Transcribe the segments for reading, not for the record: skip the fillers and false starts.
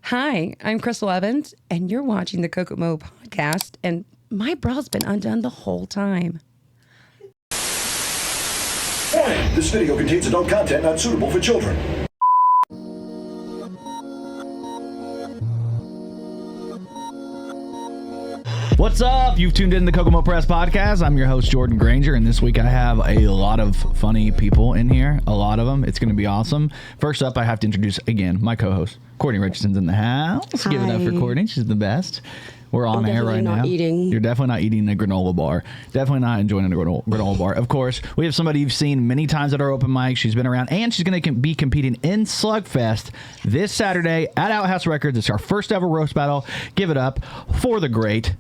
Hi, I'm Krystal Evans, and you're watching the Kokomo Podcast, and my bra's been undone the whole time. Warning! This video contains adult content not suitable for children. What's up? You've tuned in to the Kokomo Press Podcast. I'm your host, Jordan Grainger, and this week I have a lot of funny people in here. A lot of them. It's going to be awesome. First up, I have to introduce, again, my co-host, Cortni Richardson's in the house. Hi. Give it up for Cortni. She's the best. We're on air right now. You're definitely not eating a granola bar. Definitely not enjoying a granola bar. Of course, we have somebody you've seen many times at our open mic. She's been around, and she's going to be competing in Slugfest this Saturday at Outhouse Records. It's our first ever roast battle. Give it up for the great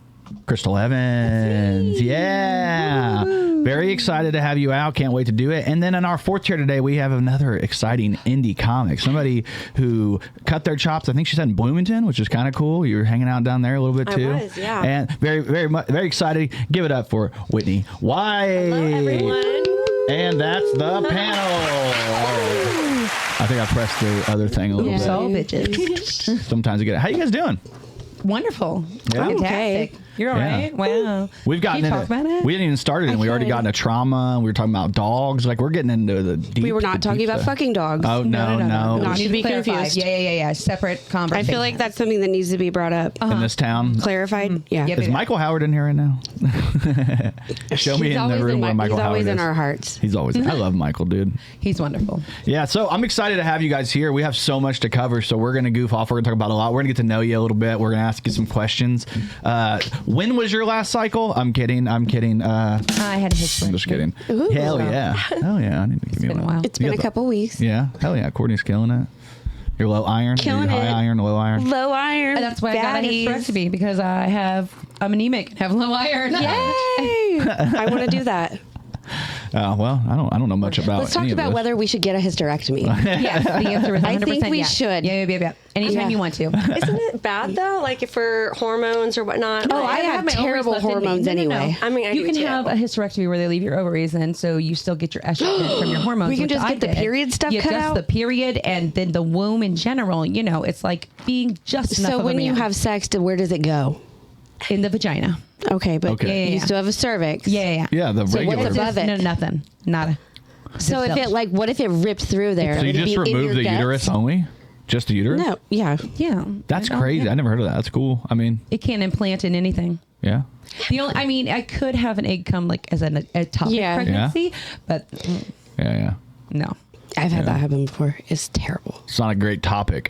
Krystal Evans. Yeah. Woo-hoo. Very excited to have you out. Can't wait to do it. And then in our fourth chair today, we have another exciting Indy Comic. Somebody who cut their chops, I think she said in Bloomington, which is kind of cool. You were hanging out down there a little bit too. I was, yeah. And very excited. Give it up for Whitney White. Hello, everyone. And that's the panel. I think I pressed the other thing a little bit. All bitches. Sometimes I get it. How you guys doing? Wonderful. Yeah. Fantastic. You're all right. Wow. We've gotten Can you into talk about it? We didn't even start it, and we already got into trauma. We were talking about dogs. Like, we're getting into the deep. We were not talking about fucking dogs. Oh, no. Not to be Clarified. confused. Yeah. Separate I conversation. feel like that's something that needs to be brought up. in this town. Clarified? Yeah. Yep. Is Michael Howard in here right now? Show me He's in the always room where Michael He's Howard always is. in our hearts. He's always. I love Michael, dude. He's wonderful. Yeah, so I'm excited to have you guys here. We have so much to cover, so we're going to goof off. We're going to talk about a lot. We're going to get to know you a little bit. We're going to ask you some questions. When was your last cycle? I'm kidding. I had a history. I'm just kidding. Ooh. Hell yeah. Hell yeah. I need to give you been a while. It's been a couple weeks. Yeah. Hell yeah. Courtney's killing it. You're low iron. Killing You're high it. iron, low iron. Low iron. And that's why I got a fatties. hysterectomy, because I'm anemic and have low iron. Yay! I want to do that. Well, I don't know much about. Let's talk any of about this. whether we should get a hysterectomy. Yes, the answer is 100% I think we yes. should. Yeah. Anytime you want to. Isn't it bad though? Like if for hormones or whatnot? Oh, I have my ovaries terrible left in me. hormones No. anyway. I mean, I you do can too. have a hysterectomy where they leave your ovaries in, so you still get your estrogen from your hormones. We can which just I get the did. period stuff yeah, cut just out? the period, and then the womb in general. You know, it's like being just enough So of when a you man. have sex, where does it go? in the vagina. Okay, but Okay. you Yeah. still have a cervix. Yeah. Yeah, the So regular. what's above it? No, nothing. Nada. So if it what if it ripped through there? So you Would it just be in remove your the guts? uterus only? Just the uterus? No, yeah. Yeah. That's crazy. Yeah. I never heard of that. That's cool. I mean, It can't implant in anything. yeah. I could have an egg come like as an ectopic Yeah. pregnancy, but Yeah. no. I've had that happen before. It's terrible. It's not a great topic.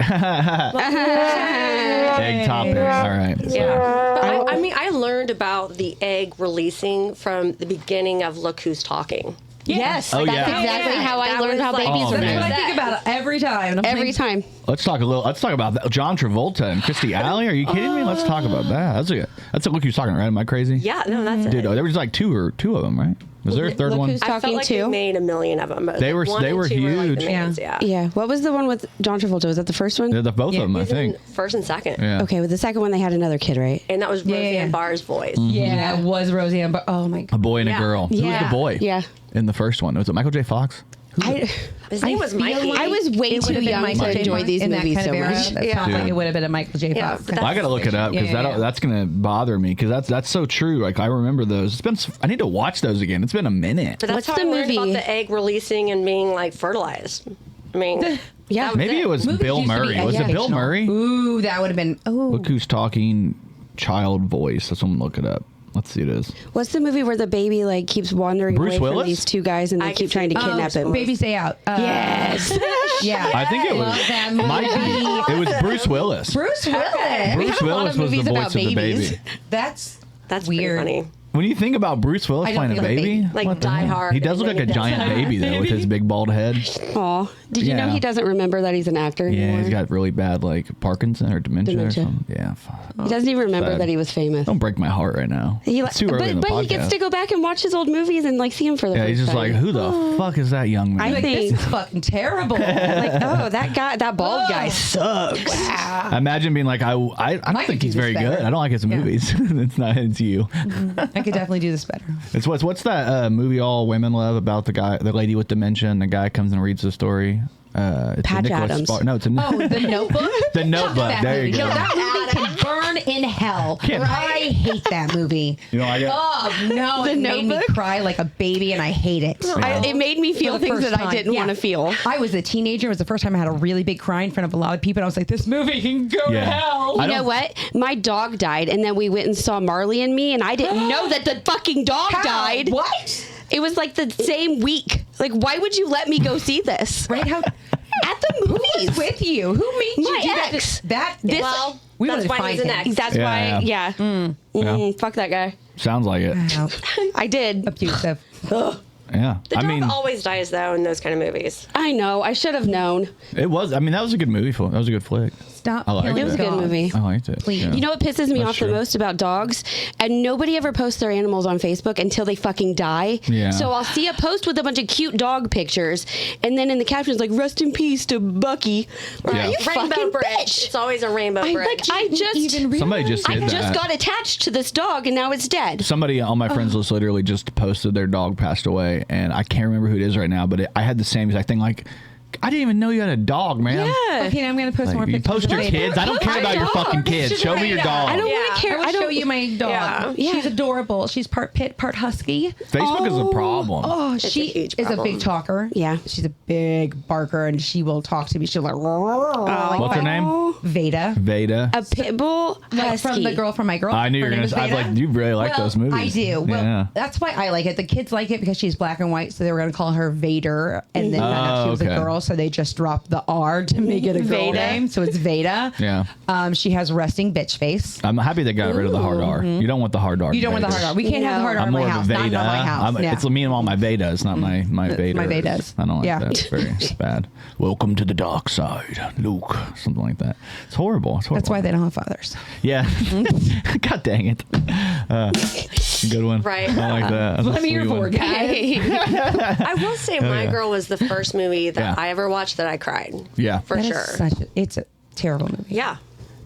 Egg topic. All right. So. Yeah. But I learned about the egg releasing from the beginning of Look Who's Talking. Yes, Oh, that's yeah. exactly how I That learned was how like- babies Oh, are man. That's what made. I think about it every time. And I'm Every like, time. Let's talk about that. John Travolta and Kirstie Alley. Are you kidding me? Let's talk about that. That's a Look Who's Talking, right? Am I crazy? Yeah, no, that's Dude, it. there was like two of them, right? Was there a third Look one? Who's I felt Talking like too? they made a million of them. But They were- one they and were two like huge. the mains, yeah. Yeah. What was the one with John Travolta? Was that the first one? They're both of them, I He was in think. first and second. Yeah. Okay, with the second one, they had another kid, right? And that was Yeah, Roseanne yeah. Barr's voice. yeah, it was Roseanne, but oh my A God. boy and a Yeah. girl. Who was Yeah. the boy? Yeah. In the first one. Was it Michael J. Fox? His name was feel Mikey. like I was way it too would've been young Michael to J. enjoy Fox these in that movies kind of so era. much. That Yeah. sounds like Dude. it would have been a Michael J. Yeah, Fox. but Well, I gotta look it up because Yeah. that's gonna bother me because that's so true. Like I remember those. It's been. I need to watch those again. It's been a minute. But that's What's how the I learned movie? about the egg releasing and being like fertilized. I mean, Yeah. Maybe it was Movies Bill used to be Murray. Was it Bill educational. Murray? Ooh, that would have been. Oh, Look Who's Talking. Child voice. Let's look it up. Let's see what it is. What's the movie where the baby like keeps wandering Bruce away Willis? from these two guys and they I keep can trying to see- kidnap him? Baby's Day Out. Yes. Yeah. I think it was. Love that movie. Might be. It was Bruce Willis. Bruce Willis. Bruce have a lot Willis of was the movies voice about of the babies. baby. That's weird. weird. Funny. When you think about Bruce Willis I don't playing a feel like baby, Like what the Die hell? Hard He does and look like a then he does giant Die baby though, with his big bald head. Aw. Did you know Yeah. he doesn't remember that he's an actor Yeah, anymore? he's got really bad like Parkinson or dementia. Dementia. Or something. Yeah. Fuck. He doesn't even remember Sad. that he was famous. Don't break my heart right now. It's too early in the but podcast. he gets to go back and watch his old movies and like see him for the Yeah, first he's just time. like, who the fuck is that young man? I Like, think- this is fucking terrible. like, oh, that guy, that bald guy sucks. Wow. Imagine being like, I don't think he's very good. I don't like his movies. It's not. It's you. I I could definitely do this better. It's what's that movie all women love about the lady with dementia, and the guy comes and reads the story. It's Patch Adams. No, it's The Notebook. The Notebook. There you go. That movie can burn in hell. I hate that movie. You know, No, it made me cry like a baby, and I hate it. It made me feel For the things first that I time. didn't want to feel. I was a teenager. It was the first time I had a really big cry in front of a lot of people. And I was like, this movie can go to hell. You know what? My dog died, and then we went and saw Marley and Me, and I didn't know that the fucking dog died. What? It was like the same week. Like, why would you let me go see this? Right? How? At the Who movies. was with you? Who made you My do ex. that? Well, we that's wanted to why find he's an him. ex. That's why, yeah. Fuck that guy. Sounds like it. Wow. I did. Abusive. Yeah. The dog always dies, though, in those kind of movies. I know. I should have known. It was. I mean, that was a good movie. That was a good flick. Stop I liked killing it. It was a good dogs. movie. I liked it. Please. Yeah. You know what pisses me That's off true. the most about dogs? And nobody ever posts their animals on Facebook until they fucking die. Yeah. So I'll see a post with a bunch of cute dog pictures, and then in the captions like "Rest in peace to Bucky." Or, Yeah. you Rainbow fucking bridge. bitch. It's always a rainbow bridge. Somebody just did I just that. got attached to this dog, and now it's dead. Somebody on my friends list literally just posted their dog passed away, and I can't remember who it is right now, but I had the same exact thing. Like, I didn't even know you had a dog, man. Yeah. Okay, now I'm going to post more You pictures. post your of it. kids. I don't care about your fucking kids. Show me your dog. I don't Yeah. want to care. I will show you my dog. Yeah. She's adorable. She's part pit, part husky. Facebook is a problem. Oh, a she huge is a problem. big talker. Yeah. She's a big barker, and she will talk to me. She'll like, What's her name? Veda. Veda. A pit bull Like husky. from the girl from my girl. I knew you Her were name gonna. is I was Veda. like, you really like Well, those movies. I do. Well, yeah. that's why I like it. The kids like it because she's black and white, so they were going to call her Vader, and then found out she was okay. a girl, so they just dropped the R to make it a girl Veda. name. So it's Veda. Yeah. She has resting bitch face. I'm happy they got rid of the hard R. You don't want the hard R. You don't want the hard R. We can't have the hard R I'm in my more of a house. Not Veda. in my house. Yeah. It's me and all my Vedas, not my Vaders. my Vedas. I don't like Yeah. that. It's very bad. Welcome to the dark side, Luke. Something like that. It's horrible. It's horrible. That's why they don't have fathers. Yeah. God dang it. Good one. Right. I like that. That's a Let me hear sweet one. for guys. I will say My yeah. Girl was the first movie that Yeah. I ever watched that I cried. Yeah. For That is sure. it's a terrible movie. Yeah.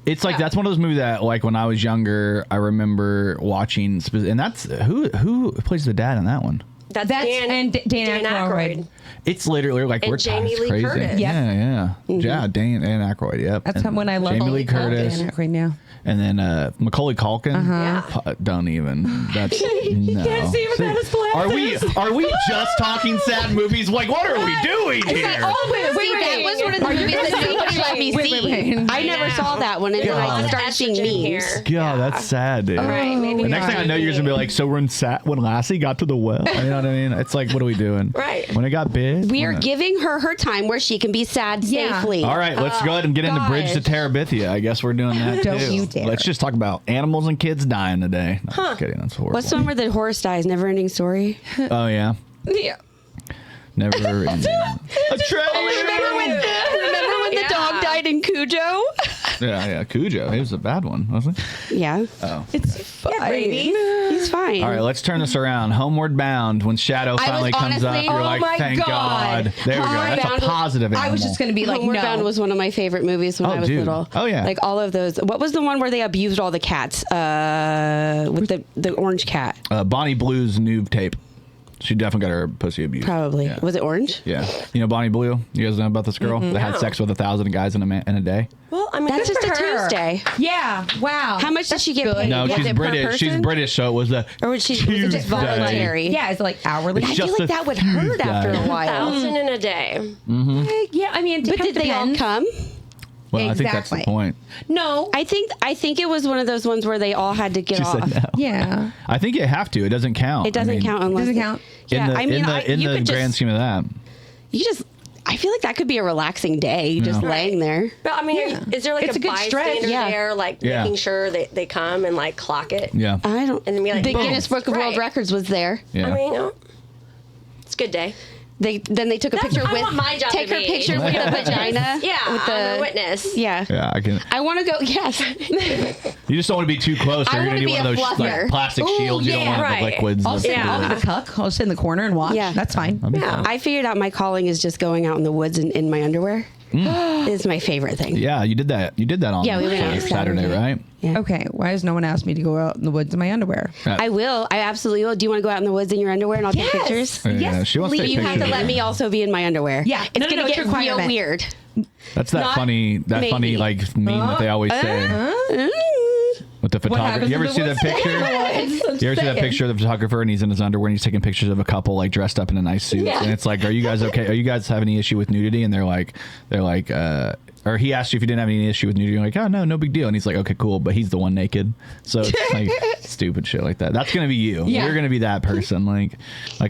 It's like Yeah. that's one of those movies that, like, when I was younger, I remember watching. And that's who plays the dad in that one. That's and Dan Aykroyd. It's literally like And we're Jamie it's Lee crazy. Curtis. Yep. Yeah. Dan Aykroyd. Yep. That's And when I love Jamie Lee Curtis. Dan Aykroyd now. And then Macaulay Culkin. Yeah. Don't even. That's no. can't see without his glasses. Are we just talking sad movies? Like, what are we doing here? That was one of the movies that nobody let me Wait, see. wait, wait. I never saw that one, and then I God. started seeing Estrogen memes. here. God, that's sad, dude. Right. Maybe The next thing I know, you're gonna be like, so when Lassie got to the well, you know what I mean? It's like, what are we doing? Right. When it got big, We are when it- giving her time where she can be sad Yeah. safely. All right, let's go ahead and get into Bridge to gosh. Terabithia. I guess we're doing that Don't too. you dare. Let's just talk about animals and kids dying today. No, I'm just kidding. That's horrible. What's the one where the horse dies? Never ending story. Oh yeah, Yeah. never. ending. A treasure. Remember when the Yeah. dog died in Cujo? Yeah. Cujo. He was a bad one, wasn't he? Yeah. Oh. It's fine. He's fine. All right, let's turn this around. Homeward Bound. When Shadow I finally was comes up, honestly- you're Oh like, my thank God. God. There we go. Homeward That's Bound a positive animal. I was just going to be like, Homeward no. Bound was one of my favorite movies when Oh, I was dude. little. Oh, yeah. Like all of those. What was the one where they abused all the cats? With the orange cat. Bonnie Blue's noob tape. She definitely got her pussy abused. Probably. Yeah. Was it orange? Yeah. You know Bonnie Blue? You guys know about this girl that had No. sex with 1,000 guys in a day? Well, I mean, That's good just for a her. Tuesday. Yeah. Wow. How much did she get paid? No, Was she's it per British. She's person? British, so it was a Or was it just Tuesday. voluntary? Yeah. It's like hourly. It's I feel just like a that would hurt after a Tuesday. while. 1,000 in a day. Yeah. I mean, But did they all come? Well, I think that's the Exactly. point. No. I think it was one of those ones where they all had to get She off. said no. Yeah. I I think you have to. It doesn't count. It doesn't count unless Doesn't count. Yeah, In the, I mean, in you the could grand just, scheme of that. you just. I feel like that could be a relaxing day, just Yeah. laying there. But I mean, Yeah. is there like It's a a good stretch. bystander Yeah. there, like Yeah. making sure they come and like clock it? Yeah. I don't. And then be like, the boom. Guinness Book of World Right. Records was there. Yeah. I mean, it's a good day. They took a That's picture what I with want my job take to her be. picture with the vagina. Yeah, with I'm a witness. Yeah. Yeah, I can. I want to go. Yes. You just don't want to be too close, or I you're wanna gonna do be one of a those fluffer. like plastic Ooh, shields. You don't yeah, want right. the liquids. I'll sit, Yeah. I'll be the cuck. I'll sit in the corner and watch. Yeah. That's fine. That'd be Yeah. fun. I figured out my calling is just going out in the woods in my underwear. is my favorite thing. Yeah, you did that. You did that on we went out Saturday, right? Yeah. Okay, why has no one asked me to go out in the woods in my underwear? I will. I absolutely will. Do you want to go out in the woods in your underwear and I'll take pictures? Yeah, she wants to take You have to pictures. let me also be in my underwear. Yeah. It's going to get real weird. That's that funny maybe. like meme that they always say. With the photographer. You ever see that picture? You ever see that picture of the photographer and he's in his underwear and he's taking pictures of a couple like dressed up in a nice suit? And it's like, are you guys okay? Are you guys have any issue with nudity? And they're like, or he asked you if you didn't have any issue with nudity. You're like, oh, no big deal. And he's like, okay, cool. But he's the one naked. So it's like stupid shit like that. That's going to be you. Yeah. You're going to be that person. Like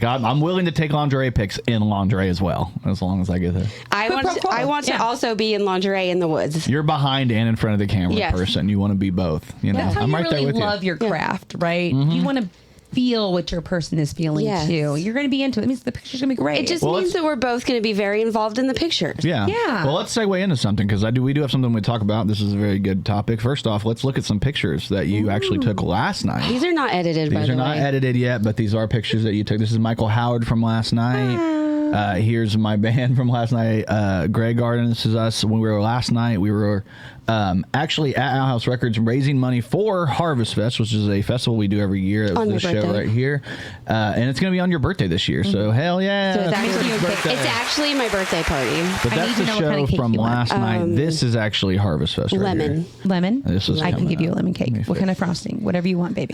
I'm willing to take lingerie pics in lingerie as well, as long as I get there. I want to also be in lingerie in the woods. You're behind and in front of the camera person. You want to be both. You know, That's how I'm you right really there with love you. your craft, right? You want to feel what your person is feeling too. You're going to be into it. It means the picture's going to be great. It just means that we're both going to be very involved in the pictures. Yeah. Well, let's segue into something because we do have something we talk about. This is a very good topic. First off, let's look at some pictures that you actually took last night. These are not edited, by the way. These are not edited yet, but these are pictures that you took. This is Michael Howard from last night. Here's my band from last night, Grey Garden. This is us. When we were last night, we were actually at Owl House Records raising money for Harvest Fest, which is a festival we do every year. It was this show right here. And it's going to be on your birthday this year. So hell yeah. So it's actually my birthday party. But that's the show from last night. This is actually Harvest Fest. Lemon. Right here. Lemon? This is I can give you a lemon cake. What kind of frosting? Whatever you want, baby.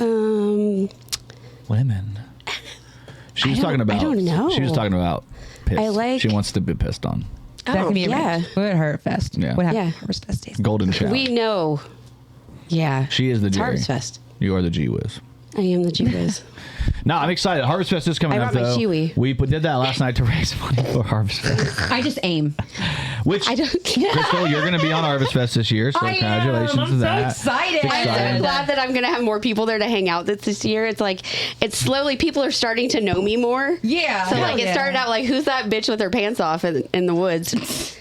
Lemon. She was talking about. I don't know. She was talking about piss. She wants to be pissed on. That can be amazing. We're at Harvest Fest. Yeah. What happened? Harvest Fest days. Golden shower. We know. Yeah. She is the Jerry. Harvest Fest. You are the G Whiz. I am the G Whiz. No, I'm excited. Harvest Fest is coming up, though. We did that last night to raise money for Harvest Fest. I just aim. Which, Krystal, you're going to be on Harvest Fest this year, so congratulations to that. I'm so excited. I'm so glad that I'm going to have more people there to hang out this year. It's like, it's slowly, people are starting to know me more. Yeah. So, it started out like, who's that bitch with her pants off in the woods?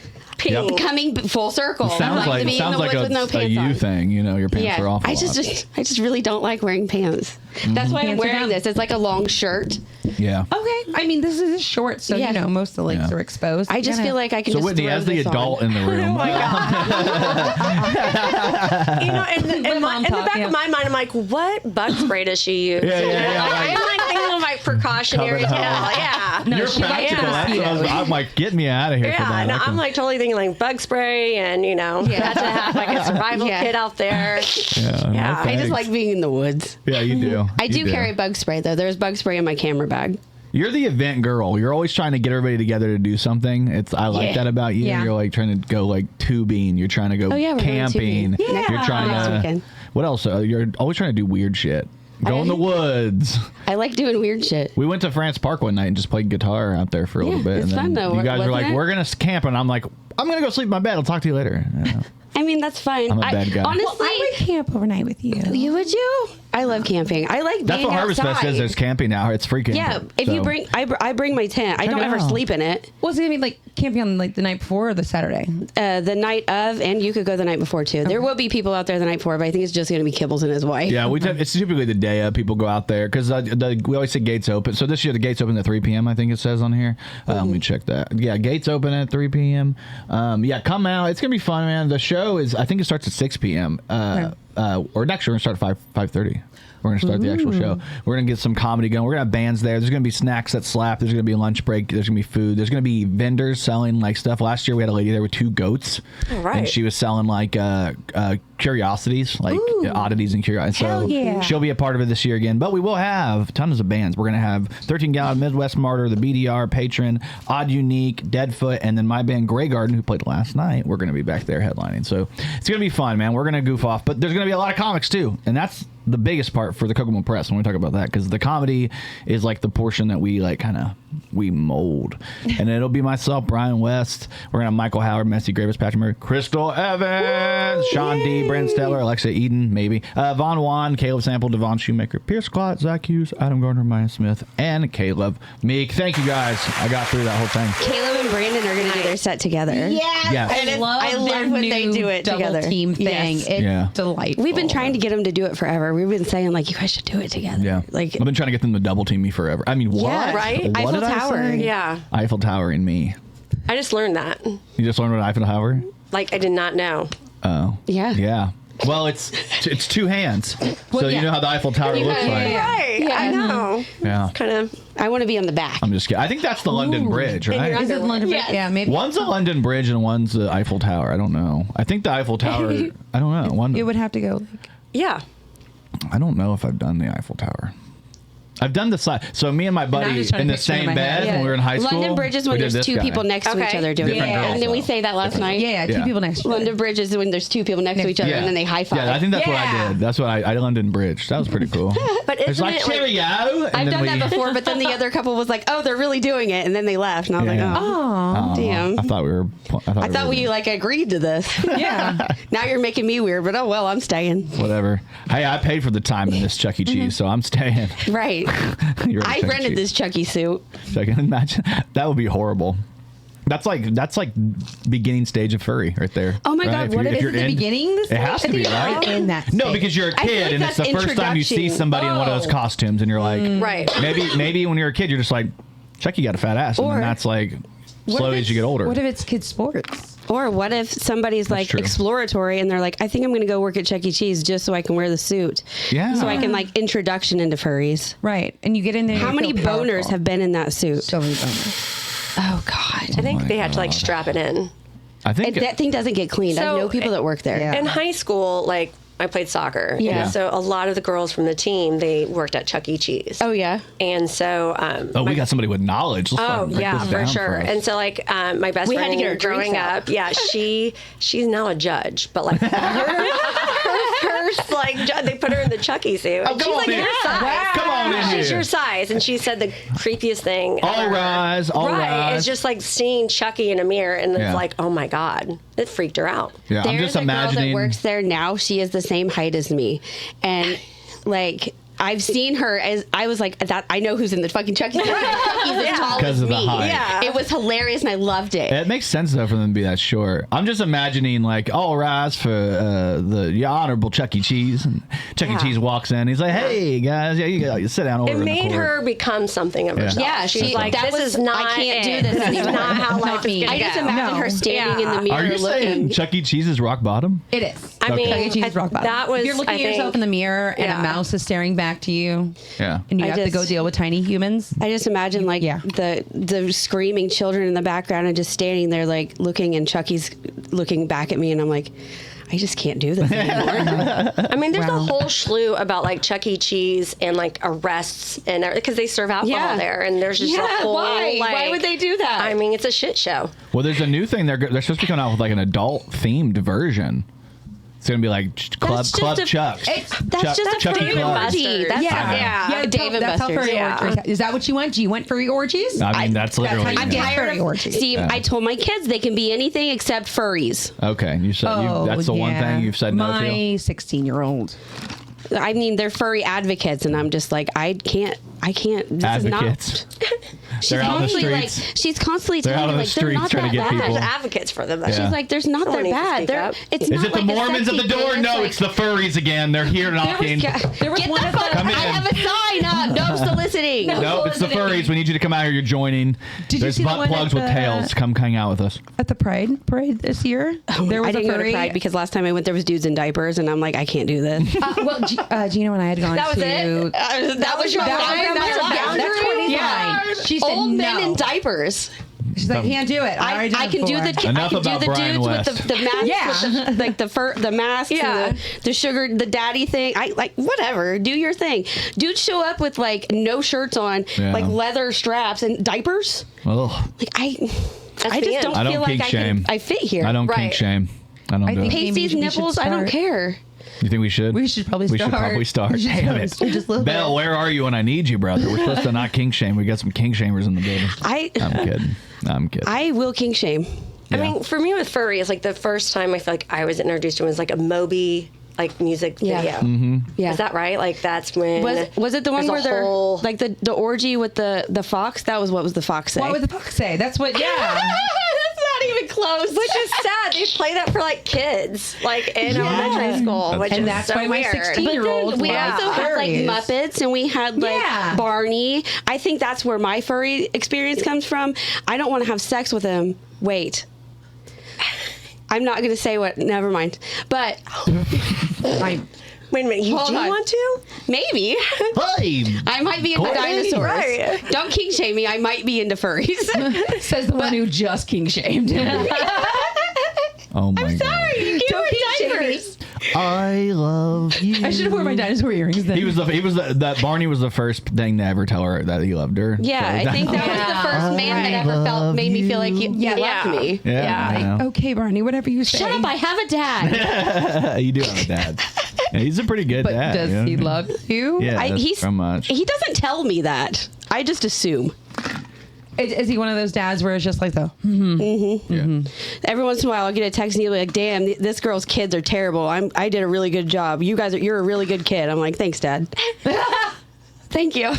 Yep. Coming full circle. Sounds like a you thing. You know, your pants are off. I just really don't like wearing pants. That's why I'm wearing this. It's like a long shirt. Yeah. Okay. I mean, this is short, so you know most of the legs are exposed. I just feel like I can. So just Whitney, as the adult in the room. Oh my god. You know, in the back of my mind, I'm like, what bug spray does she use? I'm like thinking of like precautionary tale. Yeah. No, You're practical. I'm like, get me out of here. Yeah. No, I'm like totally thinking like bug spray, and you know, you have to have like a survival kit out there. Yeah. I just like being in the woods. Yeah, you do. I do carry bug spray though. There's bug spray in my camera bag. You're the event girl. You're always trying to get everybody together to do something. I like that about you. Yeah. You're like trying to go like tubing. You're trying to go camping. Yeah. You're trying to. What else? You're always trying to do weird shit. Go in the woods. I like doing weird shit. We went to France Park one night and just played guitar out there for a little bit. It's fun though. You guys were like, we're going to camp. And I'm like, I'm going to go sleep in my bed. I'll talk to you later. Yeah. I mean, that's fine. I'm a bad guy. Honestly, I would camp overnight with you. Would you? I love camping. I like being That's what Harvest outside. Fest is. There's camping now. It's free camping. Yeah, if you bring, I bring my tent. I don't ever sleep in it. Well, it's gonna be like camping on like the night before or the Saturday. The night of, and you could go the night before too. There will be people out there the night before, but I think it's just going to be Kibbles and his wife. Yeah, it's typically the day of. People go out there because we always say gates open. So this year the gates open at 3 p.m. I think it says on here. Let me check that. Yeah, gates open at 3 p.m. Yeah, come out. It's gonna be fun, man. The show is. I think it starts at 6 p.m. Or next year we're gonna start at 5:30. We're going to start the actual show. We're going to get some comedy going. We're going to have bands there. There's going to be snacks that slap. There's going to be a lunch break. There's going to be food. There's going to be vendors selling like stuff. Last year we had a lady there with 2 goats. And she was selling like curiosities, like oddities and curiosities. So she'll be a part of it this year again. But we will have tons of bands. We're going to have 13 Gallon, Midwest Martyr, the BDR, Patron, Odd Unique, Deadfoot, and then my band Grey Garden, who played last night. We're going to be back there headlining. So it's going to be fun, man. We're going to goof off. But there's going to be a lot of comics too. And that's the biggest part for the Kokomo Press when we talk about that, because the comedy is like the portion that we like we mold. And it'll be myself, Brian West. We're gonna have Michael Howard, Messy Gravis, Patrick Murray, Krystal Evans, Sean D, Brent Steller, Alexa Eden, maybe Von Juan, Caleb Sample, Devon Shoemaker, Pierce Clott, Zach Hughes, Adam Gardner, Maya Smith, and Caleb Meek. Thank you guys. I got through that whole thing. Caleb and Brandon are gonna do their set together. Yes. I love when they do it double together. team thing. It's delightful. We've been trying to get them to do it forever. We've been saying like, you guys should do it together. Yeah. Like I've been trying to get them to double team me forever. I mean, what? Yeah, right? What Eiffel did I Tower. say? Yeah. Eiffel Tower in me. I just learned that. You just learned what Eiffel Tower? Like, I did not know. Oh. Yeah. Yeah. Well, it's two hands. Well, so yeah. you know how the Eiffel Tower looks like. Right. Yeah. I know. Yeah. Kind of. I want to be on the back. I'm just kidding. I think that's the London Bridge, right? Is it London Bridge? Yeah, maybe. One's a London Bridge and one's the Eiffel Tower. I don't know. I think the Eiffel Tower, I don't know. It would have to go like... Yeah. I don't know if I've done the Eiffel Tower. I've done the side. So me and my buddy in the same bed when we were in high school. London Bridge is when there's two people next to each other doing it. Different girls, And then we though. say that last night. Yeah, two people next to each other. London Bridge is when there's two people next to each other and then they high five. Yeah, I think that's what I did. That's what I London Bridge. That was pretty cool. But It's isn't like, it like... cheerio. And I've then done that before, but then the other couple was like, "Oh, they're really doing it," and then they left, and I was like, "Oh, damn." I thought we were. I thought we like agreed to this. Yeah. Now you're making me weird, but oh well, I'm staying. Whatever. Hey, I paid for the time in this Chuck E. Cheese, so I'm staying. Right. You're at I Chuck E. rented Cheese. this Chucky suit. So I can imagine that would be horrible. That's like beginning stage of furry right there. Oh my God, what Is it the beginning? This It has to be, right? In that No, stage. because you're a I feel kid like and it's the that's first time you see introduction. somebody in one of those costumes and you're like, Right. maybe when you're a kid you're just like, Chucky got a fat ass, and Or- then that's like slowly as you get older. What if it's kids' sports? Or what if somebody's like true. exploratory and they're like, I think I'm going to go work at Chuck E. Cheese just so I can wear the suit. Yeah. So I can like introduction into furries. Right. And you get in there. How you many feel boners powerful. have been in that suit? So many boners. Oh God. I think they had to like strap it in. I think That thing doesn't get cleaned. I So, know people that work there. Yeah. In high school, like, I played soccer. Yeah. And so a lot of the girls from the team, they worked at Chuck E. Cheese. Oh yeah. And so... we got somebody with knowledge. Let's Oh fucking break yeah, this for down sure. us. And so like my best We had friend to get our growing drinks out. up, yeah, she's now a judge, but like her first like they put her in the Chucky suit. Oh, And come she's on like in. your size. Wow. Come on in She's here. your size, and she said the creepiest thing. All ever. rise, all right. rise. It's just like seeing Chucky in a mirror, and Yeah. it's like, oh my god, it freaked her out. Yeah, I'm There's just a girl imagining. that works there now. She is the same height as me, and like I've seen her as I was like that. I know who's in the fucking Chucky. Chucky's as tall Because as of the me. height. Yeah. It was hilarious, and I loved it. It makes sense though for them to be that short. I'm just imagining like all rise for the honorable Chuck E. Cheese, and Chuck E. Yeah. Cheese walks in. He's like, "Hey guys, yeah, you sit down over It in the made corner." her become something of herself. Yeah, she's she- like, that this was- is not. I can't do it. this This is anymore. not how Not life me. is gonna I just go. imagine No. her standing in the Yeah. mirror Are you saying looking. Chuck E. Cheese is rock bottom? It is. I mean, Chuck E. Cheese is rock bottom. that was, You're looking I at yourself think- in the mirror, and Yeah. a mouse is staring back to you. Yeah. And you I have to go just- deal with tiny humans. I just imagine like Yeah. the screaming children in the background and just standing there like looking, and Chucky's looking back at me, and I'm like, I just can't do this anymore. I mean, there's Wow. a whole slew about like Chuck E. Cheese and like arrests and because they serve alcohol Yeah. there, and there's just a whole why? like, Why would they do that? I mean, it's a shit show. Well, there's a new thing. They're supposed to be coming out with like an adult themed version. It's gonna be like Club just Club a- Chucks. That's just a Chucky Dave and Club. Buster's. That's Yeah. Dave and that's how Buster's. furry Yeah. orgies. Is that what you went? Do you went furry orgies? I mean, that's literally. how you I'm get tired furry of orgies. See, I told my kids they can be anything except furries. Okay, you said that's the one thing you've said no to. My 16-year-old. I mean, they're furry advocates, and I'm just like, I can't. This Advocates. is not. They're out in the constantly like, streets. she's constantly They're telling out me on the like they're streets not trying that to get bad. people. There's advocates for them. Yeah. She's like, there's not Someone that needs to bad. speak They're, up. it's Is not it the like a Mormons at the sexy door? thing. No, it's the furries again. They're here knocking. There was Get one the of fuck! Come I in. have a sign up. No soliciting. Nope, it's the furries. We need you to come out here. You're joining. Did you There's see the butt one plugs at with the- tails. Come hang out with us. at the Pride Parade this year. There was I didn't a go to furry. Pride because last time I went there was dudes in diapers, and I'm like, I can't do this. Well, Gina and I had gone That was to. it? that was your line. That's 29. Yeah. She said Old men no. in diapers. She's like, can't do it. I can do the Enough I can about do the Brian dudes West. with the masks, Yeah. with the, like the masks, Yeah. and the sugar, the daddy thing. I like whatever. Do your thing. Dudes show up with like no shirts on, Yeah. like leather straps and diapers. Ugh. Like I the just end. don't I don't feel like kink shame. I fit here. I don't kink Right. shame. I don't do think- it. Maybe Pasties, we should nipples. I don't start. care. You think we should? We should probably We start. should probably start. We should Damn start it. just a little Belle, bit. where are you when I need you, brother? We're supposed to not kink shame. We got some kink shamers in the building. I'm kidding. I'm kidding. I will kink shame. I Yeah. mean, for me with furry, it's like the first time I feel like I was introduced to was like a Moby like music Yeah. video. Mm-hmm. Yeah. Is that right? Like that's when Was it the one there's a where they're whole- like the orgy with the fox? That was what was the fox say? What would the fuck say? That's what. Yeah. That's not even close. Which is sad. They play that for like kids, like in elementary school, which And is that's so why my weird. 16-year-old we was also had like furries. Muppets, and we had like Yeah. Barney. I think that's where my furry experience comes from. I don't want to have sex with him, Wait. I'm not going to say what. Never mind. But Wait a minute. You do want to? Maybe. Hey, I might be into dinosaurs. Right. Don't kink shame me. I might be into furries. Says the one who just kink shamed. oh my I'm sorry. You can't wear diapers. I love you. I should have worn my dinosaur earrings then. That Barney was the first thing to ever tell her that he loved her. Yeah, I think that was the first man that ever made me feel like he loved me. Yeah. Okay, Barney, whatever you say. Shut up, I have a dad. You do have a dad. Yeah, he's a pretty good But dad. does he love you? Yeah, so much. He doesn't tell me that. I just assume. Is he one of those dads where it's just like the Every once in a while I'll get a text and he'll be like, damn, this girl's kids are terrible. I did a really good job. You're a really good kid. I'm like, thanks, Dad. Thank you.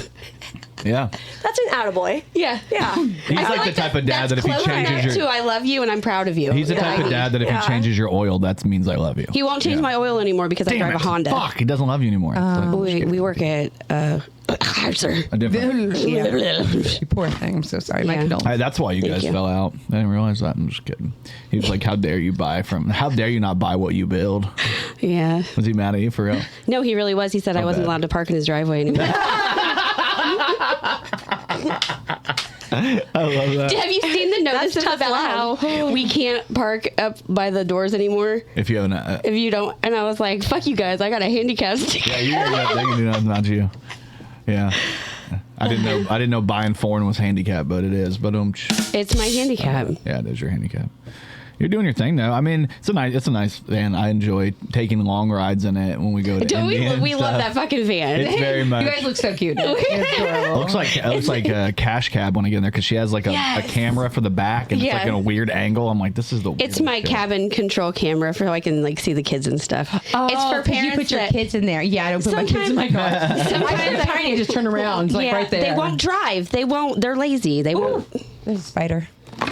Yeah. That's an attaboy. Yeah. He's like the type of dad that if he changes your... I love you and I'm proud of you. He's the type of dad that if he changes your oil, that means I love you. He won't change my oil anymore because I drive a Honda. Fuck, he doesn't love you anymore. We work at a different... You poor thing. I'm so sorry. My condolences. That's why you guys fell out. I didn't realize that. I'm just kidding. He was like, how dare you not buy what you build? Yeah. Was he mad at you for real? No, he really was. He said I wasn't allowed to park in his driveway anymore. I love that. Have you seen the notices about how we can't park up by the doors anymore? If you haven't... if you don't... And I was like, fuck you guys. I got a handicap sticker. Yeah, you they can do nothing, not you. Yeah. I didn't know buying foreign was handicap, but it is. But it's my handicap. Yeah, it is your handicap. You're doing your thing though. I mean, it's a nice van. I enjoy taking long rides in it when we go to Indy. We love that fucking van. It's very much. You guys look so cute. It looks like a cash cab when I get in there because she has like a camera for the back and it's like in a weird angle. I'm like, this is the. It's my cabin control camera for so I can like see the kids and stuff. Oh, it's for parents. You put your kids in there. Yeah, I don't put my kids in my car. Sometimes they're tiny. I just turn around. It's like right there. They won't drive. They won't. They're lazy. They won't. There's a spider.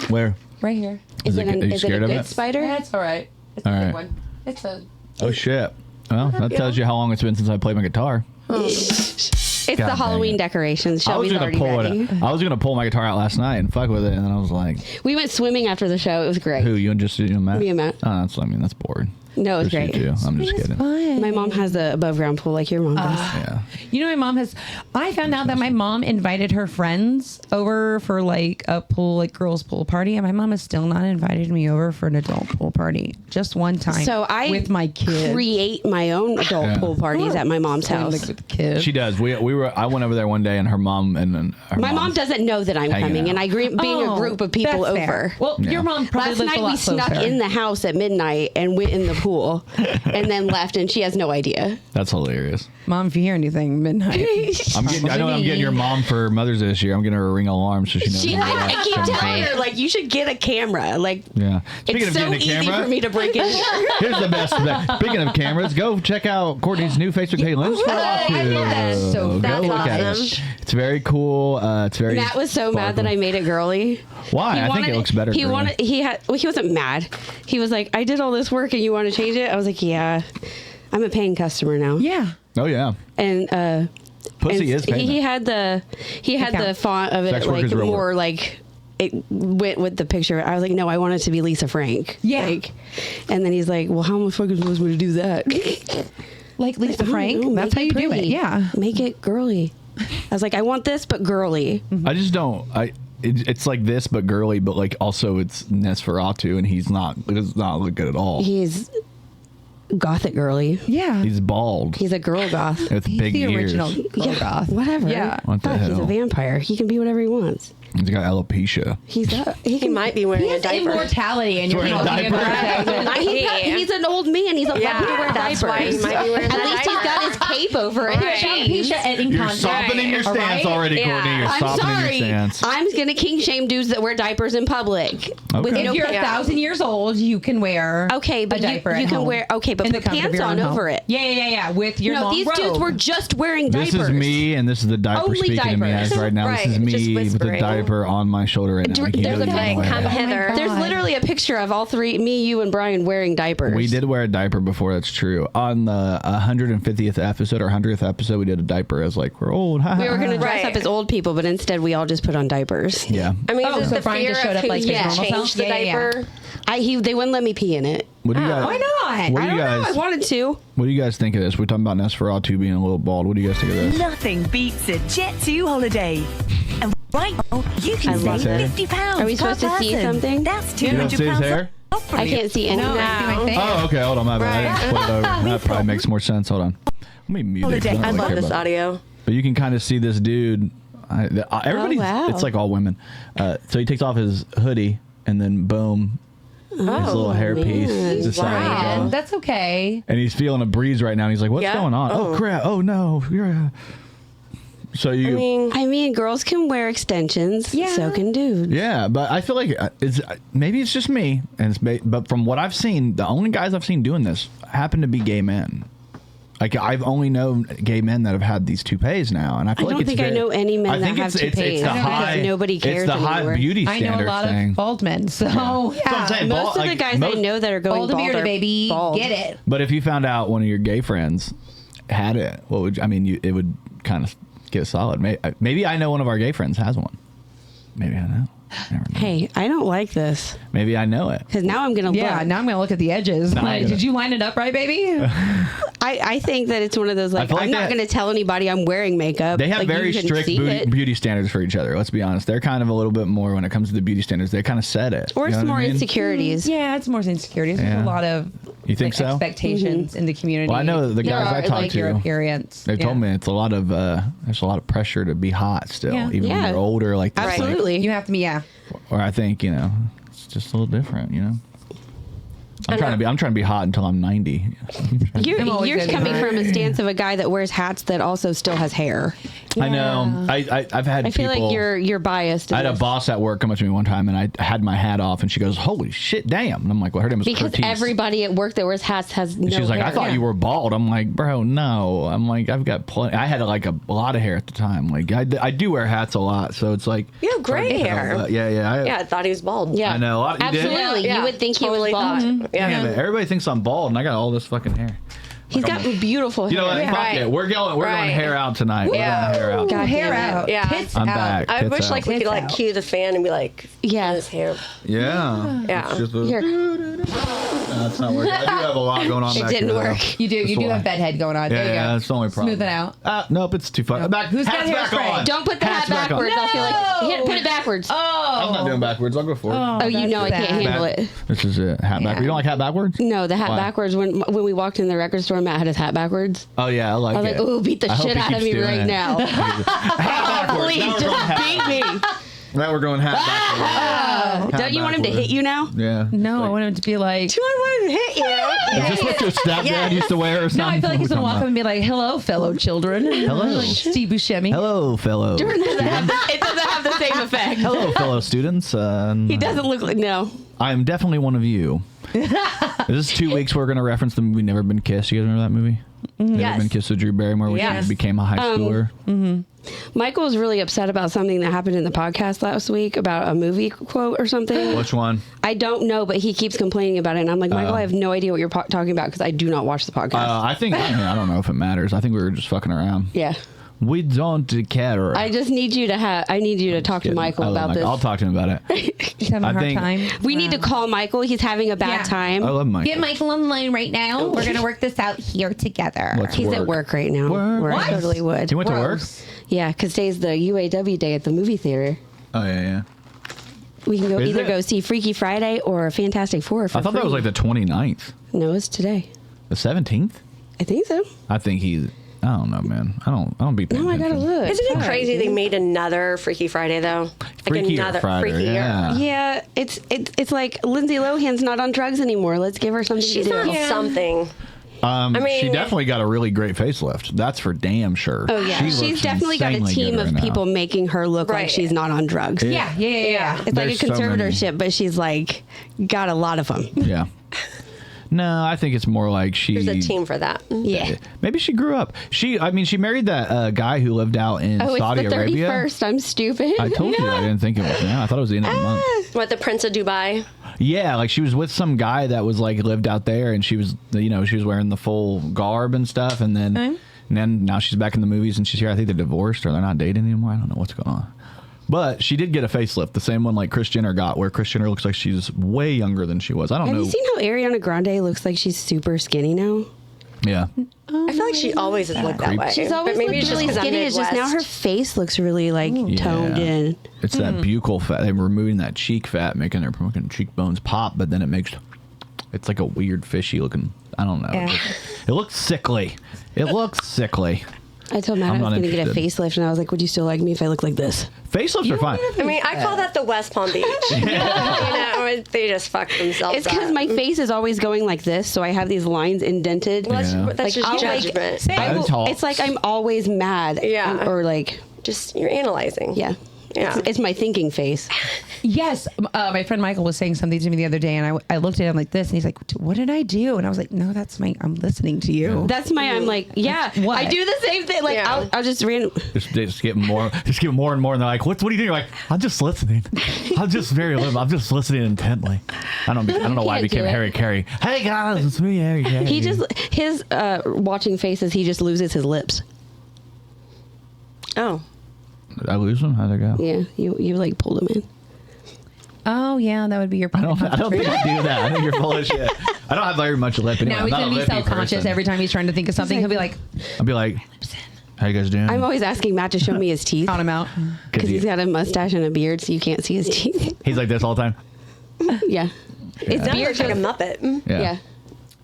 Where? Right here. Is it a good it? spider? That's all right. It's a good one. It's a. Oh shit! Well, that tells you how long it's been since I played my guitar. It's the Halloween decorations. Shelby's already ready. I was gonna pull my guitar out last night and fuck with it, and then I was like, we went swimming after the show. It was great. Who you and Matt? Me and Matt. Oh, that's boring. No, it was great. I'm just kidding. Fun. My mom has the above ground pool like your mom does. Yeah. You know, my mom has. I found out that my mom invited her friends over for like a pool, like girls' pool party, and my mom has still not invited me over for an adult pool party. Just one time. So I with my kids create my own adult pool parties at my mom's house. Like with the kids. She does. I went over there one day, and her mom and her my mom doesn't know that I'm coming, out. and I agree being a group of people over. Fair. Well, your mom probably last lives night a lot we snuck closer. in the house at midnight and went in the pool. And then left, and she has no idea. That's hilarious. Mom, if you hear anything, midnight. I know what I'm getting your mom for Mother's Day this year. I'm getting her a ring alarm so she knows. I keep telling her, like, you should get a camera. Like, yeah. Speaking it's so easy for me to break in here. Here's the best. Speaking of cameras, go check out Cortni's new Facebook page. Lens for I love that. So go look at it. It's very cool. It's very. Matt was so mad that I made it girly. Why? I think it looks better. He wasn't mad. He was like, I did all this work and you want to change it? I was like, yeah. I'm a paying customer now. Yeah. Oh yeah. And Pussy is paying. He had the font of it Sex like more work. like it went with the picture. I was like, no, I want it to be Lisa Frank. Yeah. Like, and then he's like, well, how much fucking supposed to do that? Like Lisa Frank. That's how you do it. Yeah. Make it girly. I was like, I want this, but girly. I just don't. It's like this, but girly, but like also it's Nosferatu, and he's not. It does not look good at all. He's gothic girly. Yeah. He's bald. He's a girl goth. With He's big the ears. original girl goth. Whatever. Yeah. What the He's hell? a vampire. He can be whatever he wants. He's got alopecia. He might be wearing a diaper. Immortality, and you're Wearing a talking diaper. about He's an old man. He's allowed to wear that's diapers. why he might be wearing At least he's got his cape over it. You're softening your stance already, Cortni. You're I'm softening sorry. your stance. I'm gonna king shame dudes that wear diapers in public. Okay. If you're 1,000 years old, you can wear Okay, but a diaper. you at can home. wear but In the put comfort of pants your on own home. over it. Yeah. With your No, long these robe. dudes were just wearing diapers. This is me, and this is the diaper Only speaking to me diapers. as right now. Right, This is me just with the whispering. diaper. diaper on my shoulder right now. There's come hither. There's literally a picture of all three, me, you, and Brian wearing diapers. We did wear a diaper before. That's true. On the 150th episode or 100th episode, we did a diaper as like we're old. We were going to dress up as old people, but instead we all just put on diapers. Yeah. I mean, so the Brian fear just showed of up like who his normal changed self? the Yeah, yeah, diaper. They wouldn't let me pee in it. What do you guys? Why not? What do you guys? I wanted to. What do you guys think of this? We're talking about Nosferatu being a little bald. What do you guys think of this? Nothing beats a Jet2 holiday. And right now, you can love save it. £50 Are we supposed to see something? That's You don't see his £200 hair? off from I you. can't see anything. Oh, okay. Hold on, my bad. I didn't flip over. That probably makes more sense. Hold on. Let me mute it. 'Cause Holiday. I I don't love care this about it. audio. But you can kind of see this dude. Everybody, wow. it's like all women. So he takes off his hoodie and then boom, his little hairpiece decided to Brian, go. that's okay. And he's feeling a breeze right now. And he's like, "What's Yeah? going on? Oh crap! Oh no!" So you, I mean, girls can wear extensions. Yeah. So can dudes. yeah, but I feel like maybe it's just me, but from what I've seen, the only guys I've seen doing this happen to be gay men. Like I've only known gay men that have had these toupees now, and I feel I like don't it's think I know any men that have toupees. It's the I know high, because nobody cares It's the high anymore. beauty I know a standard lot thing. of bald men, so That's what I'm saying. Most Bald- of the like, guys I know that are going bald bald bearded are baby, bald. get it. But if you found out one of your gay friends had it, what would I mean? It would kind of get solid. Maybe I know one of our gay friends has one. Maybe I know. Never know. Hey, I don't like this Maybe I know it. because now I'm gonna Yeah, look. now I'm gonna look at the edges. No, I Like, get did it. you line it up right, baby? I think that it's one of those like, feel like I'm not that- going to tell anybody I'm wearing makeup. They have Like, very you can strict see it. beauty standards for each other. Let's be honest. They're kind of a little bit more when it comes to the beauty standards. They kind of set it. Or You know some what more I mean? insecurities. Yeah, it's more insecurities. Yeah. There's a lot of You think so? expectations in the community. Well, I know the There guys I are, talked like, your to. appearance. They told me it's a lot of there's a lot of pressure to be hot still, Yeah. even when Yeah. you're older. Like this, like- Absolutely. You have to be, yeah. or I think it's just a little different. I'm trying to be hot until I'm 90. You're, I'm always you're gonna be coming hot. from a stance of a guy that wears hats that also still has hair. I know. I've had I feel people. like you're biased. in I had a this. boss at work come up to me one time, and I had my hat off, and she goes, "Holy shit, damn!" And I'm like, "Well, her name was because Curtis." everybody at work that wears hats has no And she's like, hair. "I thought you were bald." I'm like, "Bro, no." I'm like, "I've got plenty." I had like a lot of hair at the time. Like I do wear hats a lot, so it's like You have gray hair. Yeah. Yeah, I thought he was bald. Yeah, I know. A lot of you did? absolutely. Yeah, You would think totally he was bald. thought. Yeah. Damn it. Everybody thinks I'm bald, and I got all this fucking hair. He's got beautiful You know hair. what? Fuck Right. it. We're going Right. hair out tonight. Yeah. We're going hair out. God hair damn it. out. Yeah. Tits I'm out. back. I Tits wish out. like we could Tits like out. cue the fan and be like, Yeah. his hair. Yeah. Yeah. It's just a- Here. No, that's not working. I do have a lot going on It back didn't here, though. work. You do. That's You do why. have bedhead going on. Yeah, There you yeah, go. that's the only problem. Smooth it out. Nope, it's too fun. Back, Who's got hat's back hairspray? on. Don't put the Hat's hat back on. backwards. I'll feel like Hit, put it backwards. I'm not doing backwards. I'll go forward. Oh, you that's know I can't bad. handle it. This is it. Hat backwards. You don't like hat backwards? No, the hat Why? backwards. When we walked in the record store, Matt had his hat backwards. Oh yeah, I like I was it. like, "Ooh, beat the I hope shit he out of keeps me doing right it. now." Hat backwards. Please, Now we're going just hat beat backwards. me. Now we're going hat backwards. Hat Don't you want him to backwards. hit you now? Yeah. No, I want him to be like. I want to hit you. Is this what your stepdad used to wear or No, something? I feel like he's gonna What are we walk up talking and be like, "Hello, fellow children." Hello. Like Steve Buscemi. about? Hello, fellow. It doesn't have the same effect. Hello, fellow students. He doesn't look like no. I am definitely one of you. This is 2 weeks we're going to reference the movie Never Been Kissed. You guys remember that movie? Never Yes. Been Kissed with Drew Barrymore, which Yes. became a high schooler. Michael was really upset about something that happened in the podcast last week about a movie quote or something. Which one? I don't know, but he keeps complaining about it, and I'm like, Michael, I have no idea what you're talking about because I do not watch the podcast. I don't know if it matters. I think we were just fucking around. Yeah, We don't care. I just need you to talk to Michael I love about Michael. this. I'll talk to him about it. He's having a I hard think- time. We need to call Michael. He's having a bad Yeah. time. I love Michael. Get Michael on the line right now. We're gonna work this out here together. Let's He's at work right now. Work. Where I What? totally would. He went to work? Gross. Yeah, because today's the UAW day at the movie theater. Oh, yeah. We can Is either it? go see Freaky Friday or Fantastic Four for I thought that was free. like the 29th. No, it's today. The 17th? I think so. I think he's... I don't know, man. I don't be paying No, I gotta attention. look. Isn't it God, crazy dude. they made another Freaky Friday though? Freakier Friday, yeah. Yeah, it's like Lindsay Lohan's not on drugs anymore. Let's give her something She's to do. on something. I mean- she definitely got a really great facelift. That's for damn sure. Oh yeah, She she's looks definitely got a insanely team good of right now. people making her look like Right. she's not on drugs. Yeah. It's like a There's so many. conservatorship, but she's like got a lot of them. Yeah. No, I think it's more like she. There's a team for that. Yeah. Maybe she grew up. She married that guy who lived out in Saudi Arabia. Oh, it's the 31st. I'm stupid. I told you I didn't think it was now. I thought it was the end of the month. What, the Prince of Dubai? Yeah, like she was with some guy that was like lived out there, and she was wearing the full garb and stuff, and then now she's back in the movies and she's here. I think they're divorced or they're not dating anymore. I don't know what's going on. But she did get a facelift, the same one like Kris Jenner got, where Kris Jenner looks like she's way younger than she was. I don't know. Have you seen how Ariana Grande looks like she's super skinny now? Yeah. I feel like she always has looked that way. She's always but maybe looked really skinny. It's just now her face looks really like toned in. It's that buccal fat. They're removing that cheek fat, making her cheekbones pop, but then it's like a weird fishy looking. I don't know. Yeah. It looks sickly. I told Matt I was going to get a facelift, and I was like, would you still like me if I look like this? Facelifts are fine. I mean, I call that the West Palm Beach. They just fuck themselves It's because my face is always going like this, so I have these lines indented. Well, that's just judgment. It's like I'm always mad. Yeah. Or like... Just, you're analyzing. Yeah. Yeah. It's my thinking face. Yes. My friend Michael was saying something to me the other day, and I looked at him like this, and he's like, what did I do? And I was like, no, I'm listening to you. That's I'm like, yeah, what? I do the same thing. Like, I'll just Just get more and more, and they're like, what are you doing? You're like, I'm just listening. I'm just listening intently. I don't know why I became Harry Carey. Hey guys, it's me, Harry Carey. His watching faces, he just loses his lips. Oh. Did I lose them? How'd it go? Yeah, you like pulled them in. Oh yeah, that would be your. I don't think I do that. I think you're full of shit. I don't have very much lip anymore. Now he's gonna be self-conscious every time he's trying to think of something. He'll be like, I'll be like, how you guys doing? I'm always asking Matt to show me his teeth. count him out. Because he's got a mustache and a beard, so you can't see his teeth. He's like this all the time. Yeah. His That beard looks like a Muppet. Yeah.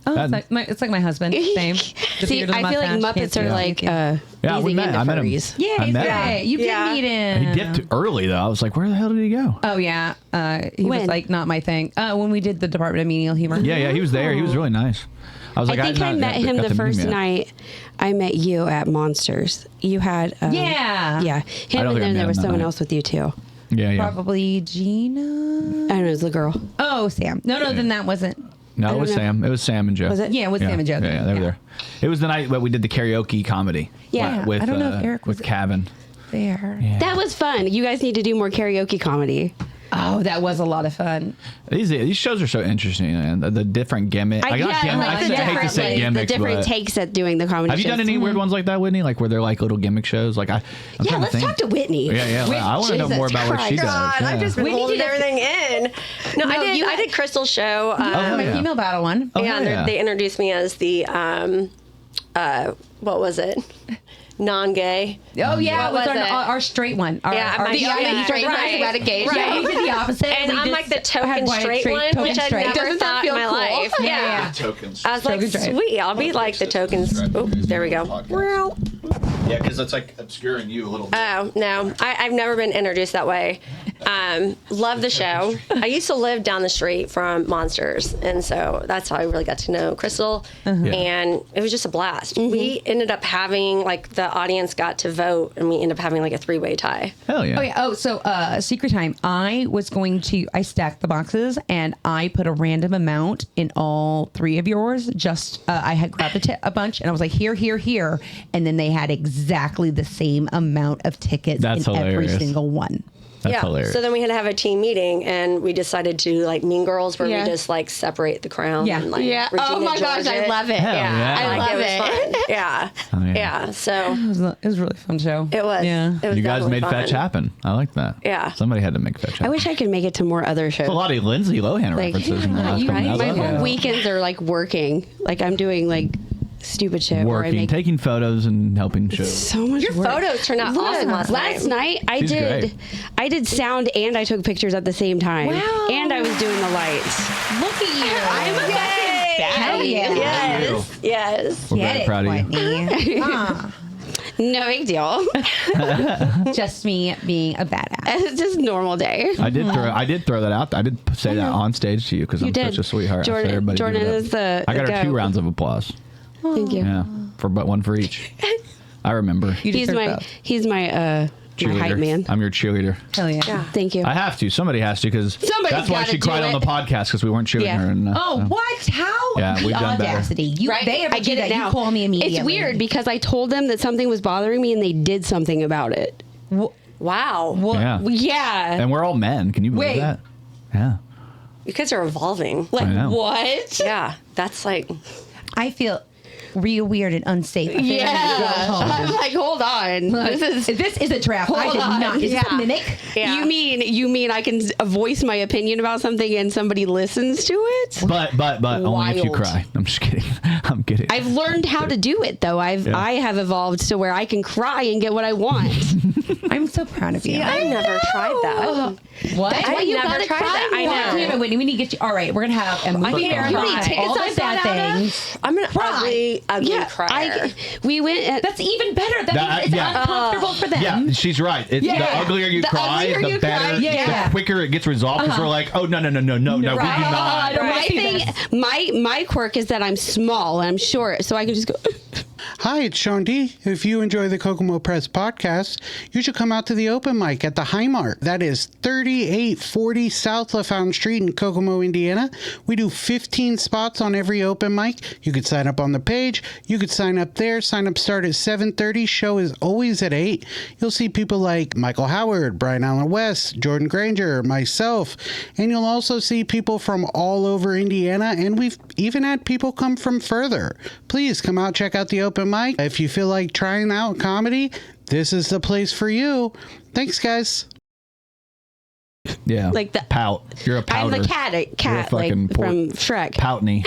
Oh, it's like my husband. Same. See, I feel like Muppets are like we met. I met him. Yeah, he's great. You did meet him. He dipped early though. I was like, where the hell did he go? Oh yeah, he was like not my thing. When we did the Department of Menial Humor. Yeah, he was there. He was really nice. I was like, I think I met him the first night. I met you at Monsters. You had yeah, him, and then there was someone else with you too. Yeah. Probably Gina. I don't know, it was the girl. Oh, Sam. No, then that wasn't. No, it was Sam. It was Sam and Joe. Was it? Yeah, it was Sam and Joe. Yeah, they were there. It was the night that we did the karaoke comedy. Yeah. With, I don't know if Eric was with Cavan. there. Yeah. That was fun. You guys need to do more karaoke comedy. Oh, that was a lot of fun. These shows are so interesting, and the different gimmicks. I hate to say gimmicks, the different but takes at doing the comedy. have you done any weird ones like that, Whitney? Like where they're like little gimmick shows? Like let's talk to Whitney. Yeah. I want to know more about what she does. God, Yeah. I've just been holding everything in. No, I did Krystal's show. My female battle one. They introduced me as the what was it? Non-gay. Oh yeah, it was it? our straight one. Our straight one. About a gay. Yeah, we did the opposite. And I'm like the token straight one, which I never thought in my life. Yeah. Tokens. I was like, sweet, I'll be like the tokens. Oh, there we go. Yeah, because it's like obscuring you a little bit. Oh, no. I've never been introduced that way. Love the show. I used to live down the street from Monsters, and so that's how I really got to know Krystal, and it was just a blast. We ended up having, like, the audience got to vote, and we ended up having, like, a 3-way tie. Hell yeah. Oh, yeah. Oh, so secret time. I stacked the boxes, and I put a random amount in all 3 of yours. I had grabbed a bunch, and I was like, here, and then they had exactly the same amount of tickets in every single one. That's hilarious. So then we had to have a team meeting, and we decided to like Mean Girls, where we just like separate the crown. Yeah. And, like, Yeah. Oh my gosh, I love it. I love it. Was fun. Yeah. Oh, yeah. Yeah. So It was a really fun show. it was. Yeah. It was You guys made fun. fetch happen. I like that. Yeah. Somebody had to make fetch happen. I wish I could make it to more other shows. There's a lot of Lindsay Lohan references in the last couple My minutes. whole weekends are like working. Like I'm doing like stupid shit. Where I Working, make taking photos and helping shows. so much Your work. photos turned out awesome last night. I She's did. I did sound and I took pictures at the same time. Wow. And I was doing the lights. Look at you. I'm a fucking Hell yeah. Yes. Yes. We're very proud of you. Whitney. No big deal. Just me being a badass. It's just a normal day. I did throw that out. I did say that on stage to you because I'm such a sweetheart. Jordan, Everybody Jordan give it up. is the. I got her guy. 2 rounds of applause. Thank you. Yeah, one for each. I remember. He's my cheerleader. hype man. I'm your cheerleader. Hell yeah. Thank you. I have to. Somebody has to because that's why she cried on the podcast because we weren't cheerleading her. And, what? How? Yeah, the we've done better. audacity. You, Right? They ever I do get that, it now. you call me immediately. It's weird because I told them that something was bothering me and they did something about it. Wow. Yeah. Yeah. And we're all men. Can you believe Wait. that? Yeah. You kids are evolving. Like, I know. what? Yeah. That's like, I feel real weird and unsafe. I feel like I need to go home. I'm like, hold on. This is a trap. I Hold did on. not. Is this Yeah. a mimic? yeah. You mean I can voice my opinion about something and somebody listens to it? But only if you Wild. cry. I'm just kidding. I'm kidding. I've learned how to do it though. I have evolved to where I can cry and get what I want. I'm so proud of you. Yeah, I've never tried that. What? That's why I've you never gotta tried cry that. I more. know. Wait a minute, Whitney, we need to get you. All right, we're gonna have a movie mean, marathon. you need tickets All I the sad found out of? things. I'm an Cry. ugly crier. We went. That's even better. That means it's yeah. uncomfortable for them. Yeah, she's right. The uglier you The cry, uglier the you better, cry, yeah. the quicker it gets resolved. Because we're like, oh no, we do not. I don't My wanna see thing, this. my quirk is that I'm small and I'm short, so I can just go. Hi, it's Sean D. If you enjoy the Kokomo Press Podcast, you should come out to the open mic at the Highmark. That is 3840 South LaFountain Street in Kokomo, Indiana. We do 15 spots on every open mic. You could sign up on the page. You could sign up there. Sign up start at 7:30. Show is always at 8. You'll see people like Michael Howard, Brian Allen West, Jordan Grainger, myself. And you'll also see people from all over Indiana. And we've even had people come from further. Please come out, check out the open mic. If you feel like trying out comedy, this is the place for you. Thanks, guys. Yeah. Like the pout. You're a pouter. I'm the cat like fucking from Shrek. Poutney.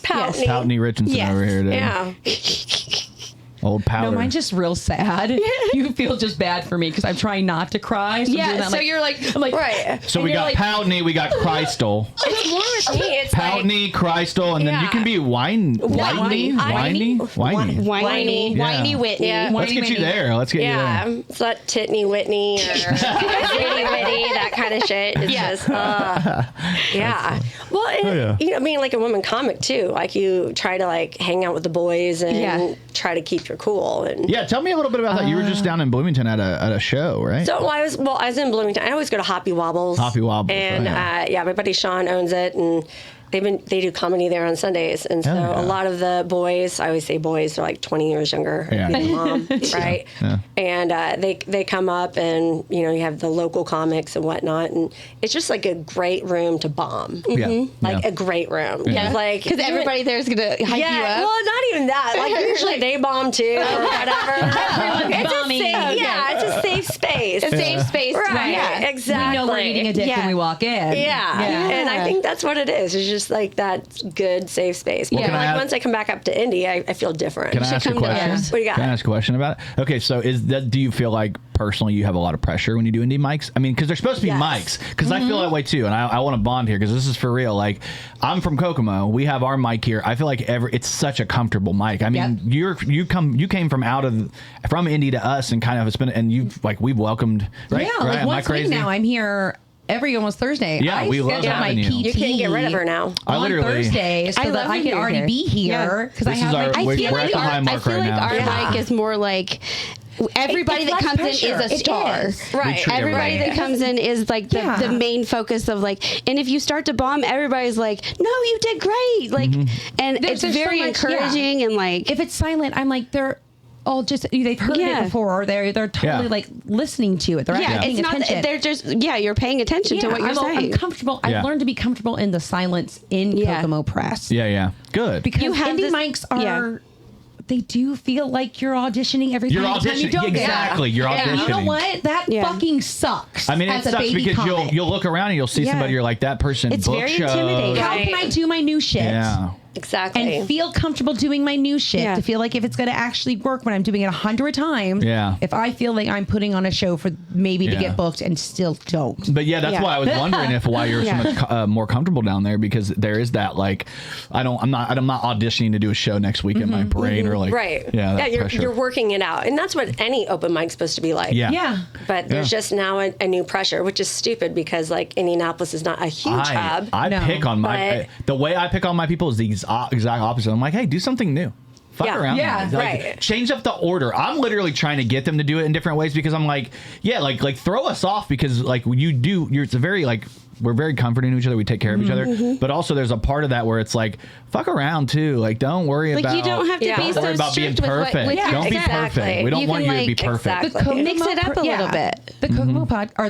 Pouty. Poutney Richardson Yes. over here. Dude. Yeah. Old powder. No, mine's just real sad. You feel just bad for me because I'm trying not to cry. So I'm doing that, So you're like, I'm like, Right. So and we you're got like- Poutney, we got Krystal. It's more with me. It's like, Poutney, Krystal, and then you can be Whitney. Whitey. whiny, Yeah. whiny Whitney. Yeah. Let's get you there. Let's get you yeah. there. It's not Titney Whitney or Zitty Whitty, that kind of shit. It's just, yeah. Well, and, you know, being like a woman comic too, like you try to like hang out with the boys and try to keep your cool. And Yeah, tell me a little bit about that. You were just down in Bloomington at a show, right? so I was in Bloomington. I always go to Hoppy Wobbles. Hoppy Wobbles, And right. my buddy Sean owns it, and they do comedy there on Sundays. And so yeah. a lot of the boys, I always say boys, they're like 20 years younger Yeah. than mom, right? Yeah. And they come up, and you know, you have the local comics and whatnot, and it's just like a great room to bomb. Yeah. Like Yeah. a great room. Yeah. Like Because everybody there's gonna hype you yeah, up. well, not even that. Like usually they bomb too, or whatever. It's a bombing. safe, yeah, it's a safe space. A safe space. Right, Yeah. exactly. We know we're eating a dick when we walk in. Yeah. And I think that's what it is. It's just like that good, safe space. But can I like ask- once I come back up to Indy, I feel different. Can I ask a come to question? us. What do you got? Can I ask a question about it? Okay, so do you feel like personally you have a lot of pressure when you do indie mics? I mean, because they're supposed to be Yes. mics. Because I feel that way too, and I want to bond here because this is for real. Like, I'm from Kokomo. We have our mic here. I feel like it's such a comfortable mic. I mean, you came from Indy to us, and kind of it's been, and we've welcomed. Right? Yeah, Right? like Am I once a week crazy? now, I'm here every almost Thursday. Yeah, I we love scheduled my having you. PT You can't get rid of her now. I on literally- Thursday so I that love I when can you're already here. be here because I This is have our- my we're PT. at the high mark right now. our Yeah. mic is more like everybody It's that less comes pressure. in is a It star. is. Right. treat Everybody everybody. that comes in is like the main focus of like, and if you start to bomb, everybody's like, no, you did great. Like, and There's it's so very much- encouraging and like, If it's silent, I'm like, they're all just, they've heard Yeah. it before. Or they're totally Yeah. like listening to it. They're yeah, actually it's paying not, attention. they're just, you're paying attention to what you're I'm saying. comfortable. Yeah. I've learned to be comfortable in the silence in Yeah. Kokomo Press. Yeah. Good. Because You have indie this- mics are, they do feel like you're auditioning every You're time you auditioning. don't. Exactly. You're And you know auditioning. what? That Yeah. fucking sucks. I mean, it as a sucks baby because comic. you'll look around and you'll see Yeah. somebody. You're like, that person. It's book very shows. intimidating. How can I do my new shit? Yeah. Exactly. And feel comfortable doing my new shit Yeah. to feel like if it's going to actually work when I'm doing it 100 times. Yeah. If I feel like I'm putting on a show for maybe to Yeah. get booked and still don't. But yeah, that's Yeah. why I was wondering why you're Yeah. so much more comfortable down there, because there is that like I'm not auditioning to do a show next week in my brain or like right. yeah, that you're, pressure. you're working it out. And that's what any open mic's supposed to be like. Yeah. Yeah. But there's just now a new pressure, which is stupid because like Indianapolis is not a huge hub. I No. pick on my But- the way I pick on my people is the exact opposite. I'm like, hey, do something new. fuck around. Yeah, Like, right. change up the order. I'm literally trying to get them to do it in different ways because I'm like, yeah, like throw us off because like it's a very like we're very comforting to each other. We take care of each other, but also there's a part of that where it's like fuck around too. Like don't worry Like about you don't have to be don't so worry about being strict with perfect. what, with Don't be exactly. perfect. We don't You want can, you to be like, perfect. exactly. Mix it up a little bit. The Kokomo pod or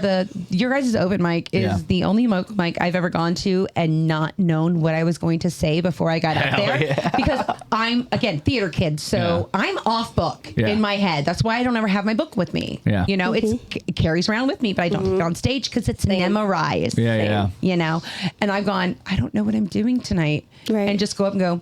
your guys' open mic is Yeah. the only mic I've ever gone to and not known what I was going to say before I got up Hell there yeah. because I'm again theater kid, so I'm off book in my head. That's why I don't ever have my book with me. Yeah. You know, it carries around with me, but I don't take it on stage because it's memorized. Yeah, yeah. You know, and I've gone, I don't know what I'm doing tonight, Right. and just go up and go.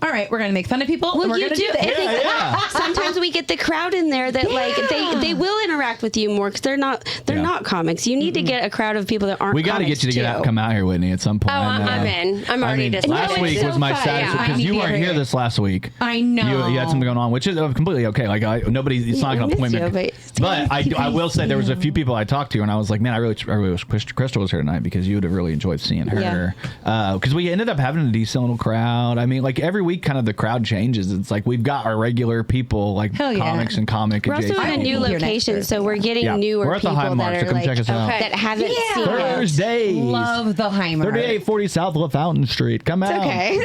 All right, we're gonna make fun of people. Well, and we're you gonna do do. this. Yeah. Sometimes we get the crowd in there that like they will interact with you more because they're not comics. You need to get a crowd of people that aren't. We got to get you to get out, come out here, Whitney, at some point. Oh, I'm in. I'm already just last week was my saddest because you weren't here this last week. I know. You had something going on, which is completely okay. Like it's not an appointment. But I will say there was a few people I talked to, and I was like, man, I really wish Krystal was here tonight because you would have really enjoyed seeing her. Because we ended up having a decent little crowd. I mean, like every week, kind of the crowd changes. It's like we've got our regular people, like comics and comic We're also adjacent. in a new I'll be here location, next so we're getting newer We're at the people Highmark, that so are come like check us out. that haven't seen it. Thursdays. Love the Highmark. 3840 South La Fountain Street. Come out. Okay.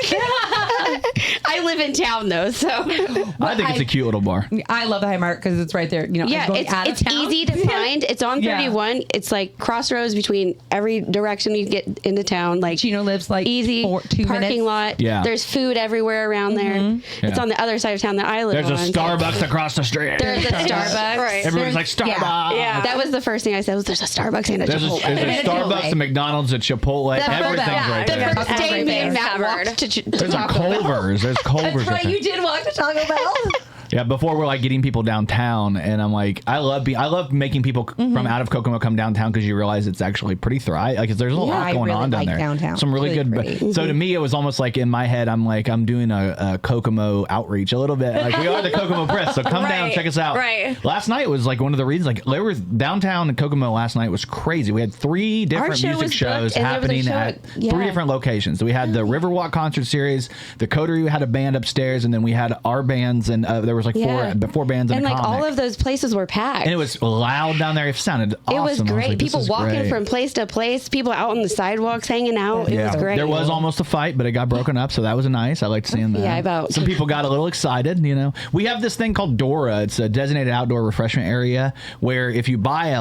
I live in town though, so I think it's a cute little bar. I love the Highmark because it's right there. You know, yeah, it's easy to find. It's on 31. It's like crossroads between every direction you get into town. Like Chino lives like easy 2 parking minutes. lot. Yeah. There's food everywhere around there. It's on the other side of town that I live There's on. a Starbucks across the street. There's a Starbucks. Right. Everyone's like Starbucks. Yeah. That was the first thing I said. Was there's a Starbucks and a There's Chipotle. a Starbucks, a McDonald's, a Chipotle. Everything's right The there. first day me and Matt Covered. walked to There's a Taco Bell. Culver's. There's Culver's. up there. did walk to Taco Bell. Yeah, before we're like getting people downtown, and I'm like, I love making people from out of Kokomo come downtown because you realize it's actually pretty thrive. Like there's a lot I going really on down like there. downtown. Some really Really good. pretty. So to me, it was almost like in my head, I'm like, I'm doing a Kokomo outreach a little bit. Like we are the Kokomo Press, so come down, check us out. Right. Last night was like one of the reasons. Like there was downtown in Kokomo last night was crazy. We had 3 different show music was shows booked, and there was a happening show at at- 3 different locations. So we had the Riverwalk concert series, the Coterie had a band upstairs, and then we had our bands, and there was like four bands and and a like comic. all of those places were packed. And it was loud down there. It sounded awesome. It was I great. like, this People is walking great. from place to place. People out on the sidewalks hanging out. It was great. There was almost a fight, but it got broken up, so that was nice. I liked seeing that. Yeah, about. Some people got a little excited, you know. We have this thing called Dora. It's a designated outdoor refreshment area where if you buy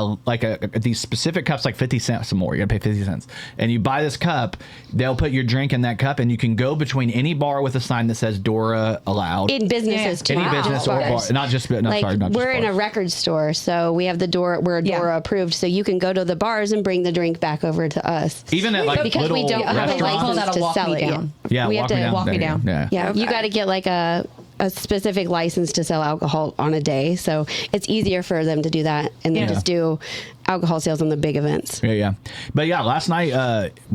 these specific cups, like 50 cents, some more, you gotta pay 50 cents, and you buy this cup, they'll put your drink in that cup, and you can go between any bar with a sign that says Dora allowed. In businesses too. Any not business just or bars. bar, not just not Like sorry, not we're just in a bars. record store, so we have the Dora. We're Dora approved, so you can go to the bars and bring the drink back over to us. Even at like because little we don't have a restaurants. license to Walk sell me it. down. Yeah, we have to walk me There you down. go. Yeah. Yeah, you got to get like a specific license to sell alcohol on a day, so it's easier for them to do that and then just do alcohol sales on the big events. Yeah. But yeah, last night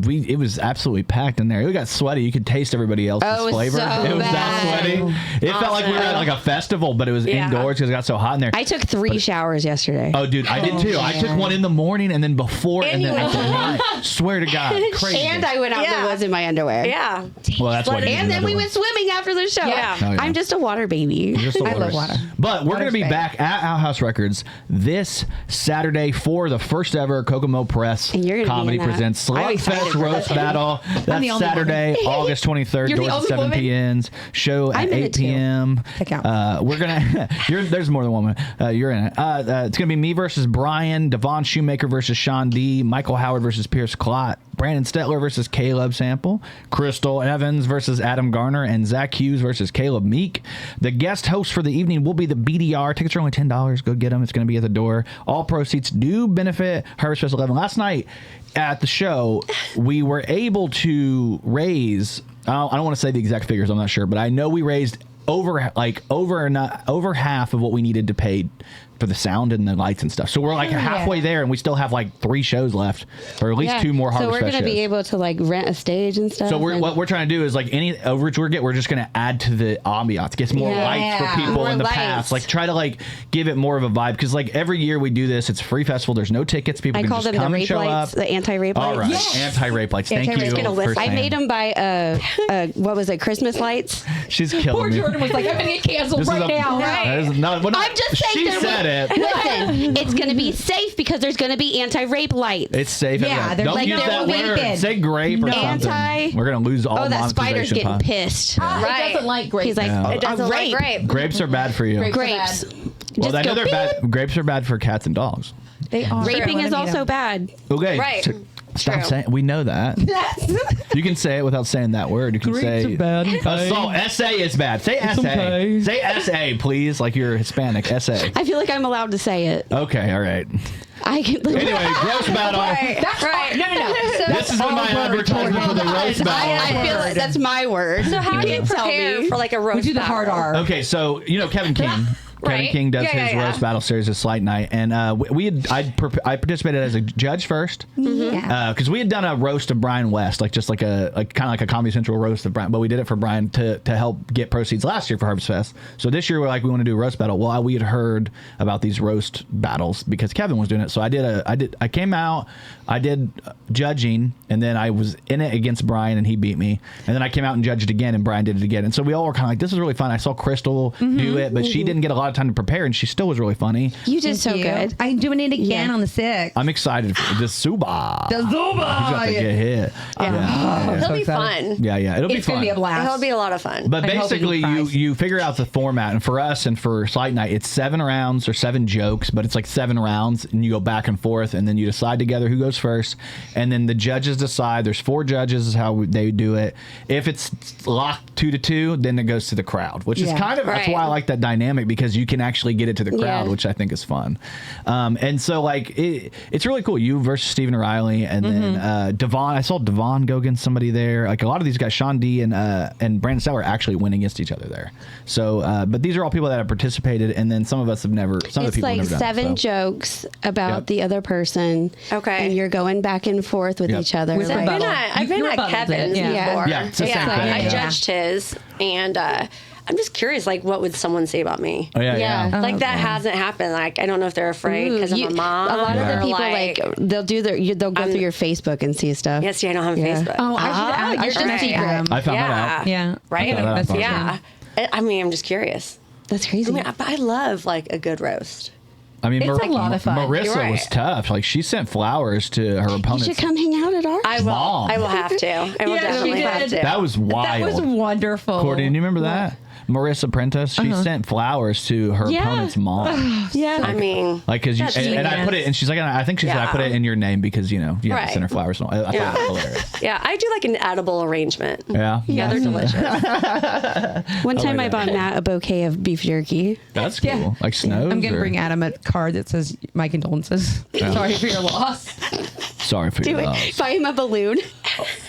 it was absolutely packed in there. It got sweaty. You could taste everybody else's Oh, it was flavor. so It was bad. that sweaty. It felt like we were at like a festival, but it was indoors because it got so hot in there. I took 3 showers yesterday. Oh, dude, I did too. I took one in the morning and then before and then at the night. Swear to God, crazy. And I went out in the woods in my underwear. Yeah. Well, that's why. And then we went swimming after the show. Yeah. Oh, yeah. I'm just a water baby. I love water. But we're going to Water's be great. back at Outhouse Records this Saturday for the first ever Kokomo Press And you're gonna be Comedy in that. Presents I'm excited Slugfest for Roast that. Battle. the That's only Saturday, August 23rd, You're the doors at only 7 woman? p.m. Show at I'm in 8 it too. p.m. That counts. We're gonna. There's more than one woman. You're in it. It's gonna be me versus Brian, Devon Shoemaker versus Sean D, Michael Howard versus Pierce Clott, Brandon Stetler versus Caleb Sample, Krystal Evans versus Adam Garner, and Zach Hughes versus Caleb Meek. The guest host for the evening will be the BDR. Tickets are only $10. Go get them. It's going to be at the door. All proceeds do benefit Harvest Fest 11. Last night at the show, we were able to raise, I don't want to say the exact figures, I'm not sure, but I know we raised over half of what we needed to pay for the sound and the lights and stuff. So we're like halfway there, and we still have like 3 shows left, or at least 2 more Harvest So we're Fest going to be shows. able to like rent a stage and stuff. So what we're trying to do is like any overage we get, we're just going to add to the ambiance, get some more lights for people More in the lights. past, like try to like give it more of a vibe, because like every year we do this, it's a free festival. There's no tickets. People I can call just them the come and rape show lights, up. the anti-rape lights. All right, anti-rape lights. Thank you. For I saying. made them by what was it? Christmas lights. She's killing Poor me. Jordan was like, I'm gonna get canceled This is right now. that is not, well, I'm just saying. She said it. Listen, it's going to be safe because there's going to be anti-rape lights. It's safe. Yeah, Don't like use no that word. vaping. Say grape or something. We're gonna lose all that spider's monetization. getting pissed. It doesn't like grapes. He's like, It doesn't like grape. Grapes are bad for you. grapes. Well, Just I know go they're bad. Grapes are bad for cats and dogs. They are. Raping is also bad. Okay. Right. Stop True. saying. We know that. You can say it without saying that word. You can say assault. SA is bad. Say SA. okay. Say SA, please. Like you're Hispanic. SA. I feel like I'm allowed to say it. Okay. All right. I can. Anyway, roast battle. That's right. No. So This is my advertisement for the roast battle. I feel like that's my word. So how do you can't tell prepare me. for like a roast we do the hard battle? R. Okay, so you know Kevin King. Kevin Right. King does Yeah, his yeah. roast battle series at Slight Night, and I participated as a judge first because we had done a roast of Brian West, like kind of like a Comedy Central roast of Brian, but we did it for Brian to help get proceeds last year for Harvest Fest. So this year we're like we want to do a roast battle. Well, we had heard about these roast battles because Kevin was doing it, so I came out, I did judging, and then I was in it against Brian, and he beat me, and then I came out and judged again, and Brian did it again, and so we all were kind of like, this is really fun. I saw Krystal do it, but she didn't get a lot of time to prepare, and she still was really funny. You did so good. I'm doing it again on the 6th. I'm excited for the Suba. The Zuba. He's about to get hit. It'll be excited. fun. Yeah. It'll be It's fun. gonna be a blast. It'll be a lot of fun. But I hope basically, he cries. you figure out the format, and for us and for Slight Night, it's 7 rounds or 7 jokes, but it's like 7 rounds, and you go back and forth, and then you decide together who goes first, and then the judges decide. There's 4 judges is how they do it. If it's locked 2-2, then it goes to the crowd, which is kind of that's why I like that dynamic, because you can actually get it to the crowd, which I think is fun. And so like it's really cool. You versus Stephen Riley, and then Devon. I saw Devon go against somebody there. Like a lot of these guys, Sean D and Brandon Sauer actually win against each other there. So, but these are all people that have participated, and then some of us have never. Some of the It's people like have never 7 done it, so. jokes about the other person. Okay. And you're going back and forth with each other. With like- rebuttal. I've been You at rebutted Kevin's it. Yeah. before. Yeah, it's the same thing, I yeah. judged his, and I'm just curious, like, what would someone say about me? Oh yeah. Like that hasn't happened. Like I don't know if they're afraid because I'm a mom. A lot of the or, people like they'll do they'll go through your Facebook and see stuff. Yes, I don't have Facebook. Oh, I you're should just ask secret. him. I found that out. Yeah. Right. I thought that was Yeah. I mean, I'm just curious. That's crazy. I mean, I love like a good roast. I mean, It's a lot of fun. Marissa You're right. was tough. Like she sent flowers to her you opponents. should come hang out at ours. I will. Mom. I will have to. I will Yeah, she definitely have did. to. That was wild. That was wonderful. Courtney, do you remember that? Marissa Prentice, she sent flowers to her opponent's mom. Yeah. I mean, Like, cause you, That's and I genius. put it, and she's like, I think she said I put it in your name because, you have to Right. send her flowers. And all. I thought it was hilarious. yeah, I do like an edible arrangement. Yeah. Yeah, they're delicious. One time like I bought Matt a bouquet of beef jerky. That's cool. Yeah. Like snows. I'm gonna or- bring Adam a card that says my condolences. Sorry for your loss. Sorry for your loss. Buy him a balloon.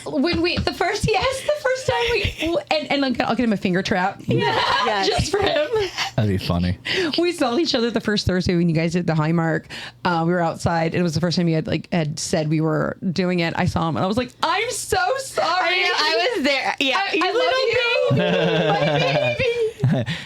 When the first time we and like, I'll get him a finger trap. Yes. Just for him. That'd be funny. We saw each other the first Thursday when you guys did the Highmark. We were outside. It was the first time you had said we were doing it. I saw him and I was like, I'm so sorry. I was there. Yeah. I love you. My baby.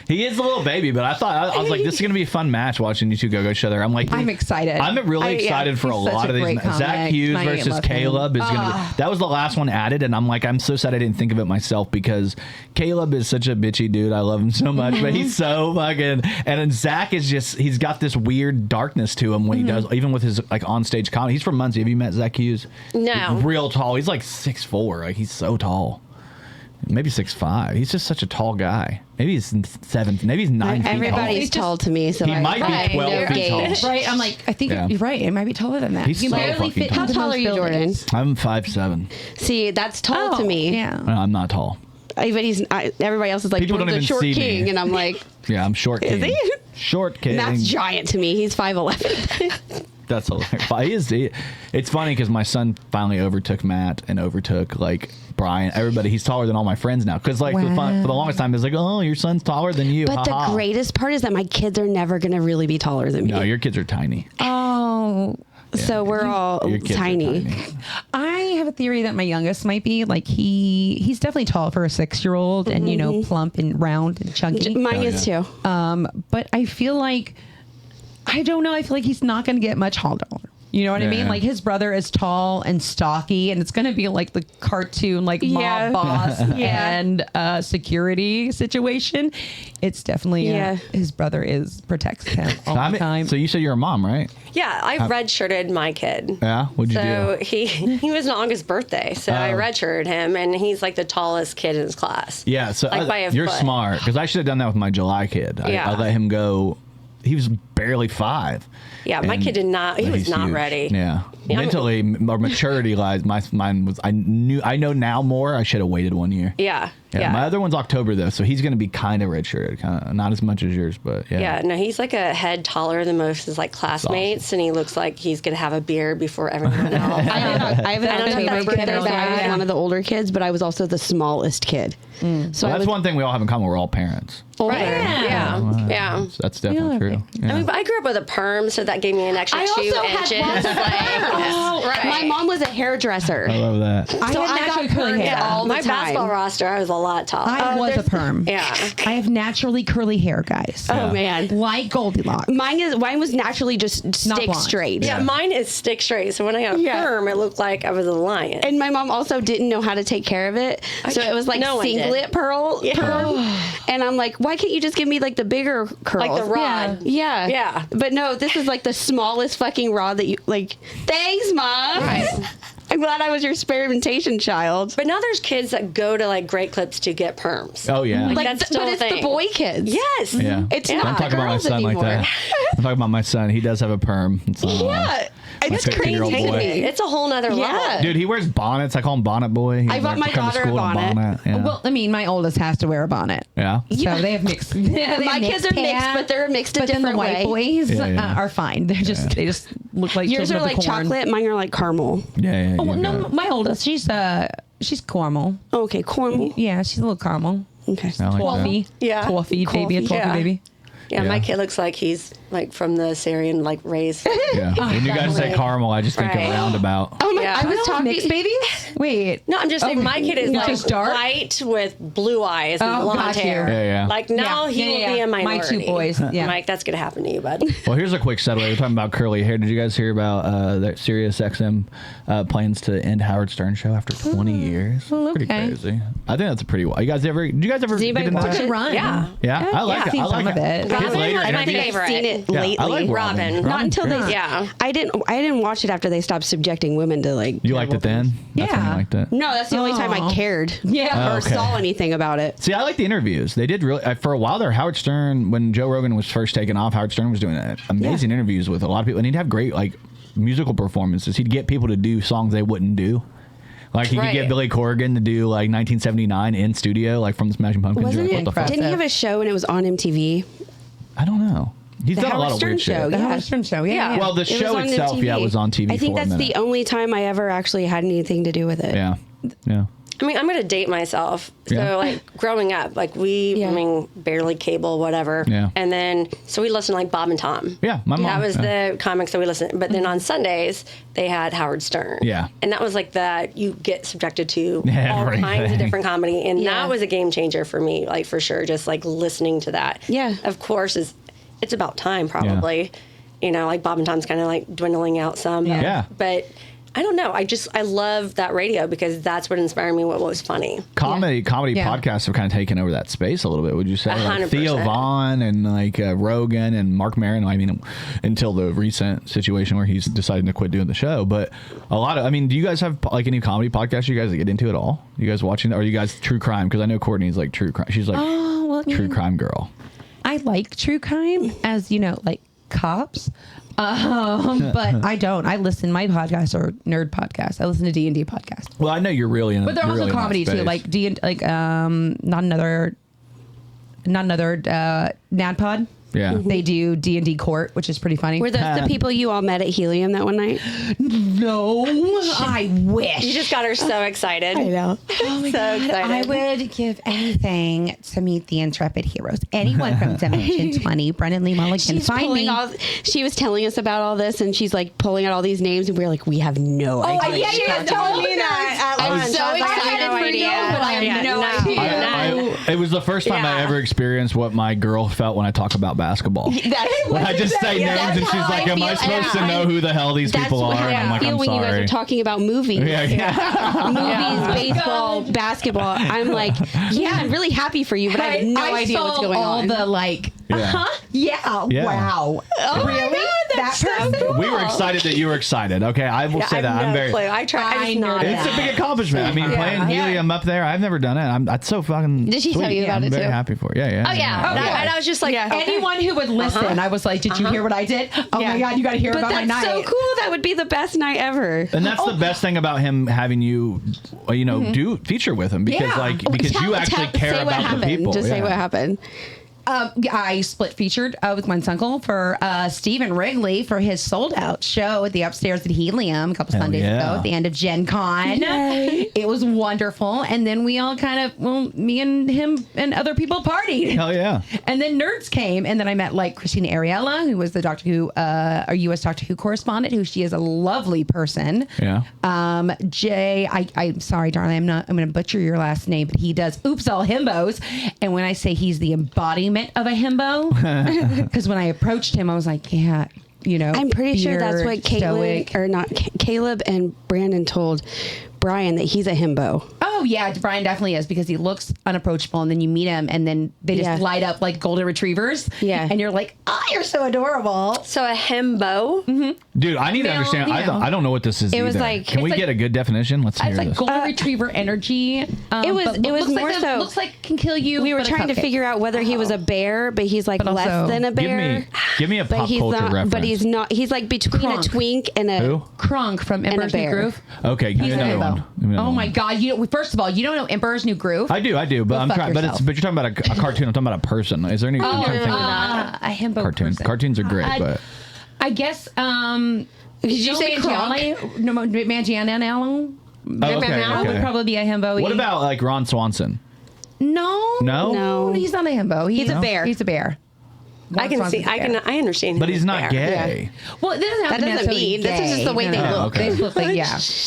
He is a little baby, but I was like, this is gonna be a fun match watching you two go each other. I'm like, I'm excited. I'm really excited for a He's such lot a of these. great Zach comic. Hughes I versus love him. Caleb is gonna be. That was the last one added, and I'm like, I'm so sad I didn't think of it myself because Caleb is such a bitchy dude. I love him so much, but he's so fucking. And then Zach is he's got this weird darkness to him when he does, even with his like on stage comedy. He's from Muncie. Have you met Zach Hughes? No. He's real tall. He's like 6'4". Like he's so tall. Maybe 6'5". He's just such a tall guy. Maybe he's 7. Maybe he's 9 feet tall. Everybody's tall to me, so He I might be 12 feet tall. Right. I'm like, I think Yeah. you're right. It might be taller than that. He's You so barely fucking fit tall. How into tall most are you, Jordan? buildings. I'm 5'7". See, that's tall to Oh, me. Yeah. No, I'm not tall. But everybody else is like, People don't Jordan's a even short see me. king, and I'm like, Yeah, I'm short king. Is he? Short king. Matt's giant to me. He's 5'11". That's hilarious. It's funny because my son finally overtook Matt and overtook like Brian. Everybody, he's taller than all my friends now. Because like for the longest time, it's like, oh, your son's taller than you. But the greatest part is that my kids are never going to really be taller than me. No, your kids are tiny. Oh. Yeah. So we're all tiny. I have a theory that my youngest might be like he's definitely tall for a 6-year-old and you know plump and round and chunky. Mine is too. But I feel like I don't know. I feel like he's not going to get much taller. You know what I mean? Like his brother is tall and stocky, and it's going to be like the cartoon, like mob boss and security situation. It's definitely his brother protects him all the time. So you said you're a mom, right? Yeah, I redshirted my kid. Yeah, what'd you do? So he was an August birthday, so I redshirted him, and he's like the tallest kid in his class. Yeah, so like by a you're foot. smart because I should have done that with my July kid. I let him go. He was barely 5. Yeah, my kid did not. He was not huge. ready. Yeah, mentally or maturity lies. Mine was. I know now more. I should have waited 1 year. Yeah. My other one's October though, so he's going to be kind of redshirted, kind of not as much as yours, but yeah. Yeah, no, he's like a head taller than most of his like classmates, and he looks like he's gonna have a beard before everyone else. I have an October birthday that I was Yeah. one of the older kids, but I was also the smallest kid. So Well, that's one thing we all have in common. We're all parents. older. Right. Yeah. That's definitely true. Yeah. I mean, but I grew up with a perm, so that gave me an extra I 2 also had inches. lots of Right. My mom was a hairdresser. I love that. I So had I got naturally curly perms hair. all the My time. basketball roster, I was a lot taller. I was a perm. Yeah. I have naturally curly hair, guys. Oh man. Like Goldilocks. Mine was naturally just stick blonde. straight. Yeah, mine is stick straight. So when I got a perm, it looked like I was a lion. And my mom also didn't know how to take care of it. So it was like No one did. singlet perm. And I'm like, why can't you just give me like the bigger curls? Like the rod. Yeah. Yeah. But no, this is like the smallest fucking rod that you like. Thanks, Mom. Right. I'm glad I was your experimentation child. But now there's kids that go to like Great Clips to get perms. Oh yeah. Like, that's still but a it's the thing. boy kids. Yes. Yeah. It's Yeah. not I'm the talking about my girls son anymore. like that. I'm talking about my son. He does have a perm. It's, Yeah. It's 15-year-old crazy. boy. It's a whole nother Yeah. level. Dude, he wears bonnets. I call him Bonnet Boy. He I bought wears my to come to daughter a school in bonnet. Yeah. Well, I mean, my oldest has to wear a bonnet. Yeah. So they have mixed. My kids are mixed, but they're mixed a But then the different white way. boys Yeah. are fine. They just look like Yours children are of the like corn. chocolate. Mine are like caramel. Yeah. Oh, well, you no, got it. my oldest, she's caramel. Okay, caramel. Yeah, she's a little caramel. Okay. I like Toffee. that. Yeah. Toffee baby, a Coffee. toffee Yeah. baby. Yeah, my Yeah. kid looks like he's like from the Syrian like race. Yeah. When you guys say Definitely. caramel, I just think Right. of roundabout. Oh my! Yeah. I was Oh, talking. mixed babies? Wait. No, I'm just saying my kid is It's like just dark? white with blue eyes and Oh, blonde got you. hair. Yeah. Like now he will be a minority. My 2 boys. Yeah. Mike, that's gonna happen to you, bud. Well, here's a quick segue. We're talking about curly hair. Did you guys hear about that Sirius XM plans to end Howard Stern show after 20 years? Well, Pretty okay. crazy. I think that's a pretty. Did you guys ever Does anybody get into watch that? it? Run. Yeah. Yeah, I like I've it. seen I like some of it. His Robin later is my interviews- favorite. I've seen it Yeah, lately. I like Robin. Not until they. Yeah. I didn't watch it after they stopped subjecting women to like. You liked it then? That's when you Yeah. liked it. No, that's the only time I Aw. cared. Yeah. Oh, Or okay. saw anything about it. See, I like the interviews. They did really for a while there. Howard Stern, when Joe Rogan was first taken off, Howard Stern was doing amazing interviews with a lot of people, and he'd have great like musical performances. He'd get people to do songs they wouldn't do. Like he could Right. get Billy Corgan to do like 1979 in studio, like from the Smashing Pumpkins. Wasn't You're it? like, what the fuck? Didn't he have a show and it was on MTV? I don't know. He's The done a lot Howard of Stern weird show, shit. The yeah. Howard Stern show. Yeah. Yeah. yeah. Well, the It show was on itself, MTV. was on TV. I think for a that's minute. the only time I ever actually had anything to do with it. Yeah. I mean, I'm gonna date myself. So Yeah. like growing up, like Yeah. I mean, barely cable, whatever. Yeah. And then so we listened to like Bob and Tom. Yeah, my mom, That was yeah. the comics that we listened. But then on Sundays they had Howard Stern. Yeah. And that was like that you get subjected to all Everything. kinds of different comedy, and Yeah. that was a game changer for me. Like for sure, just like listening to that. Yeah. Of course, it's about time probably. You know, like Bob and Tom's kind of like dwindling out some. Yeah. Yeah. But I don't know. I love that radio because that's what inspired me. What was funny. Comedy Yeah. podcasts have kind of taken over that space a little bit. Would you say? Like 100%. Theo Vaughn and like Rogan and Mark Maron. I mean, until the recent situation where he's decided to quit doing the show. But a lot of, I mean, do you guys have like any comedy podcasts you guys get into at all? You guys watching? Or are you guys true crime? Because I know Courtney's like true crime. She's like true crime girl. I like true crime as, like cops. But I don't. I listen. My podcasts are nerd podcasts. I listen to D&D podcasts. Well, I know you're really in. But they're you're also really in that comedy too. space. Like not another NADPod. Yeah. They do D&D court, which is pretty funny. Were those the people you all met at Helium that one night? No, I wish. You just got her so excited. I know. Oh my So God. excited. I would give anything to meet the intrepid heroes. Anyone from Dimension 20, Brennan Lee Mulligan, She's find pulling me. she was telling us about all this, and she's like pulling out all these names, and we were like, we have no idea. yeah, you had told me that. I'm so excited for you, but I have no idea. It was the first time I ever experienced what my girl felt when I talk about basketball. When I just say names and she's like, am I supposed to know who the hell these people are? And I'm like, I'm when you guys sorry. are talking about movies. Movies, baseball, basketball. I'm like, yeah, I'm really happy for you, but I have no idea what's going on. all the like, yeah, wow. Oh really? my God, that's that person? We were excited that you were excited. Okay, I will say that. I'm very. Clue. I tried. I just nodded. It's a big accomplishment. I mean, playing Helium up there, I've never done it. That's so fucking. Did she sweet. tell you about I'm it very too? happy for it. Yeah. Oh yeah. And I was just like, Anyone who would listen, I was like, did you hear what I did? Oh my God, you got to hear But about my that's night. so cool. That would be the best night ever. And that's the best thing about him having you, do feature with him because you actually care about the people. Just say what happened. I split featured with my uncle for Stephen Wrigley for his sold out show at the Upstairs at Helium a couple Sundays ago at the end of Gen Con. It was wonderful. And then we all me and him and other people partied. Hell yeah. And then nerds came. And then I met like Christina Ariella, who was the Doctor Who, our U.S. Doctor Who correspondent, who she is a lovely person. Yeah. Jay, I'm sorry, darling, I'm going to butcher your last name, but he does Oops All Himbos. And when I say he's the embodiment of a himbo, because when I approached him, I was like, yeah, I'm pretty sure that's what stoic. Caleb and Brandon told Brian that he's a himbo. Oh yeah, Brian definitely is because he looks unapproachable, and then you meet him, and then they just light up like golden retrievers. Yeah, and you're like, oh, you're so adorable. So a himbo. Dude, I need to understand. I don't know what this is. It either. was like, can we get a good definition? Let's hear it's like this. golden retriever energy. It was more so looks like can kill you. We were trying to figure out whether he was a bear, but he's like less than a bear. Give me a pop culture reference. But he's not. He's like between a twink and a Kronk from Emperor's New Groove. Okay, give me another one. Oh my God! First of all, you don't know Emperor's New Groove? I do, but I'm trying. But you're talking about a cartoon. I'm talking about a person. Is there any? A himbo cartoons? person. Cartoons are great, but I guess. Did you say Mangiano? No, Mangiano. Okay. Would probably be a himbo. What about like Ron Swanson? No, he's not a himbo. He's a bear. He's a bear. I can see. I understand. But he's not gay. Yeah. Well, it doesn't have that doesn't mean. This is just the way they look. They look like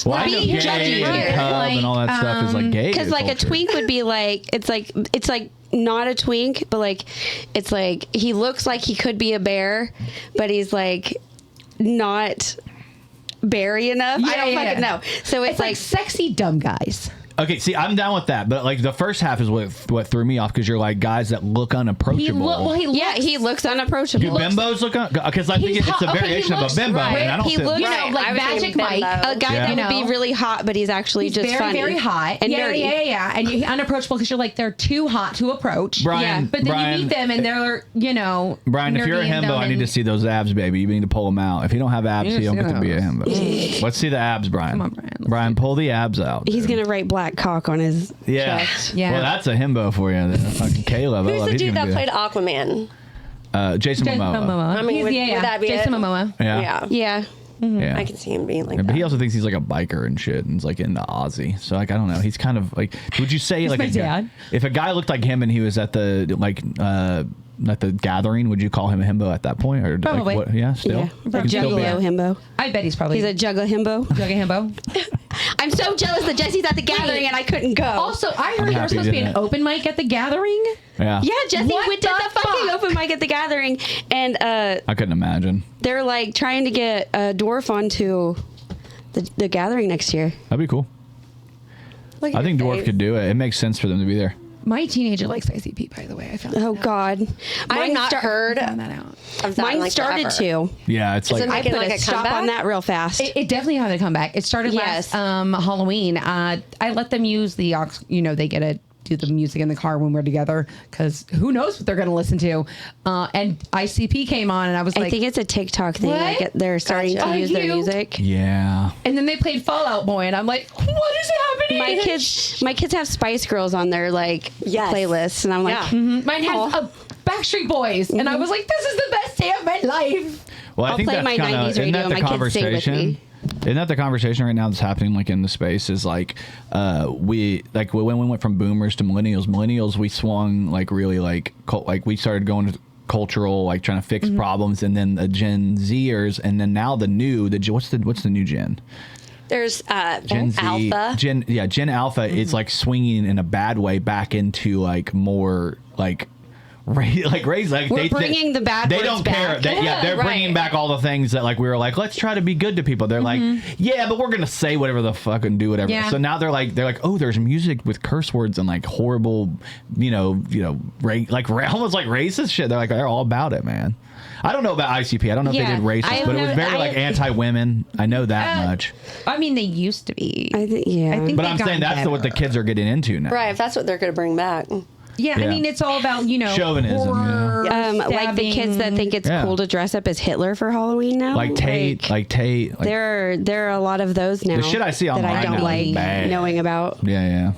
Well, I know being gay judgy and here. cub and all that stuff is like gay. Because like a twink would be like it's like not a twink, but like it's like he looks like he could be a bear, but he's like not berry enough. I don't fucking know. So it's like sexy dumb guys. Okay, see, I'm down with that, but like the first half is what threw me off because you're like guys that look unapproachable. He looks unapproachable. Do bimbos look because I think it's a variation of a bimbo, and I don't he think looks like Magic Mike, a guy that would be really hot, but he's actually just very, funny, very hot, and nerdy. Yeah, and you're unapproachable because you're like they're too hot to approach. Brian, but then you meet them and they're Brian, if you're a himbo, I need to see those abs, baby. You need to pull them out. If you don't have abs, you don't get to be a himbo. Let's see the abs, Brian. Come on, Brian. Brian, pull the abs out. He's gonna write black cock on his chest. Yeah. Well, that's a himbo for you. Fucking Caleb. Who's the dude that played Aquaman? Jason Momoa. I mean, would that be Jason it? Momoa. Yeah. Yeah. I can see him being like But that. he also thinks he's like a biker and shit, and is like into Aussie. So like I don't know. He's kind of like. Would you say like my dad. If a guy looked like him and he was at the at the gathering, would you call him a himbo at that point? Or Probably. Like, yeah, still. Yeah. He can still be Juggalo himbo. I bet he's probably He's a juggalo himbo. I'm so jealous that Jesse's at the gathering and I couldn't go. Also, I heard there was supposed to be an open mic at the gathering. Yeah. Yeah, Jesse What did the fucking open mic at the gathering, and I couldn't imagine. they're like trying to get a dwarf onto the gathering next year. That'd be cool. I think Dwarf could do it. It makes sense for them to be there. My teenager likes ICP, by the way. I found Oh God, I've not heard found that out. of that. Mine like started forever. to. Yeah, it's Is like it I making put like a a stop comeback? on that real fast. It definitely had to come back. It started last Halloween. I let them use the they get a do the music in the car when we're together because who knows what they're going to listen to. And ICP came on and I was like, I think it's a TikTok thing. What? Like they're starting to use their music. Yeah. And then they played Fall Out Boy and I'm like, what is happening? My kids have Spice Girls on their playlists, and I'm like, mine has Backstreet Boys, and I was like, this is the best day of my life. Well, I think play that's my kinda, 90s radio, isn't that the my kids sing with conversation? me. Isn't that the conversation right now that's happening like in the space is like when we went from boomers to millennials we swung like really like we started going to cultural like trying to fix problems, and then the Gen Zers, and then now what's the new gen? There's Gen Z, Alpha. Gen Alpha is like swinging in a bad way back into like more like raise like we're bringing the bad they words don't back. care they're bringing back all the things that like we were like let's try to be good to people. They're like but we're gonna say whatever the fuck and do whatever. So now they're like oh there's music with curse words and like horrible almost like racist shit. They're all about it, man. I don't know about ICP. I don't know if they did racist, but it was very like anti-women. I know that much. I mean, they used to be. I think But I'm saying that's what the kids are getting into now. Right, if that's what they're going to bring back. Yeah, I mean, it's all about, chauvinism, horror, like the kids that think it's cool to dress up as Hitler for Halloween now. Like Tate. There are a lot of those now. The shit I see online that I don't now like is bad. knowing about. Yeah.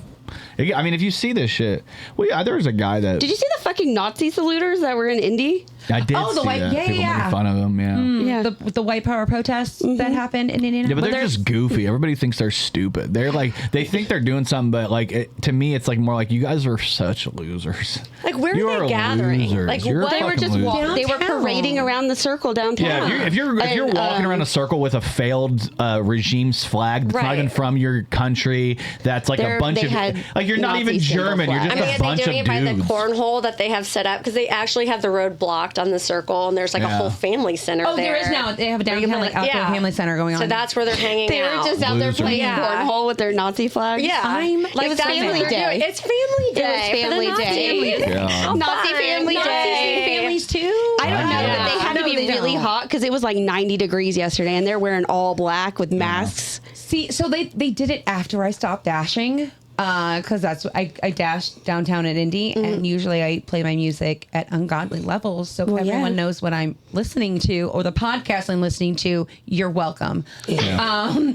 I mean, if you see this shit, there was a guy that. Did you see the fucking Nazi saluters that were in Indy? I did. Oh, the see white, that. People yeah. making fun of them. Yeah. The white power protests that happened in Indiana. Yeah, but they're just goofy. Everybody thinks they're stupid. They're like they think they're doing something, but like to me, it's like more like you guys are such losers. Like where You are are they gathering? losers. Like You're what? They were fucking just losers. they were parading around the circle downtown. Yeah, if you're walking around a circle with a failed regime's flag that's not even from your country, that's like a bunch of like you're not Nazi even German. You're just a bunch are they doing of it by the dudes. cornhole that they have set up? Because they actually have the road blocked on the circle, and there's like a whole family center there. There is now. They have a downtown outdoor family center going on. So that's where they're hanging They out. were just out there Losers. playing cornhole with their Nazi flags. Yeah. It was family day. It's family day. It was family day. Yeah. Nazi family day. families too. I don't know, but they had to be really hot because it was like 90 degrees yesterday, and they're wearing all black with masks. See, so they did it after I stopped dashing. Because that's I dashed downtown at Indy, and usually I play my music at ungodly levels, so everyone knows what I'm listening to or the podcast I'm listening to. You're welcome. Yeah.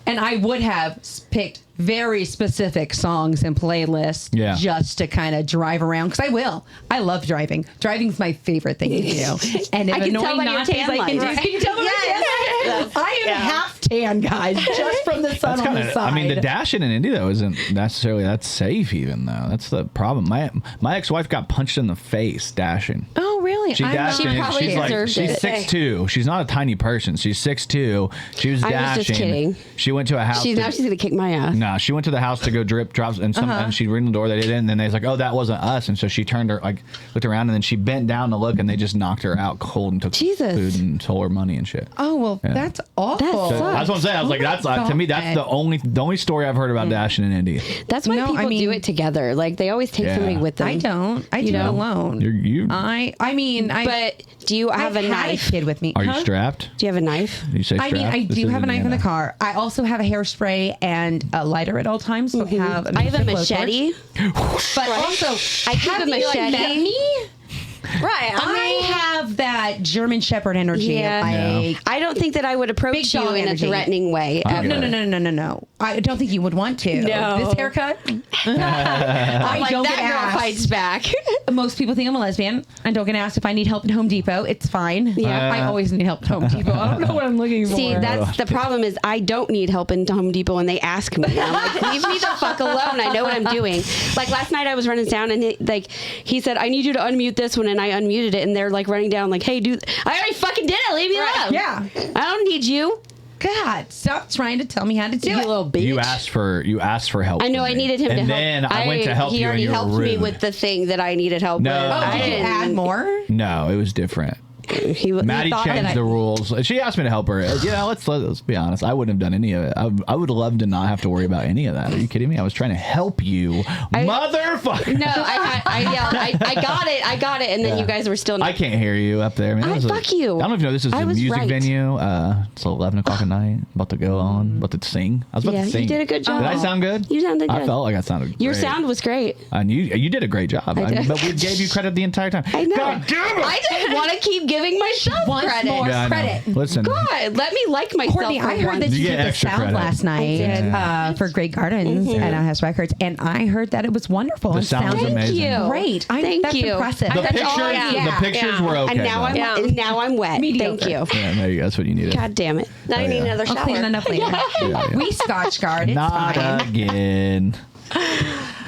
And I would have picked very specific songs and playlists just to kind of drive around because I will. I love driving. Driving's my favorite thing to do. And if I can tell by your Nazis, tan I can line. do. Can you tell by my tan line? I am half tan, guys, just from the sun on the side. I mean, the dashing in Indy though isn't necessarily that safe. Even though that's the problem. My ex-wife got punched in the face dashing. Oh, really? She dashed. probably deserved she's it. 6'2". She's not a tiny person. She's 6'2". She was dashing. I was just kidding. She went to a house. She's gonna kick my ass. No, she went to the house to go drops, and and she ring the door. They did it, and then they was like, "Oh, that wasn't us." And so she turned her looked around, and then she bent down to look, and they just knocked her out cold and took food and stole her money and shit. Oh well, that's awful. So that's what I'm saying. I was like, that's to me, that's the only story I've heard about dashing in India. That's why people do it together. Like they always take somebody with them. I don't. I do it alone. But do you have a knife? A kid with me. Are you strapped? Do you have a knife? You say strapped? I do have a knife in the car. I also have a hairspray and a lighter at all times. So I have a machete. But also, I keep a machete. Met me? Right. I have that German Shepherd energy. Yeah. I don't think that I would approach you in a threatening way. Ever. No. I don't think you would want to. No. This haircut? I don't get asked. Girl fights back. Most people think I'm a lesbian. I don't get asked if I need help at Home Depot. It's fine. Yeah. I always need help at Home Depot. I don't know what I'm looking for. See, that's the problem is I don't need help in Home Depot when they ask me. I'm like, leave me the fuck alone. I know what I'm doing. Like last night I was running down and he said, I need you to unmute this one, and I unmuted it, and they're like running down like, hey, dude, I already fucking did it. Leave me alone. Yeah. I don't need you. God, stop trying to tell me how to do You it. little bitch. You asked for help. I know I needed him to help. And then I went to help he you, and already you were helped rude. me with the thing that I needed help No. with. Oh, did you add more? No, it was different. Maddie changed the rules. She asked me to help her. Let's be honest. I wouldn't have done any of it. I would love to not have to worry about any of that. Are you kidding me? I was trying to help you, motherfucker. No, I yelled. I got it, and then you guys were still. I can't hear you up there. Fuck you. I don't know if you know this is a music venue. It's 11 o'clock at night. About to go on. About to sing. I was about to sing. You did a good job. Did I sound good? You sounded good. I felt like I sounded great. Your sound was great. And you did a great job. But we gave you credit the entire time. I know. God damn it! I just want to keep giving myself credit. More credit. Listen. God, let me like myself. Courtney, I heard that you did the sound last night for Great Gardens at House Records, and I heard that it was wonderful. The sound was amazing. Great. Thank you. Impressive. The pictures were okay. And now I'm wet. Mediocre. Thank you. Yeah, there you go. That's what you needed. God damn it. Now you need another shower. I'll clean that up later. We Scotch guard. It's Not fine. again.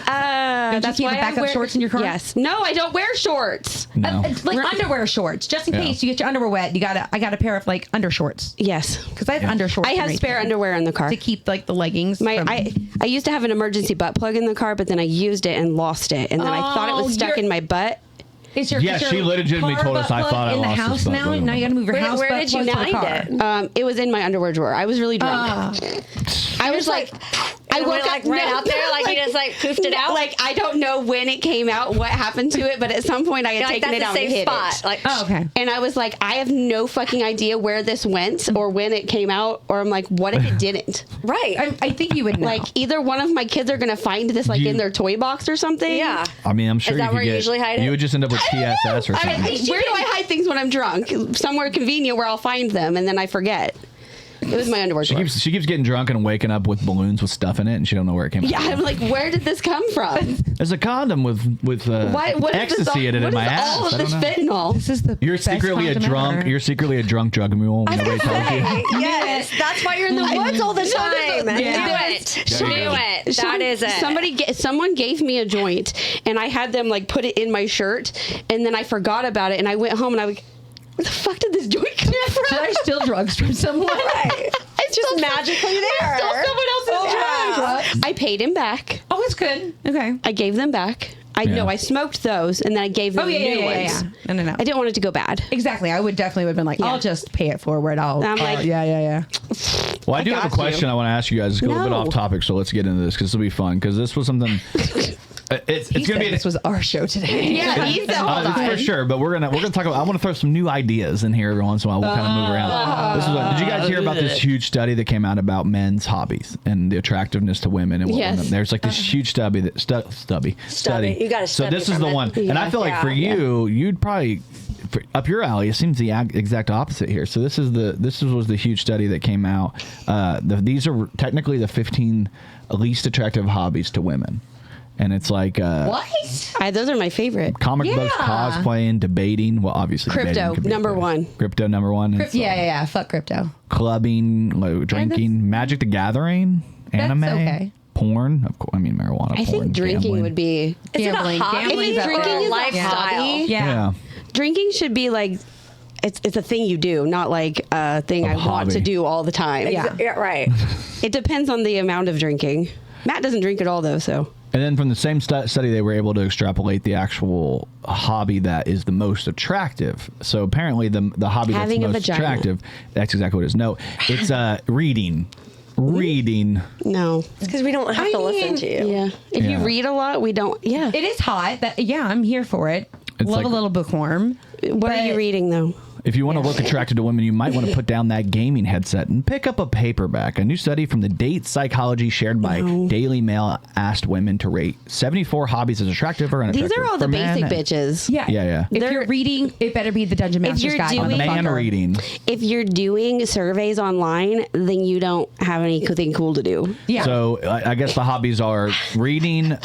Don't you keep backup shorts in your car? Yes. No, I don't wear shorts. No. Like underwear shorts, just in case you get your underwear wet. I got a pair of like undershorts Yes. because I have undershorts. I have spare underwear in the car to keep like the leggings. I used to have an emergency butt plug in the car, but then I used it and lost it, and then I thought it was stuck in my butt. Is your she legitimately told us. I thought I in the lost house this butt now. plug. Now you got to move your house. Where did you find it? It was in my underwear drawer. I was really drunk. I was like, I woke up right out there, like you just like poofed it out. Like I don't know when it came out, what happened to it, but at some point I had taken it out and hid it. Like, okay. And I was like, I have no fucking idea where this went or when it came out, or I'm like, what if it didn't? Right. I think you would know. Like either one of my kids are gonna find this like in their toy box or something. Yeah. I mean, I'm sure Is that you could where you get. usually hide it? You would just end up with TSS or something. Where do I hide things when I'm drunk? Somewhere convenient where I'll find them, and then I forget. It was my underwear drawer. She keeps getting drunk and waking up with balloons with stuff in it, and she don't know where it came from. Yeah, I'm like, where did this come from? There's a condom with What ecstasy in it in my ass. All of I this don't know. fentanyl. this is the You're best secretly a condom drunk. ever. You're secretly a drunk drug mule. Nobody tells you. Yes, that's why you're in the woods all the time. Yeah. Do it. That is it. Someone gave me a joint, and I had them like put it in my shirt, and then I forgot about it, and I went home and I was like, where the fuck did this joint come from? Did I steal drugs from someone? Right. It's just magically there. Stole someone else's drugs. I paid him back. Oh, it's good. Okay. I gave them back. I know I smoked those, and then I gave them new ones. No. I didn't want it to go bad. Exactly. I would definitely have been like, I'll just pay it forward. I'm like, yeah. Well, I do have a question I want to ask you guys. It's a little bit off topic, so let's get into this because this will be fun. Because this was something. It's gonna be. This was our show today. Yeah, he's the whole it's for sure. But we're gonna talk about. I want to throw some new ideas in here every once in a while. We'll kind of move around. Did you guys hear about this huge study that came out about men's hobbies and the attractiveness to women? And what there's like this huge study. You got to. So this is the one, and I feel like for you, you'd probably. Up your alley, it seems the exact opposite here. So this was the huge study that came out. These are technically the 15 least attractive hobbies to women. And it's like what? Those are my favorite. Comic books, cosplaying, debating. Well, obviously, crypto number one. Crypto number one. Yeah. Fuck crypto. Clubbing, drinking, Magic the Gathering, anime, okay. porn. Of course, I mean marijuana. I porn, think drinking gambling. would be. Is it a hobby? If drinking is a lifestyle. Yeah. Drinking should be like. It's a thing you do, not like a thing I want to do all the time. Yeah, right. It depends on the amount of drinking. Matt doesn't drink at all, though, so. And then from the same study, they were able to extrapolate the actual hobby that is the most attractive. So apparently the hobby Having that's a most vagina. attractive, that's exactly what it is. No, it's reading. Reading. No. It's because we don't have to listen to you. Yeah. If you read a lot, we don't. Yeah. It is hot. I'm here for it. It's Love like- a little bookworm. What are you reading, though? If you want to look attractive to women, you might want to put down that gaming headset and pick up a paperback. A new study from the Date Psychology shared by Daily Mail asked women to rate 74 hobbies as attractive or unattractive. These are all the For basic men. bitches. Yeah. If you're reading, it better be the Dungeon Master's you're Guide. doing- Man reading. If you're doing surveys online, then you don't have anything cool to do. Yeah. So I guess the hobbies are reading,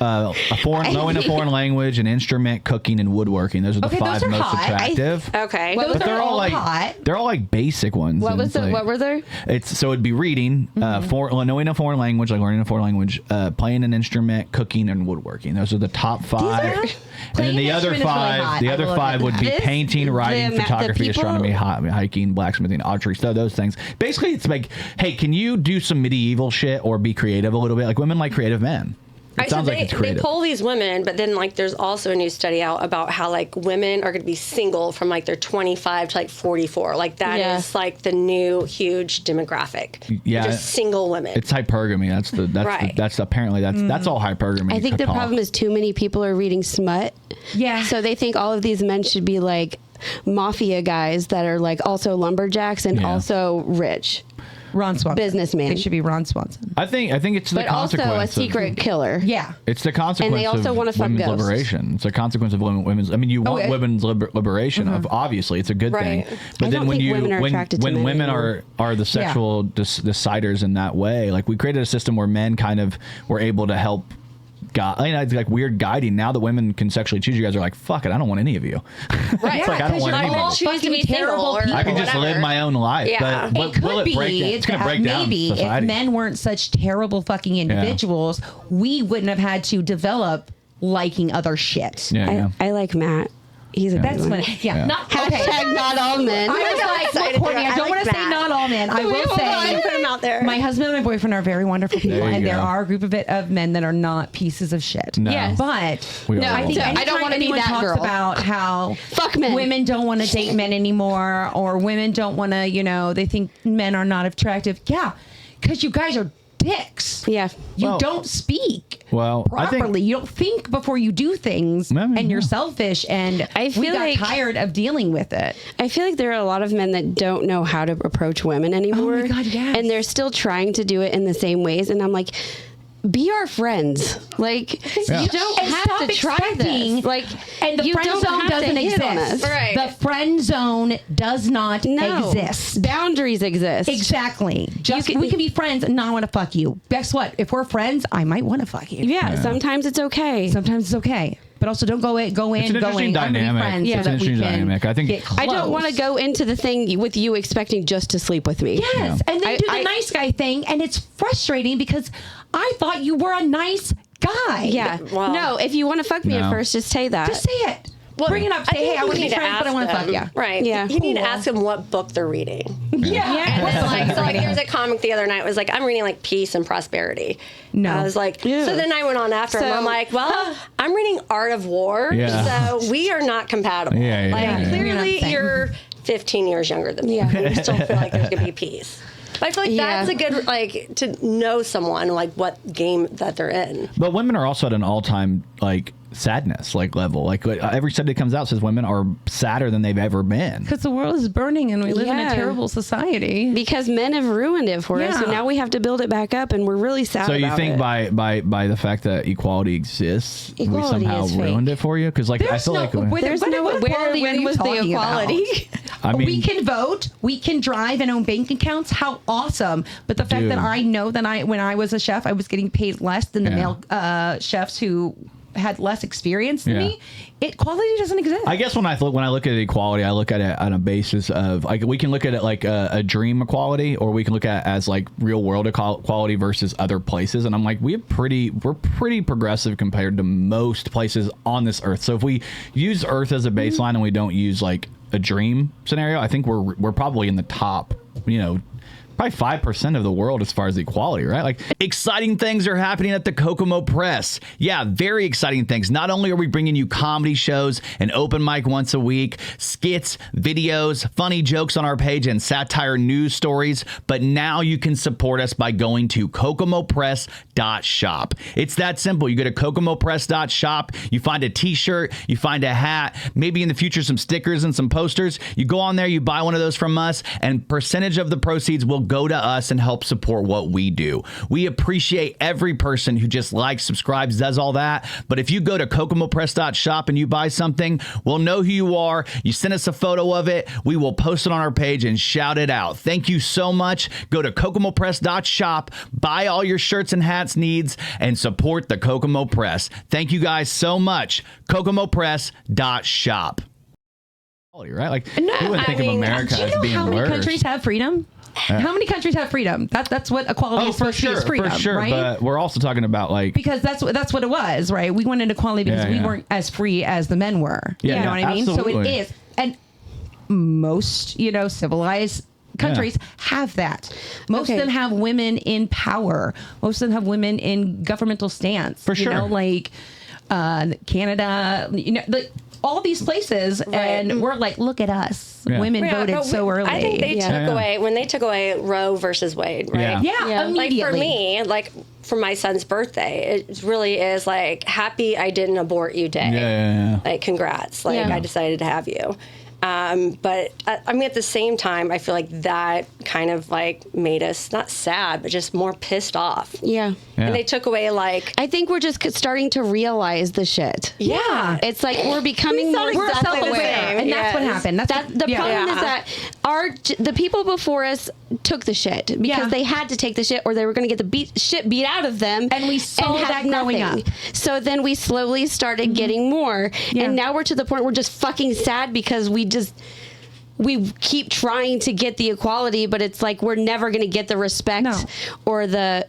knowing a foreign language, an instrument, cooking, and woodworking. Those are the Okay, five those are most hot. attractive. Okay. Those But are they're all like hot. they're all like basic ones. What and was it's the? like- What were there? So it'd be reading, knowing a foreign language, like learning a foreign language, playing an instrument, cooking, and woodworking. Those are the top five. And then Playing the other instrument is really five, hot. the I other will five admit would be that. painting, writing, the photography, people- astronomy, hiking, blacksmithing, archery, so those things. Basically, it's like, hey, can you do some medieval shit or be creative a little bit? Like women like creative men. It sounds like it's creative. They poll these women, but then like there's also a new study out about how like women are going to be single from like they're 25 to like 44. Like that is like the new huge demographic. Yeah, just single women. It's hypergamy. That's apparently that's all hypergamy. I think the problem is too many people are reading smut. Yeah. So they think all of these men should be like mafia guys that are like also lumberjacks and also rich. Ron Swanson. Businessman. It should be Ron Swanson. I think it's the but consequence. Also a secret killer. Yeah. It's the consequence and they also of want to fuck women's ghosts. liberation. It's a consequence of women's. I mean, you want women's liberation. Of obviously, it's a good thing. But then when women are the sexual deciders in that way, like we created a system where men kind of were able to help. It's like weird guiding. Now that women can sexually choose, you guys are like, fuck it, I don't want any of you. Right. It's like, I don't want any of you. Choose to be terrible. I can just live my own life. Yeah. But It could will it be. break down? It's going to break down maybe society. if men weren't such terrible fucking individuals, we wouldn't have had to develop liking other shit. I like Matt. He's a That's good one. what. Yeah. Not Hashtag not all men. I was like, Cortni, I don't want to say not all men. I will say, put them out there. My husband and my boyfriend are very wonderful people, There you and there go. are a group of men that are not pieces of shit. No. Yes. But We no, all I think are. I don't wanna be anyone that talks girl. about how Fuck men. women don't want to date men anymore, or women don't want to, they think men are not attractive. Yeah, because you guys are dicks. Yeah. You don't speak I think properly. You don't think before you do things, and you're selfish. And I feel we got like- tired of dealing with it. I feel like there are a lot of men that don't know how to approach women anymore. Oh my God, yes. And they're still trying to do it in the same ways. And I'm like, be our friends. Like, you don't And have stop to try expecting- this. Like, And the you friend don't zone have to doesn't hit on exist. us. Right. The friend zone does not No. exist. Boundaries exist. Exactly. We can be friends and not want to fuck you. Guess what? If we're friends, I might want to fuck you. Yeah, sometimes it's okay. Sometimes it's okay. But also don't go in. It's an interesting dynamic. Friends Yeah. so It's an that we interesting can dynamic. I think- get I don't close. want to go into the thing with you expecting just to sleep with me. Yes, and then do the I- nice guy thing, and it's frustrating because I thought you were a nice guy. Yeah. Well- no, if you want to fuck me No. at first, just say that. Just say it. Bring it up. Say, hey, I want to be friends, but I want to fuck you. Right. Yeah. You need to Cool. ask them what book they're reading. Yeah. So like there's a comic the other night. It was like, I'm reading like Peace and Prosperity. No. I was like, Yeah. so then I went on after him. So- I'm like, well, I'm reading Art of War. Yeah. So we are not compatible. Yeah, yeah, like yeah. clearly You're not the same. you're 15 years younger than me. Yeah. You still feel like there's gonna be peace. But I feel like Yeah. that's a good like to know someone like what game that they're in. But women are also at an all-time sadness level. Every study that comes out says women are sadder than they've ever been. Because the world is burning and we live in a Yeah. terrible society. Because men have ruined it for us, Yeah. and now we have to build it back up, and we're really sad So you about think it. by the fact that equality exists, Equality we somehow is fake. ruined it for you? Because I feel like There's no what where equality are when you was the talking equality? about? I mean, We can vote, we can drive and own bank accounts. How awesome! But the fact Dude. that I know that when I was a chef, I was getting paid less than the Yeah. male chefs who had less experience than Yeah. me. Equality doesn't exist. I guess when I look at equality, I look at it on a basis of we can look at it like a dream equality, or we can look at it as like real world equality versus other places. And I'm like, we're pretty progressive compared to most places on this earth. So if we use Earth as a baseline and we don't use like a dream scenario, I think we're probably in the top, probably 5% of the world as far as equality, right? Like, exciting things are happening at the Kokomo Press. Yeah, very exciting things. Not only are we bringing you comedy shows, an open mic once a week, skits, videos, funny jokes on our page, and satire news stories, but now you can support us by going to kokomopress.shop. It's that simple. You go to kokomopress.shop, you find a t-shirt, you find a hat, maybe in the future some stickers and some posters. You go on there, you buy one of those from us, and percentage of the proceeds will go to us and help support what we do. We appreciate every person who just likes, subscribes, does all that. But if you go to kokomopress.shop and you buy something, we'll know who you are. You send us a photo of it. We will post it on our page and shout it out. Thank you so much. Go to kokomopress.shop, buy all your shirts and hats needs, and support the Kokomo Press. Thank you guys so much. kokomopress.shop. Right? Like, you wouldn't think of America do you as know being how many worse. countries have freedom? How many countries have freedom? That's what equality is supposed to be, is freedom, for sure. right? But we're also talking about because that's what it was, right? We wanted equality because we weren't as free as the men were. Yeah, you know what I mean? absolutely. So it is, and most civilized countries have that. Most of them have women in power. Most of them have women in governmental stance. For sure. You know, like Canada, you know, like all these places, and we're like, look at us. Yeah. Women voted so early. I think they took away, when they took away Roe versus Wade, right? Yeah, Like immediately. for me, like for my son's birthday, it really is like, happy I didn't abort you day. Yeah. Like, congrats. Like, I decided to have you. But I mean, at the same time, I feel like that kind of like made us not sad, but just more pissed off. Yeah. And they took away like, I think we're just starting to realize the shit. Yeah. It's like we're becoming more self-aware, and that's what happened. That's the problem is that the people before us took the shit because they had to take the shit, or they were going to get the shit beat out of them. And we saw that growing up. So then we slowly started getting more, and now we're to the point we're just fucking sad because we keep trying to get the equality, but it's like we're never going to get the respect or the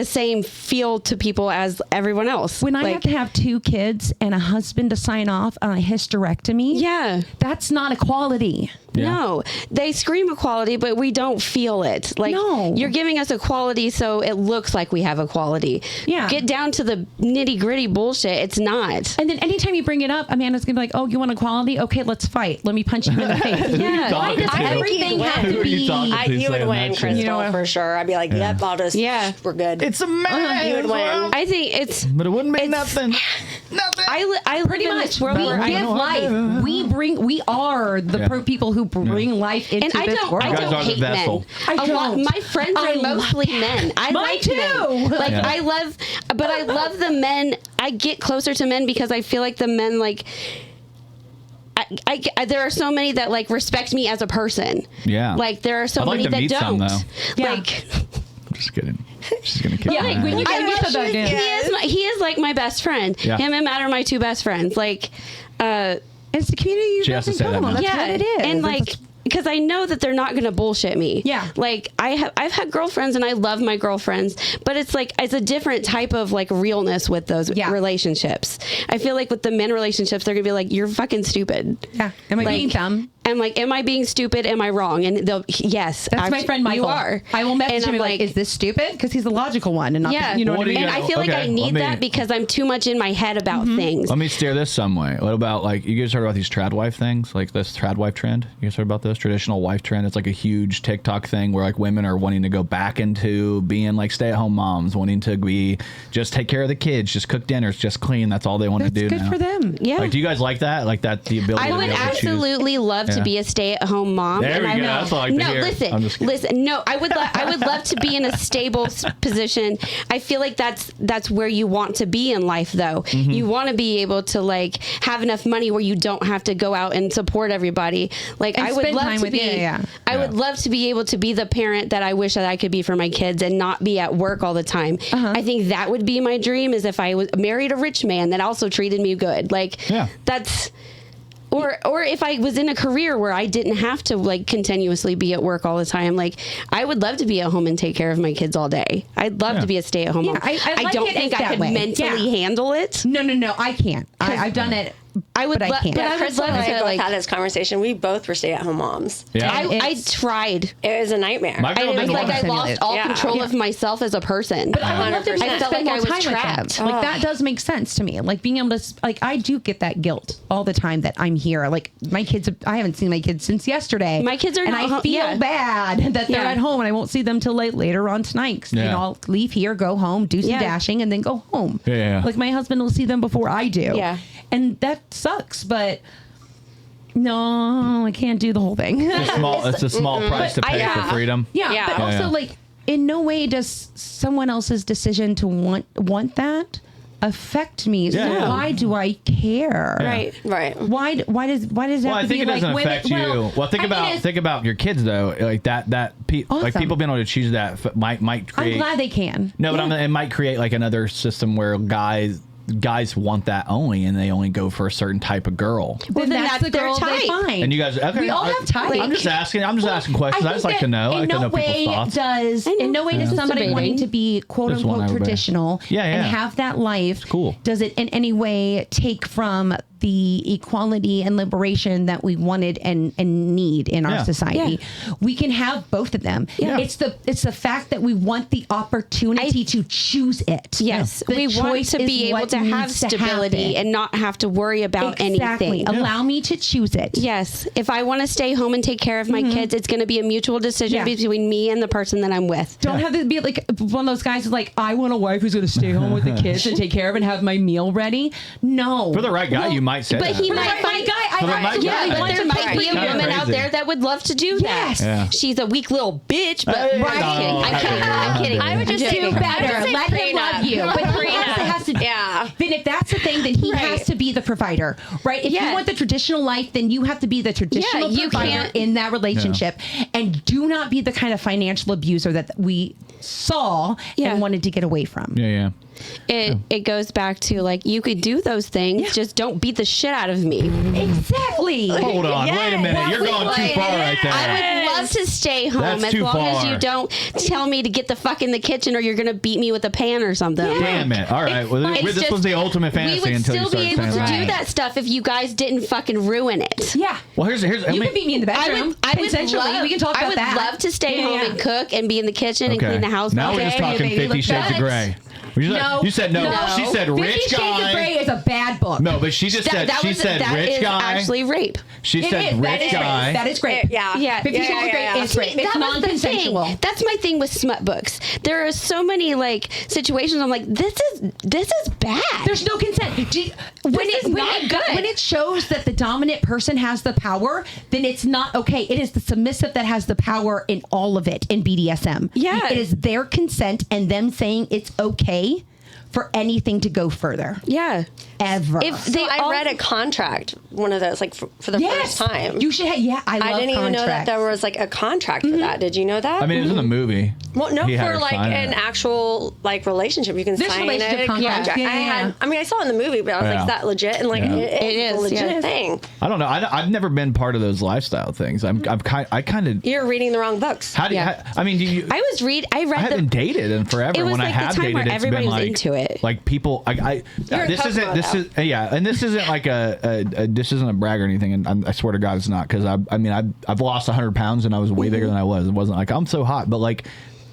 same feel to people as everyone else. When I have to have 2 kids and a husband to sign off on a hysterectomy, that's not equality. Yeah. No, they scream equality, but we don't feel it. Like, you're giving us equality, so it looks like we have equality. Yeah. Get down to the nitty gritty bullshit. It's not. And then anytime you bring it up, Amanda's gonna be like, "Oh, you want equality? Okay, let's fight. Let me punch you in the face." Why does everything have to be? You would win, Krystal, for sure. I'd be like, "Yep, I'll just. We're good. It's a man. You would win." I think it's. But it wouldn't be nothing. Nothing. I pretty much. We give life. We are the people who bring life into this world. I don't hate men. My friends are mostly men. I like men. Like I love the men. I get closer to men because I feel like the men like. There are so many that like respect me as a person. Yeah. Like there are so many that don't. Like. I'm just kidding. She's gonna kill me. Like when you he is like my best friend. Yeah. Him and Matt are my 2 best friends. Like, it's the community you have to say that. That's what it is. And like. Because I know that they're not going to bullshit me. Yeah. Like I've had girlfriends and I love my girlfriends, but it's like it's a different type of like realness with those relationships. I feel like with the men relationships, they're gonna be like, "You're fucking stupid." Yeah. Am I being dumb? I'm like, "Am I being stupid? Am I wrong?" And they'll yes. That's my friend Michael. You are. I will message him like, "Is this stupid?" Because he's the logical one, and not you know what I mean. And I feel like I need that because I'm too much in my head about things. Let me steer this some way. What about like you guys heard about these trad wife things? Like this trad wife trend? You guys heard about this traditional wife trend? It's like a huge TikTok thing where like women are wanting to go back into being like stay-at-home moms, wanting to be just take care of the kids, just cook dinners, just clean. That's all they want to do. That's good for them. Yeah. Like, do you guys like that? Like that the ability? I would absolutely love to be a stay-at-home mom. There we go. That's all I like to hear. Listen. No, I would love to be in a stable position. I feel like that's where you want to be in life, though. Mm-hmm. You want to be able to like have enough money where you don't have to go out and support everybody. Like and I would love to be. I would love to be able to be the parent that I wish that I could be for my kids and not be at work all the time. I think that would be my dream is if I was married a rich man that also treated me good. Like that's or if I was in a career where I didn't have to like continuously be at work all the time. Like I would love to be at home and take care of my kids all day. I'd love to be a stay-at-home mom. I don't think I could mentally handle it. No, I can't. I've done it. I would, but I can't. But I would love to both had this conversation. We both were stay-at-home moms. Yeah. I tried. It was a nightmare. It was like I lost all control of myself as a person. But I would love to I felt like I was trapped. Like that does make sense to me. Like being able to, like I do get that guilt all the time that I'm here. Like my kids, I haven't seen my kids since yesterday. My kids are and not I feel bad that they're at home and I won't see them till later on tonight. 'Cause, you know, I'll leave here, go home, do some dashing, and then go home. Yeah. Like my husband will see them before I do. Yeah. And that sucks, but no, I can't do the whole thing. It's a small price to pay for freedom. Yeah. But also, like, in no way does someone else's decision to want that affect me. So why do I care? Right. Why does it have to be like it doesn't affect you. Well, think about your kids though. Like like people being able to choose that might create. I'm glad they can. No, but it might create like another system where guys want that only, and they only go for a certain type of girl. Well, then that's the girl they find. And you guys, okay, we all have types. I'm just asking questions. I just like to know. I like to know people's thoughts. In no way does somebody wanting to be quote unquote traditional and have that life. Cool. Does it in any way take from the equality and liberation that we wanted and need in our society. We can have both of them. It's the fact that we want the opportunity to choose it. Yes, we want to be able to have stability and not have to worry about anything. Allow me to choose it. Yes, if I want to stay home and take care of my kids, it's going to be a mutual decision between me and the person that I'm with. Don't have to be like one of those guys who's like, I want a wife who's going to stay home with the kids and take care of and have my meal ready. No. For the right guy, you might say but that. He might find but there might be a woman out there that would love to do that. Yeah. She's a weak little bitch, but I'm kidding. I would just do better. Let him love you. But then if that's the thing, then he has to be the provider, right? If you want the traditional life, then you have to be the traditional provider in that relationship, and do not be the kind of financial abuser that we saw and wanted to get away from. It goes back to like, you could do those things, just don't beat the shit out of me. Exactly. Hold on, wait a minute. You're going too far right there. I would love to stay home as long as you don't tell me to get the fuck in the kitchen or you're going to beat me with a pan or something. Damn it. All right. Well, this was the ultimate fantasy until you started saying we would still be able to do that stuff if you guys didn't fucking ruin it. Yeah. Well, here's you can beat me in the bedroom. We can talk about that. I would love to stay home and cook and be in the kitchen and clean the house. Now we're just talking 50 Shades of Grey. You said no. She said rich 50 guy. Shades of Grey is a bad book. No, but she just said rich guy. That is actually rape. She said rich guy. That is great. Yeah. 50 Shades of Grey is rape. It's non-consensual. That's my thing with smut books. There are so many like situations. I'm like, this is bad. There's no consent. When it shows that the dominant person has the power, then it's not okay. It is the submissive that has the power in all of it in BDSM. Yeah. It is their consent and them saying it's okay for anything to go further. Yeah. Ever. I read a contract, one of those, like for the first time. You should have, I love I didn't even know that there was like a contract for that. Did you know that? I mean, it was in the movie. Well, no, for like an actual like relationship, you can sign a contract. I saw it in the movie, but I was like, is that legit? And like, it is a legit thing. I don't know. I've never been part of those lifestyle things. I kind of. You're reading the wrong books. How do you? I haven't dated in forever. It was when like I have the time dated, where it's everybody been was like into it. Like people. This isn't like this isn't a brag or anything, and I swear to God it's not, because I've lost 100 pounds and I was way bigger than I was. It wasn't like I'm so hot, but like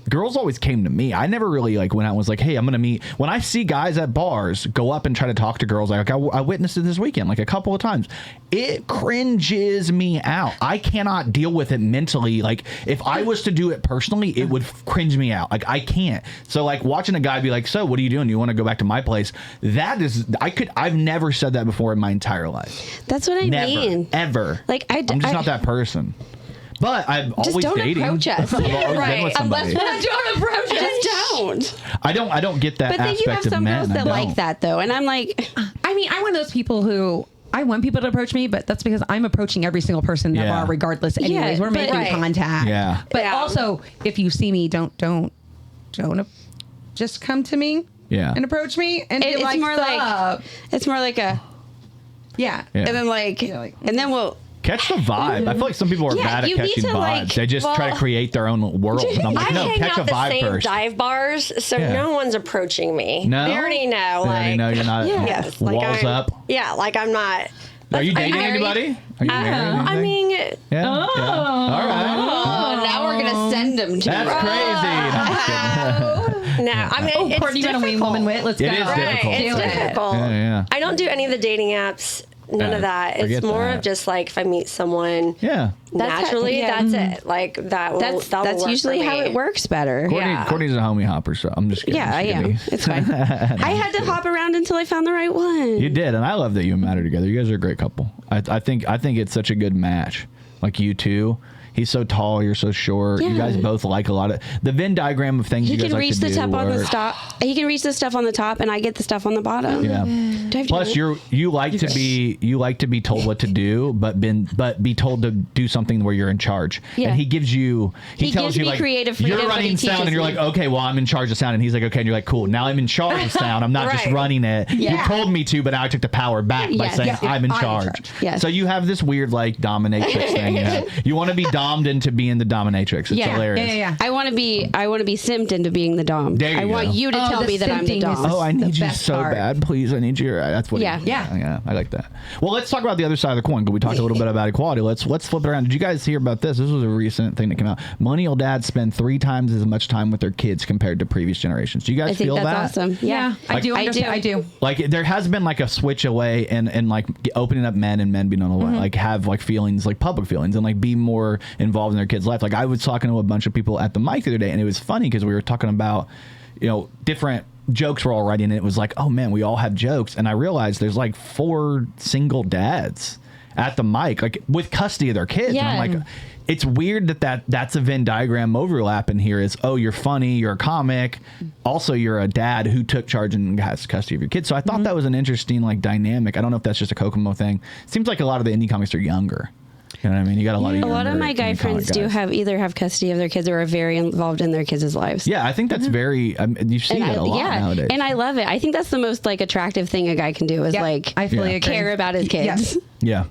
girls always came to me. I never really like went out and was like, hey, I'm gonna meet. When I see guys at bars go up and try to talk to girls, like I witnessed it this weekend like a couple of times, it cringes me out. I cannot deal with it mentally. Like if I was to do it personally, it would cringe me out. Like I can't. So like watching a guy be like, so what are you doing? Do you want to go back to my place? I've never said that before in my entire life. That's what I mean. Ever. Like I'm just not that person. But I'm just always dating. Approach us. I've always been with somebody. Don't approach us. Just don't. I don't get that. But then you have some girls that like that though, and I'm like, I'm one of those people who I want people to approach me, but that's because I'm approaching every single person in the bar, regardless. Anyways, we're making contact. Yeah. But also, if you see me, don't just come to me. Yeah. And approach me, and it's like, more like it's more like a yeah. And then and then we'll. Catch the vibe. I feel like some people are bad at catching vibes. They just try to create their own world. And I'm like, no, catch a vibe first. I hang out the same dive bars, so no one's approaching me. No? They already know. They already know you're not walls up. Yeah, like I'm not. Are you dating anybody? Are you married? I mean... Yeah. All right. Oh, now we're going to send them to That's crazy. No, I mean, it's Cortni, you want to wing woman wit? Let's go. It is difficult. It's difficult. Yeah. I don't do any of the dating apps. None of that. It's more of just like if I meet someone naturally, that's it. Like that's usually how it works better. Courtney's a homie hopper, so I'm just kidding. Yeah, I am. It's fine. I had to hop around until I found the right one. You did, and I love that you and Matt are together. You guys are a great couple. I think it's such a good match. Like you two. He's so tall, you're so short. Yeah. You guys both like a lot of the Venn diagram of things. He can reach the top on the top. He can reach the stuff on the top, and I get the stuff on the bottom. Yeah. Plus, you like to be told what to do, but be told to do something where you're in charge. Yeah. And he tells you like creative freedom, you're running sound, and you're like, okay, well, I'm in charge of sound, and he's like, okay, and you're like, cool. Now I'm in charge of sound. I'm not just running it. Yeah. You told me to, but now I took the power back by saying I'm in charge. Yes. So you have this weird like dominatrix thing. You want to be dommed into being the dominatrix. It's hilarious. Yeah. I want to be simped into being the dom. There you I want go. you to tell me that I'm the dom. Oh, I need you best so part. bad. Please, I need you. That's what. Yeah. I like that. Well, let's talk about the other side of the coin. Because we talked a little bit about equality. Let's flip it around. Did you guys hear about this? This was a recent thing that came out. Millennial dads spend 3 times as much time with their kids compared to previous generations. Do you guys feel that? I think that's awesome. Yeah, I do. Like there has been like a switch away and like opening up men and men being able to like have like feelings, like public feelings, and like be more involved in their kids' life. Like I was talking to a bunch of people at the mic the other day, and it was funny because we were talking about, different jokes we're all writing, and it was like, oh man, we all have jokes. And I realized there's like 4 single dads at the mic, like with custody of their kids. Yeah. And I'm like, it's weird that's a Venn diagram overlap in here is, oh, you're funny, you're a comic. Also, you're a dad who took charge and has custody of your kids. So I thought that was an interesting like dynamic. I don't know if that's just a Kokomo thing. Seems like a lot of the indie comics are younger. You know what I mean? You got a lot of younger. A lot of my guy friends do either have custody of their kids or are very involved in their kids' lives. Yeah, I think that's very. You see that a lot nowadays. And I love it. I think that's the most like attractive thing a guy can do is like I fully agree. care about his kids. Yeah.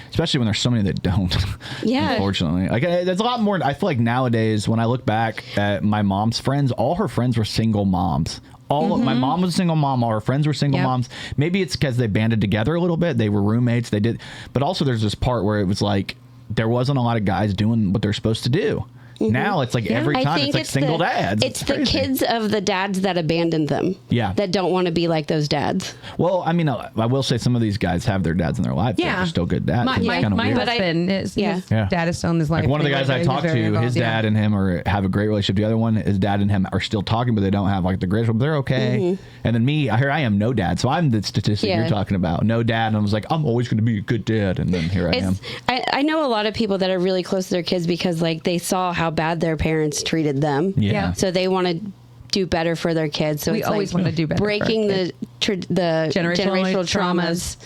Especially when there's so many that don't. Yeah. Unfortunately. Like there's a lot more. I feel like nowadays when I look back at my mom's friends, all her friends were single moms. My mom was a single mom. All her friends were single moms. Maybe it's because they banded together a little bit. They were roommates. They did. But also there's this part where it was like there wasn't a lot of guys doing what they're supposed to do. Now it's like every time it's like single dads. It's the kids of the dads that abandoned them. Yeah. That don't want to be like those dads. Well, I mean, I will say some of these guys have their dads in their life. Yeah. They're still good dads. My husband, his dad is still in his life. Like one of the guys I talked to, his dad and him have a great relationship. The other one, his dad and him are still talking, but they don't have like the greatest, but they're okay. And then me, here I am, no dad. So I'm the statistic you're talking about. No dad. And I was like, I'm always going to be a good dad. And then here I am. I know a lot of people that are really close to their kids because like they saw how bad their parents treated them. Yeah. So they want to do better for their kids. So we it's always want to do better. Breaking the generational traumas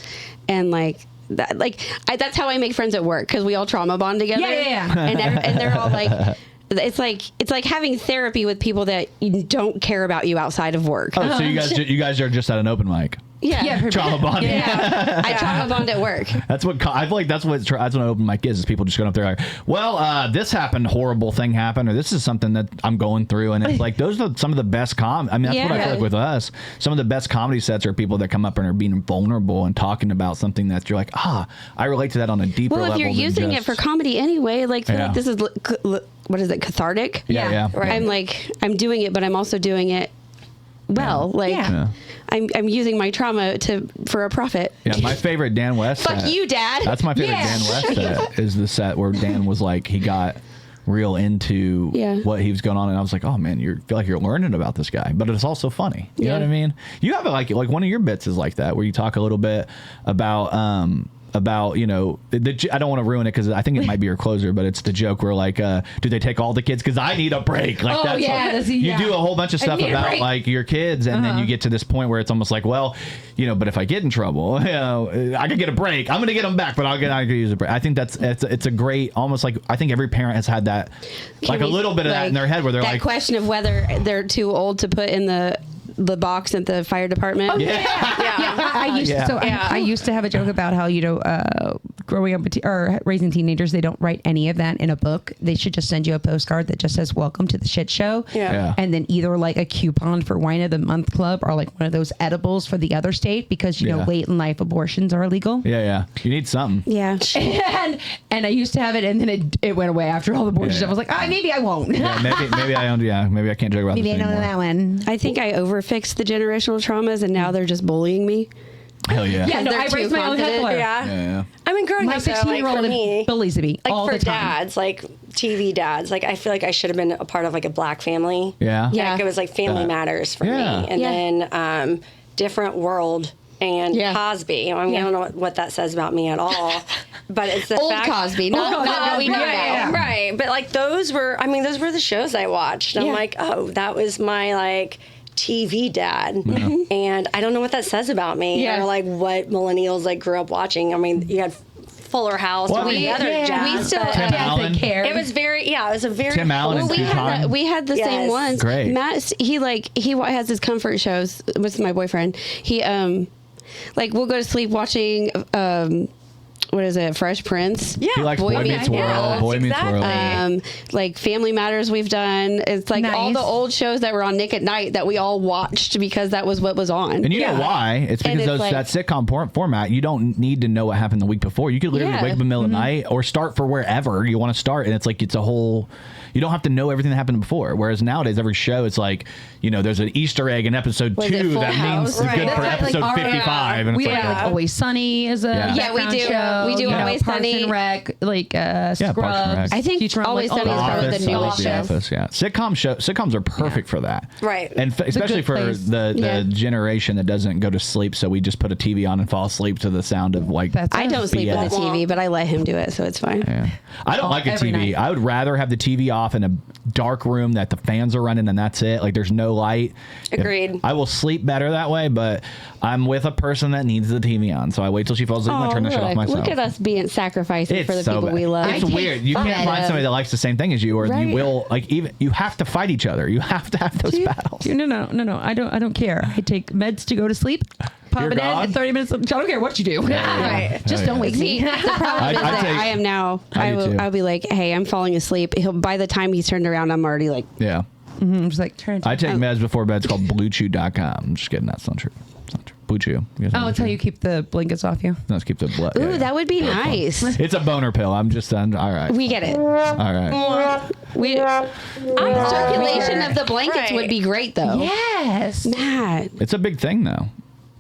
and like that. Like that's how I make friends at work because we all trauma bond together. Yeah. And they're all like. It's like having therapy with people that don't care about you outside of work. Oh, so you guys are just at an open mic. Yeah, trauma bonding. Yeah. I trauma bond at work. That's what I feel like. That's what an open mic is people just going up there like, well, this happened, horrible thing happened, or this is something that I'm going through, and it's like those are some of the best I mean, that's what I feel like with us. Some of the best comedy sets are people that come up and are being vulnerable and talking about something that you're like, I relate to that on a deeper level. Well, if you're using it for comedy anyway, like feel like this is what is it, cathartic? Yeah. Right. I'm doing it, but I'm also doing it well. I'm using my trauma for a profit. Yeah, my favorite Dan West Fuck set. you, Dad. That's my favorite Dan West set is the set where Dan was like, he got real into what he was going on, and I was like, oh man, you feel like you're learning about this guy, but it's also funny. You know what I mean? You have like one of your bits is like that where you talk a little bit about I don't want to ruin it because I think it might be your closer, but it's the joke where like, do they take all the kids? Because I need a break. Like you do a whole bunch of stuff about like your kids, and then you get to this point where it's almost like, well, but if I get in trouble, I could get a break. I'm going to get them back, but I could use a break. I think it's a great, almost like I think every parent has had that, like a little bit of that in their head where they're that like, question of whether they're too old to put in the box at the fire department. I used to have a joke about how growing up or raising teenagers, they don't write any of that in a book. They should just send you a postcard that just says "Welcome to the Shit Show," and then either like a coupon for Wine of the Month Club or like one of those edibles for the other state because you know late in life abortions are illegal. Yeah, you need something. Yeah, and I used to have it, and then it went away after all the abortions. I was like, maybe I won't. maybe I don't. Yeah, maybe I can't joke about this anymore. Maybe I don't know that one. I think I overfixed the generational traumas, and now they're just bullying me. Hell yeah. Yeah, no, I raised my own heckler. Yeah. I mean, growing my up, though, 16-year-old like for me, bullies me like all for the time. dads, like TV dads, like I feel like I should have been a part of like a Black family. Yeah. Like it was like Family Matters for me, and then Different World and Cosby. I mean, I don't know what that says about me at all, but it's the old fact. Cosby, not what we know now. Right, but like those were the shows I watched. And I'm like, oh, that was my like TV dad, and I don't know what that says about me or like what millennials like grew up watching. I mean, you had Fuller House and the other jazz. We still Tim Allen. It was very it was a very Tim Allen and we had the same ones. Great. Matt, he has his comfort shows with my boyfriend. He like we'll go to sleep watching what is it? Fresh Prince. Yeah. He likes Boy Meets World. Boy Meets World. Like Family Matters we've done. It's like all the old shows that were on Nick at Night that we all watched because that was what was on. And you know why? It's because that sitcom format, you don't need to know what happened the week before. You could literally wake up in the middle of the night or start for wherever you want to start. And it's like, it's a whole... You don't have to know everything that happened before. Whereas nowadays, every show, it's like, there's an Easter egg in episode 2 that means it's good for episode 55. And we it's have Always Sunny is a we do. show. We do Always Sunny. Parks and Rec, like Parks and Scrubs. Rec. I think Always Sunny is probably the newest show. Office, sitcoms are perfect for that. Right. And especially for the generation that doesn't go to sleep, so we just put a TV on and fall asleep to the sound of like... I don't sleep with the TV, but I let him do it, so it's fine. Yeah. I don't like a TV. Night. I would rather have the TV off in a dark room that the fans are running and that's it. Like there's no light. Agreed. I will sleep better that way, but I'm with a person that needs the TV on, so I wait till she falls asleep and I turn the shit off myself. Look at us being sacrificing for the people we love. It's weird. You can't find somebody that likes the same thing as you, or you will you have to fight each other. You have to have those battles. No. I don't care. I take meds to go to sleep. Pop it in 30 minutes. I don't care what you do. Right. Just don't wake me. The problem is that I am now. I'll be like, hey, I'm falling asleep. By the time he's turned around, I'm already like, yeah. I'm just like, I take meds before bed. It's called BlueChew.com. I'm just kidding. That's not true. It's not true. Blue Chew. It's how you keep the blankets off you. Let's keep the blood. Ooh, that would be nice. It's a boner pill. I'm just all right. We get it. All right. Circulation of the blankets would be great, though. Yes. Matt. It's a big thing, though.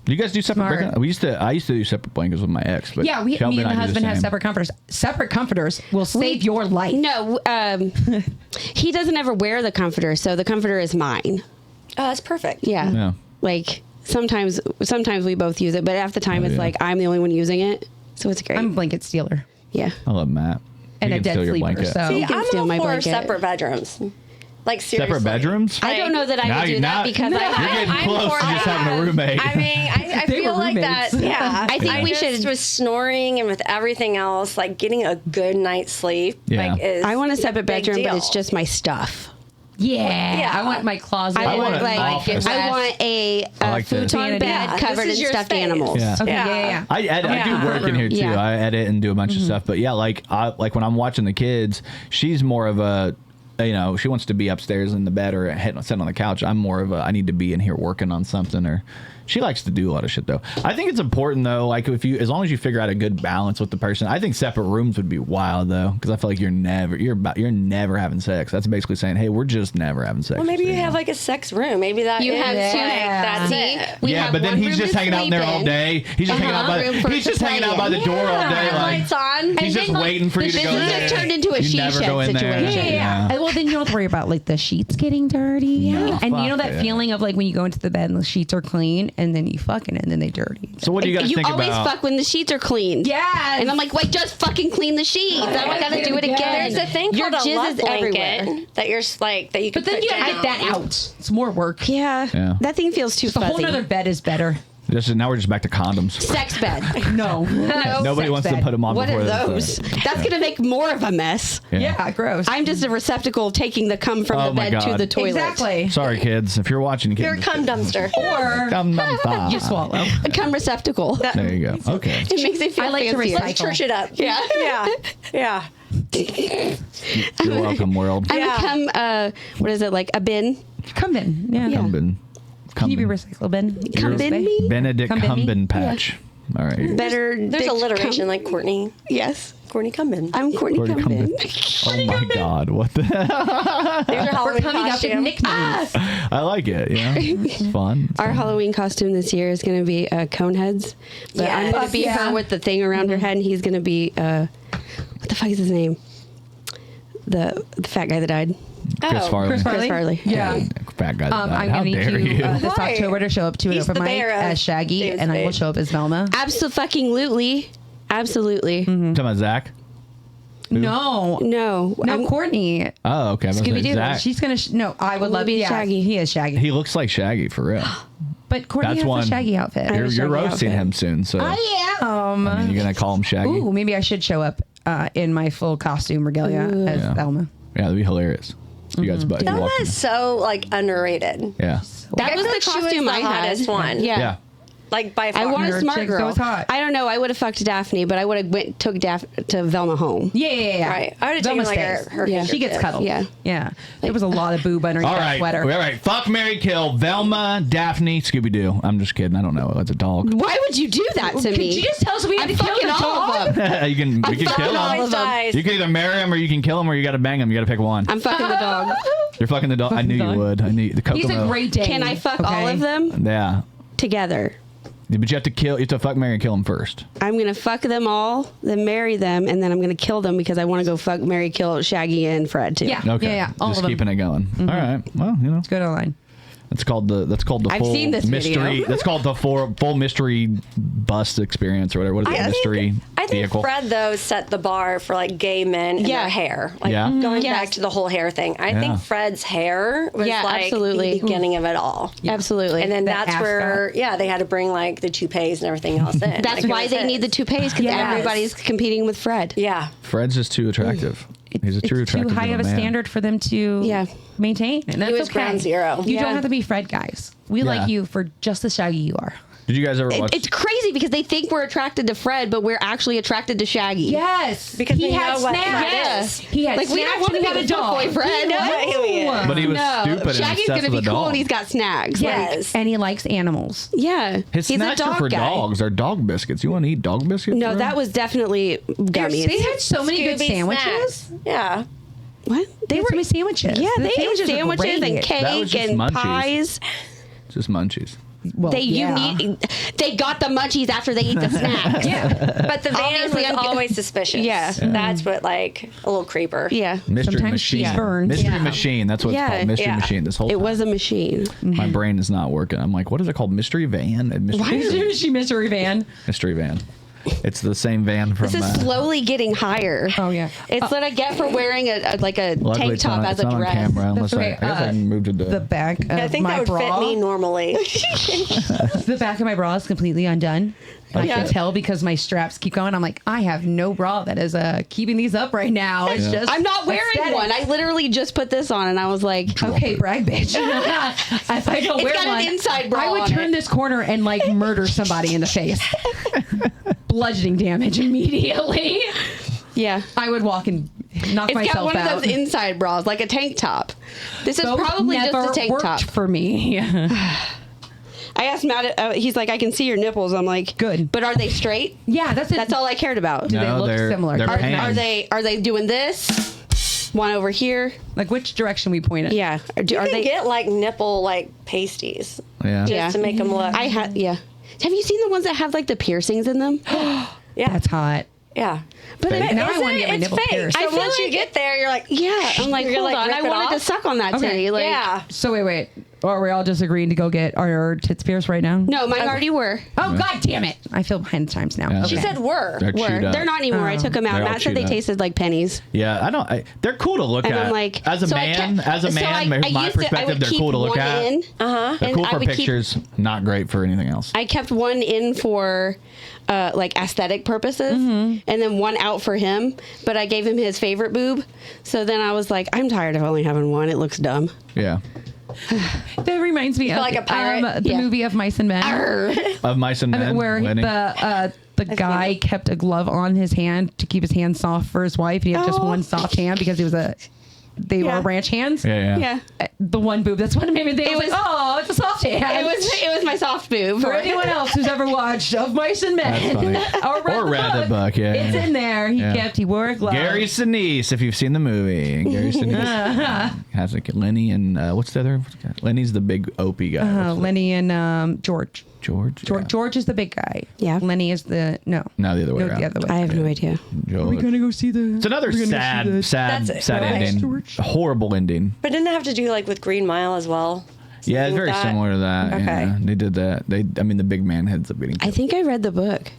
You guys do separate blankets? I used to do separate blankets with my ex, but me and the husband have separate comforters. Separate comforters will save your life. No, he doesn't ever wear the comforter, so the comforter is mine. Oh, that's perfect. Yeah. Like sometimes we both use it, but half the time it's like I'm the only one using it, so it's great. I'm a blanket stealer. Yeah. I love Matt. And a dead sleeper. So See, you can I'm steal all my for blanket. separate bedrooms. Like seriously. Separate bedrooms? I don't know that I would do that because you're getting close to just having a roommate. I mean, I feel like that. Yeah, I think we should. With snoring and with everything else, like getting a good night's sleep. Yeah. Is I want a separate bedroom, deal. but it's just my stuff. Yeah. I want my closet. I want a futon bed covered in stuffed space. animals. Yeah. Okay, yeah. I do work in here too. Yeah. I edit and do a bunch of stuff. But yeah, like when I'm watching the kids, she's more of a, she wants to be upstairs in the bed or sitting on the couch. I'm more of a, I need to be in here working on something. Or she likes to do a lot of shit though. I think it's important though, like as long as you figure out a good balance with the person. I think separate rooms would be wild though, because I feel like you're never having sex. That's basically saying, hey, we're just never having sex. Well, maybe you have like a sex room. Maybe that You is have two. That's it. Yeah, but then he's just hanging out in there all day. He's just hanging out by the door all day. Like, Lights on. he's just waiting for you to go This there. has turned into a You she never shed go in there. situation. Yeah. Well, then you don't have to worry about like the sheets getting dirty. No, and you know fuck that yeah. feeling of like when you go into the bed and the sheets are clean and then you fucking and then they dirty. So what do you guys think always about? fuck when the sheets are clean. Yes. And I'm like, wait, just fucking clean the sheets. I don't gotta do it again. There's a thing Your called a jizz love is everywhere. blanket that you're like that you can. But then put you gotta down. get that out. It's more work. Yeah. That thing feels too The fuzzy. whole other bed is better. Now we're just back to condoms. Sex bed. No. Nobody Sex wants to bed. put them on What before are those? That's gonna make more of a mess. Yeah, gross. I'm just a receptacle taking the cum from the my bed to God. the toilet. Exactly. Sorry, kids. If you're watching, You're a cum dumpster. Or you swallow. A cum receptacle. There you go. Okay. It makes it feel I like to fancier. recycle. Let's church it up. Yeah. You're welcome, world. I'm a cum, what is it, like a bin? Come in. Yeah. Can you be recycled, Ben? Come bin me? Benedict Come bin me? Cumbin patch. All right. Better. There's dick alliteration cum- like Courtney. Yes. Courtney Cumbin. I'm Cortni Cortni Cumbin. Oh my God! What the? There's your Halloween We're coming up with costume. nicknames. I like it. Yeah, it's fun. Our Halloween costume this year is going to be Coneheads. But I'm Yes. going to be her with the thing around her head, and he's going to be, what the fuck is his name? The fat guy that died. Chris Farley. Chris Farley? Chris Farley. Yeah. Fat guy. I'm How going to dare need you you? this Why? October to show up to an He's open the mic bear of as Shaggy, David and I will Spade. show up as Velma. Absolutely. Absolutely. Talking about Zach. No. No. No, Courtney. Oh, okay. Scooby-Doo. Zach. She's going to... No, I would love be Shaggy. He is Shaggy. He looks like Shaggy for real. But Courtney That's has one. a Shaggy outfit. You're Shaggy roasting outfit. him soon, so I am. I mean, you're gonna call him Shaggy. Ooh, maybe I should show up in my full costume regalia as Yeah. Velma. Yeah, that'd be hilarious. You guys, but you Velma walk in. is so like underrated. Yeah. That I was feel the like she was costume the I had. hottest one. Yeah. Yeah. Like by far. I want a Her smart chick girl. goes hot. I don't know. I would have fucked Daphne, but I would have took to Velma home. Yeah. Right. I would have taken Velma like stays. her Yeah. She gets handkerchief. cuddled. Yeah. There was a lot of boob underneath All that right. sweater. All right. Fuck, marry, kill. Velma, Daphne, Scooby Doo. I'm just kidding. I don't know. It's a dog. Why would you do that to Could me? you just tell us we had I'm to kill fucking the all dog? of them. We can fucking kill all him. of them. Dies. You can either marry him or you can kill him or you got to bang him. You got to pick one. I'm fucking the dog. You're fucking the dog. I knew you dog. would. I knew the Kokomo. He's a great Dane. Can I fuck all okay? of them Yeah. together? But you have to kill. You have to fuck, marry, and kill him first. I'm gonna fuck them all, then marry them, and then I'm gonna kill them because I want to go fuck, marry, kill Shaggy and Fred too. Yeah. Okay. Yeah. All Just of them. keeping it going. All right. Well, you know, Good online. that's called the I've full seen this mystery. video. That's called the full mystery bus experience or whatever. What is it? Mystery I think vehicle. Fred though set the bar for like gay men and Yeah. their hair. Like Yeah. going Yes. back to the whole hair thing. I Yeah. think Fred's hair was Yeah, like absolutely. the beginning of it all. Absolutely. And then That that's where ascot. they had to bring like the toupees and everything else in. that's Like, it why was they his. need the toupees because Yes. everybody's competing with Fred. Yeah. Fred's just too attractive. He's a true It's too attractive high of a man. standard for them to Yeah. maintain. And that's was okay. ground zero. You Yeah. don't have to be Fred, guys. We Yeah. like you for just the Shaggy you are. Did you guys ever watch? It's crazy because they think we're attracted to Fred, but we're actually attracted to Shaggy. Yes, Because he we had know what snacks. Fred Yes. He had Like, we don't snacks want and to he be had a the dog. fuckboy Fred. No. alien. but he was No, stupid and Shaggy's obsessed gonna with be a cool dog. and he's got snacks. Yes. And he likes animals. Yeah. His he's snacks a dog are for guy. dogs. They're dog biscuits. You want to eat dog biscuits? No, bro? that was definitely gummies. They had so many good Scooby sandwiches. snacks. Yeah. What? They had so many sandwiches. Yeah, The they ate were sandwiches and great. That was cake just and munchies. pies. just munchies. Well, They got the munchies after they eat the snacks. But the van Obviously, was I'm- always suspicious. Yeah. That's what like a little creeper. Yeah. Mystery Sometimes machine. cheese burns. Mystery Yeah. machine. That's what it's Yeah. called. Mystery Yeah. machine. This whole It time. was a machine. My brain is not working. I'm like, what is it called? Mystery van. She mystery van. Mystery van. It's the same van from. This is slowly getting higher. Oh, yeah. It's what I get for wearing a luckily tank it's top not, as it's a not dress. on camera unless okay. I guess I can move to The back of I think my that would bra. fit me normally. The back of my bra is completely undone. I Yeah. can tell because my straps keep going. I'm like, I have no bra that is keeping these up right now. It's Yeah. just I'm not wearing aesthetic. one. I literally just put this on and I was like, Okay, brag, bitch. If I don't It's wear got an one, inside bra I would on turn it. this corner and like murder somebody in the face. Bludgeoning damage immediately. yeah. I would walk and knock It's got myself one out. of those inside bras, like a tank top. This is Those probably just never a tank worked top. for me. I asked Matt, he's like, I can see your nipples. I'm like, Good. But are they straight? Yeah, that's it. That's all I cared about. Do they No, look they're- similar? they're Are- pants. Are they doing this? One over here? Like which direction we point it? Yeah. Are You can they? get like nipple like pasties Yeah. just Yeah. to make them look. Yeah. Have you seen the ones that have like the piercings in them? yeah. That's hot. Yeah. But Fake. Now I Isn't want to it? get my It's nipple fake. pierced. So I feel once you like- get there, you're like, yeah. I'm like, You're gonna, hold like, on. I rip it wanted to off? suck on that Okay. titty. Like, yeah. So wait. Are we all just agreeing to go get our tits pierced right now? No, mine already were. Oh God damn it! I feel behind the times now. Yeah. She Okay. said were. They're chewed up. They're not anymore. I took them out. They're all Matt said chewed they up. tasted like pennies. Yeah, I don't. They're cool to look And at. I'm like, as a so I man, kept- as a so man, I from my used to- I perspective, would they're keep cool to look one at. in, They're and cool I for would keep- pictures, not great for anything else. I kept one in for like aesthetic purposes and then one out for him, but I gave him his favorite boob. So then I was like, I'm tired of only having one. It looks dumb. Yeah, That reminds me of like a pirate? the Yeah. movie of Mice and Men, of mice and men. where Whitney. the guy kept a glove on his hand to keep his hand soft for his wife, and he had just Oh. one soft hand because they Yeah. were ranch hands. yeah. Yeah. The one boob. That's what made me think. I was It like, was- oh, it's a soft hand. It was my soft boob. For anyone else who's ever watched Of Mice and Men That's funny. or read the book, yeah, it's yeah. in there. He wore a glove. Gary Sinise, if you've seen the movie, Gary Sinise has like Lenny and what's the other? Lenny's the big opie guy. What's the- Lenny and George. George. Yeah. George is the big guy. Yeah. Lenny is the no. No, the other way around. The other way. I have no idea. George. go see the. It's another sad That's it. ending. George. Horrible ending. But didn't it have to do like with Green Mile as well? Yeah, it's Something very like that? similar to that. Okay. Yeah, they did that. I mean, the big man ends up getting I killed. think I read the book.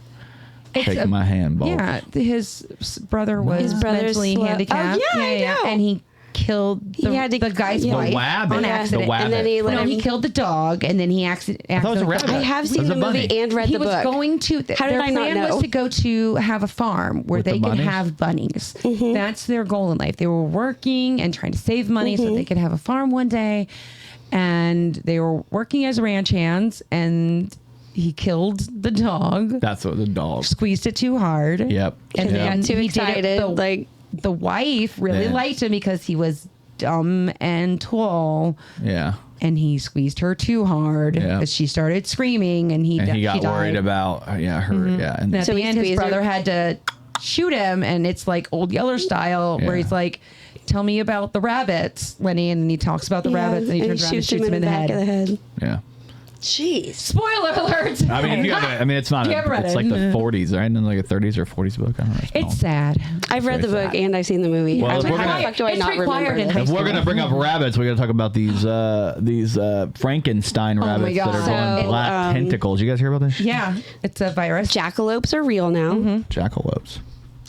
Taking my hand, Bob. Yeah, his brother was His brother's mentally slow- handicapped. Oh, yeah, I know. And he killed He had to- the guy's yeah. The wife wabbit. on The accident. wabbit. And then he let No, him- he killed the dog, and then he accidentally. thought it was a rabbit. I have It seen was the a movie bunny. and read He the was book. going to. How did their I not plan know? was to go to have a farm where With the they could bunnies? have bunnies. Mm-hmm. That's their goal in life. They were working and trying to save money so they could have a farm one day, and they were working as ranch hands, and he killed the dog. That's what the dog. Squeezed it too hard. Yep. And then Too he excited. did it, the wife really liked him because he was dumb and tall. Yeah. And he squeezed her too hard because she started screaming, and he got worried about her. Yeah. And at the end, his brother had to shoot him, and it's like Old Yeller style, where he's like, "Tell me about the rabbits, Lenny," and he talks about the rabbits, and he turns around and shoots him in the head. Yeah. Jeez. Spoiler alert. I mean, it's not. It's like the 40s, right? And like a 30s or 40s book. I don't know. It's sad. I've read the book and I've seen the movie. Well, It's required in high If school. we're gonna bring up rabbits, we gotta talk about these Frankenstein rabbits that are going black tentacles. You guys hear about this? Yeah, it's a virus. Jackalopes are real now. Jackalopes.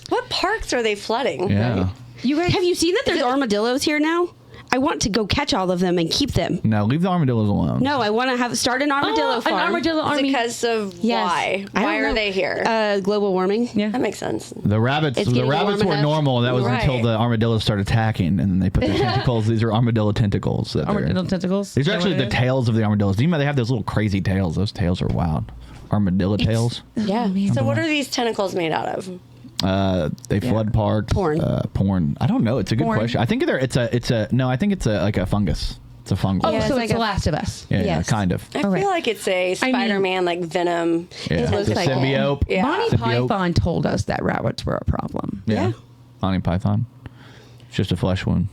What parks are they flooding? Yeah. You guys Have you seen that there's armadillos here now? I want to go catch all of them and keep them. No, leave the armadillos alone. No, I want to start an armadillo farm. An armadillo Is it army. because of Yes. why? I Why don't are know. they here? Global warming. Yeah. That makes sense. The rabbits It's getting warm were enough. normal. That was until Right. the armadillos started attacking, and then they put their tentacles. These are armadillo tentacles. Armadillo tentacles. These are Is that actually what the it is? tails of the armadillos. Do you know they have those little crazy tails? Those tails are wild. Armadillo tails. Yeah. So what are these tentacles made out of? They flood parks. Porn. Porn. I don't know. It's a good Porn. question. I think it's like a fungus. It's a fungus. Oh, Yeah, so it's it's like The a- Last of Us. Yeah, yes. kind of. I feel like it's a Spider-Man, like Venom. Yeah. It looks It's a like it. symbiote. Yeah. Monty Symbiote. Python told us that rabbits were a problem. Yeah. Monty Python. It's just a flesh wound.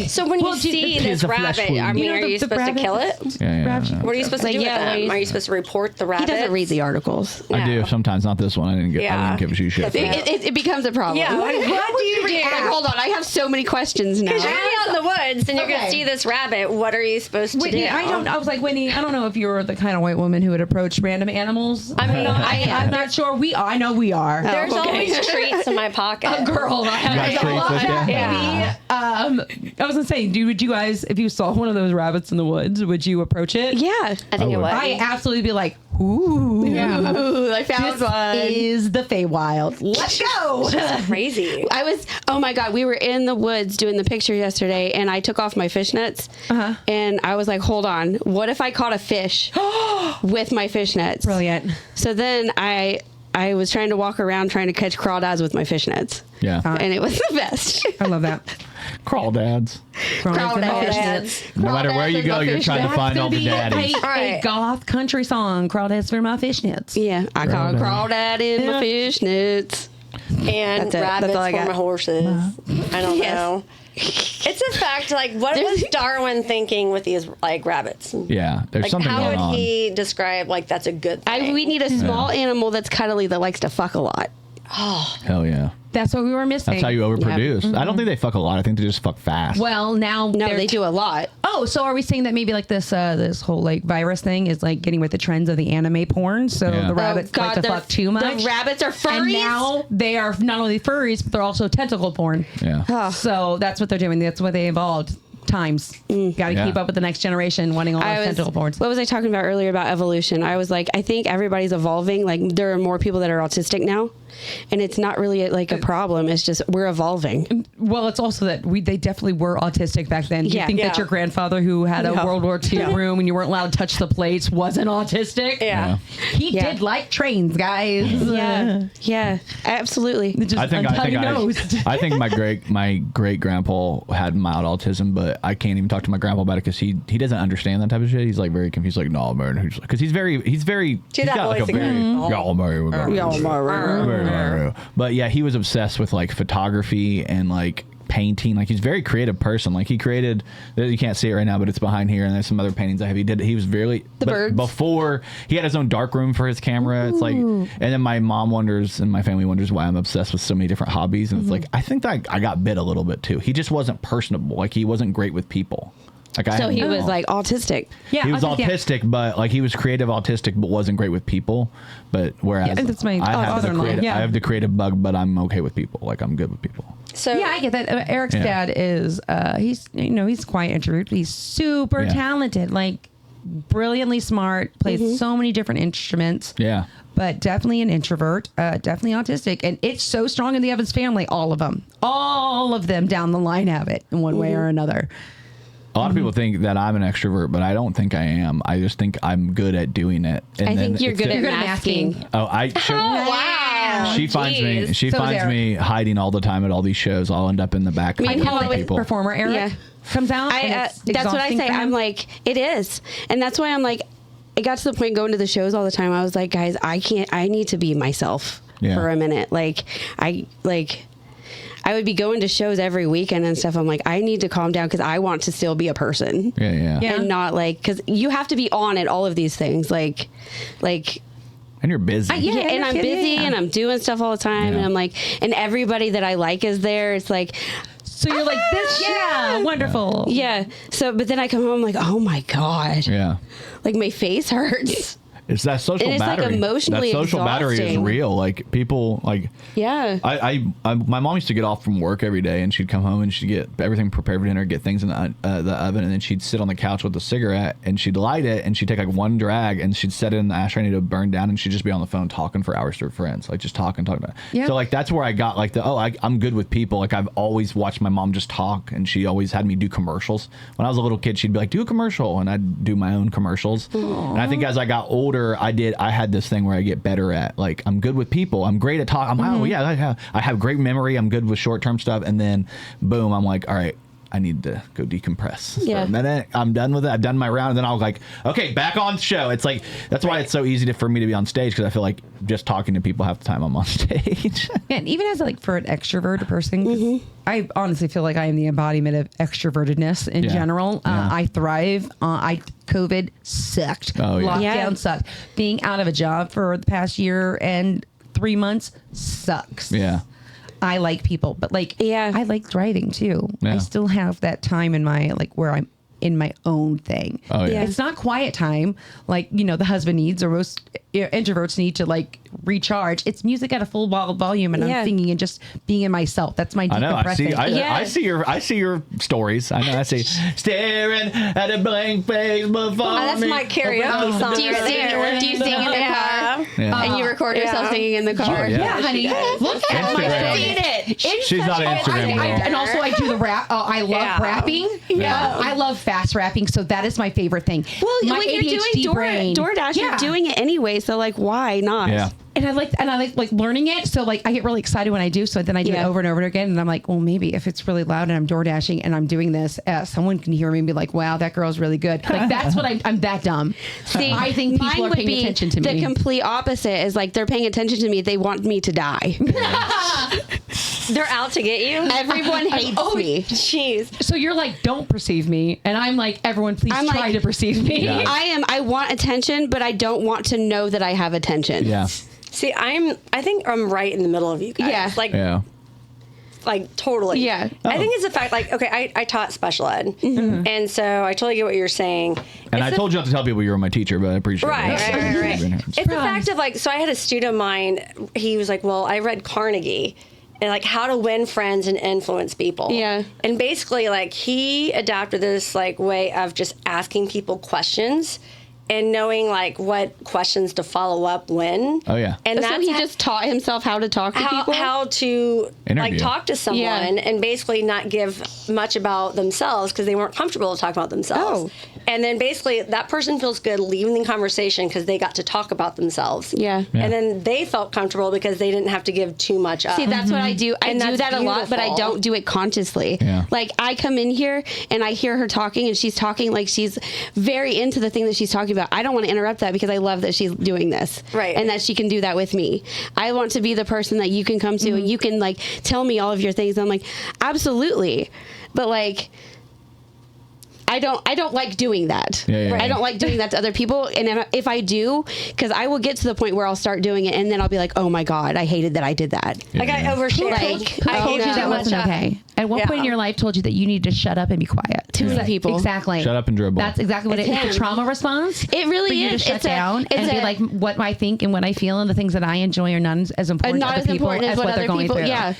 So when Well, you do- see It's this a flesh rabbit, wound. I mean, You know, are the you supposed to kill it? Yeah. What are you supposed to Like, do yeah, with them? like- Are you supposed to report the He rabbits? doesn't read the articles. I do No. sometimes. Not this one. I didn't give a shit. for Yeah. it. It becomes a problem. Yeah, what do you do? Like, hold on, I have so many questions now. Because you're out in the woods and you're going Okay. to see this rabbit. What are you supposed to Whitney, do? I was like, Whitney, I don't know if you're the kind of white woman who would approach random animals. I mean, I'm not sure. I know we are. There's okay. always treats in my pocket. Girl, I have got treats with ya? Yeah. I was gonna say, would you guys, if you saw one of those rabbits in the woods, would you approach it? Yeah. I think it would. would. I absolutely be like, ooh, Ooh, I found this one. is the Feywild. Let's go. Crazy. Oh my God, we were in the woods doing the picture yesterday and I took off my fishnets and I was like, hold on, what if I caught a fish with my fishnets? Brilliant. So then I was trying to walk around trying to catch crawdads with my fishnets. Yeah. And it was the best. I love that. Crawdads. Crawdads. No matter where you go, you're trying to find all the daddies. A Right. goth country song, Crawdads for my fishnets. Yeah, I caught a Crawdad. crawdad in my fishnets. And That's it. rabbits That's all I for got. my horses. I don't Yes. know. It's a fact. Like, what was Darwin thinking with these like rabbits? Yeah. There's Like, something how going would on. he describe like that's a good thing? We need a small animal that's cuddly that likes to fuck a lot. Hell yeah. That's what we were missing. That's how you overproduce. I don't think they fuck a lot. I think they just fuck fast. Well, now No, they're- they do a lot. Oh, so are we saying that maybe like this whole like virus thing is like getting with the trends of the anime porn? So Yeah. the rabbits like to they're- fuck too much. The rabbits are furries. And now they are not only furries, but they're also tentacle porn. Yeah. So that's what they're doing. That's what they evolved. Times. Got to Yeah. keep up with the next generation, wanting all those tentacle porns. What was I talking about earlier about evolution? I was like, I think everybody's evolving. Like, there are more people that are autistic now, and it's not really like a problem. It's just we're evolving. Well, it's also that they definitely were autistic back then. Do you Yeah. think Yeah. that your grandfather, who had a No. World War II room and you weren't allowed to touch the plates, wasn't autistic? Yeah. He Yeah. did like trains, guys. Yeah, absolutely. Just I think I think my great grandpa had mild autism, but I can't even talk to my grandpa about it because he doesn't understand that type of shit. He's like very confused, like no man, because he's very Do he's that got like a voice very again. but yeah, he was obsessed with like photography and like painting. Like he's a very creative person. Like he created, you can't see it right now, but it's behind here, and there's some other paintings I have. He was very birds. before he had his own dark room for his camera. It's like, and then my mom wonders and my family wonders why I'm obsessed with so many different hobbies. And it's like I think that I got bit a little bit too. He just wasn't personable. Like he wasn't great with people. Like So he was like autistic. Yeah, he was autistic, but like he was creative autistic, but wasn't great with people. But whereas Yeah, that's my I have the father-in-law, creative, yeah. I have the creative bug, but I'm okay with people. Like I'm good with people. So Yeah, I get that. Eric's Yeah. dad is he's quite introvert. He's super Yeah. talented, like brilliantly smart, plays so many different instruments. Yeah. But definitely an introvert, definitely autistic. And it's so strong in the Evans family, all of them down the line have it in one way or another. A lot of people think that I'm an extrovert, but I don't think I am. I just think I'm good at doing it. And I think you're good at masking. Oh, Wow. She finds me. She finds me hiding all the time at all these shows. I'll end up in the back. I call it people. performer Eric comes out. That's what I say. I'm like, it is, and that's why I'm like, it got to the point going to the shows all the time. I was like, guys, I need to be myself for a minute. I would be going to shows every weekend and stuff. I'm like, I need to calm down because I want to still be a person. Yeah. And not because you have to be on at all of these things. Like. And you're busy. And I'm busy and I'm doing stuff all the time. And I'm like, and everybody that I like is there. It's like, so you're like this. Yeah. Wonderful. Yeah. So, but then I come home like, oh my God. Yeah. Like my face hurts. It's that social and it's battery. Like emotionally that social battery is real. Like people like. Yeah. My mom used to get off from work every day, and she'd come home and she'd get everything prepared for dinner, get things in the oven, and then she'd sit on the couch with a cigarette and she'd light it and she'd take like one drag and she'd set it in the ashtray and it'd burn down, and she'd just be on the phone talking for hours to her friends, like just talking. So like that's where I got like I'm good with people. Like I've always watched my mom just talk, and she always had me do commercials. When I was a little kid, she'd be like, do a commercial, and I'd do my own commercials. Aww. And I think as I got older, I had this thing where I get better at, like, I'm good with people. I'm great at talking. I have great memory. I'm good with short-term stuff. And then, boom, I'm like, all right, I need to go decompress for a minute. I'm done with it. I've done my round. And then I'll like, okay, back on show. It's like, that's why it's so easy for me to be on stage, because I feel like just talking to people half the time I'm on stage. And even as like for an extroverted person, I honestly feel like I am the embodiment of extrovertedness in general. I thrive. COVID sucked. Lockdown sucked. Being out of a job for the past year and 3 months sucks. Yeah. I like people, but I like driving too. Yeah. I still have that time in my where I'm in my own thing. Oh yeah. It's not quiet time like the husband needs, or most introverts need to like recharge. It's music at a full volume, and I'm singing and just being in myself. That's my decompressing. I see your stories. I know. I see staring at a blank page before me. That's my karaoke song. Do you sing in the car? Yeah. And you record yourself singing in the car? Yeah, honey. Look at it. She's not an Instagram girl. And also I do the rap. Oh, I love rapping. Yeah. I love fast rapping, so that is my favorite thing. Well, my when you're ADHD doing DoorDash, you're doing it anyway, so like why not? Yeah. And I like learning it. So like I get really excited when I do. So then I do it over and over again. And I'm like, well, maybe if it's really loud and I'm door dashing and I'm doing this, someone can hear me and be like, wow, that girl's really good. Like that's what I'm that dumb. See, I think people are paying attention to me. The complete opposite is like they're paying attention to me. They want me to die. They're out to get you. Everyone hates me. Jeez. So you're like, don't perceive me. And I'm like, everyone please try to perceive me. Yeah. I want attention, but I don't want to know that I have attention. Yeah. See, I think I'm right in the middle of you guys. Yeah. Like totally. Yeah. I think it's the fact, like, okay, I taught special ed. And so I totally get what you're saying. And I told you not to tell people you were my teacher, but I appreciate it. Right. It's the fact of like, so I had a student of mine, he was like, well, I read Carnegie and like how to win friends and influence people. Yeah. And basically like he adapted this like way of just asking people questions and knowing like what questions to follow up when. Oh yeah. And so he just taught himself how to talk to people, how to like talk to someone and basically not give much about themselves because they weren't comfortable to talk about themselves. And then basically that person feels good leaving the conversation because they got to talk about themselves. Yeah. And then they felt comfortable because they didn't have to give too much up. See, that's what I do. I do that a lot, but I don't do it consciously. Yeah. Like I come in here and I hear her talking and she's talking like she's very into the thing that she's talking about. I don't want to interrupt that because I love that she's doing this. Right. And that she can do that with me. I want to be the person that you can come to and you can like tell me all of your things. I'm like, absolutely. But like, I don't like doing that. I don't like doing that to other people. And if I do, because I will get to the point where I'll start doing it and then I'll be like, oh my God, I hated that I did that. Like I overshared. I told you that wasn't okay. At what point in your life told you that you need to shut up and be quiet? Too many people. Exactly. Shut up and dribble. That's exactly what it is. The trauma response. It really for you is. To shut down and be like, what I think and what I feel and the things that I enjoy are not as important to other people as what they're going through. Yeah.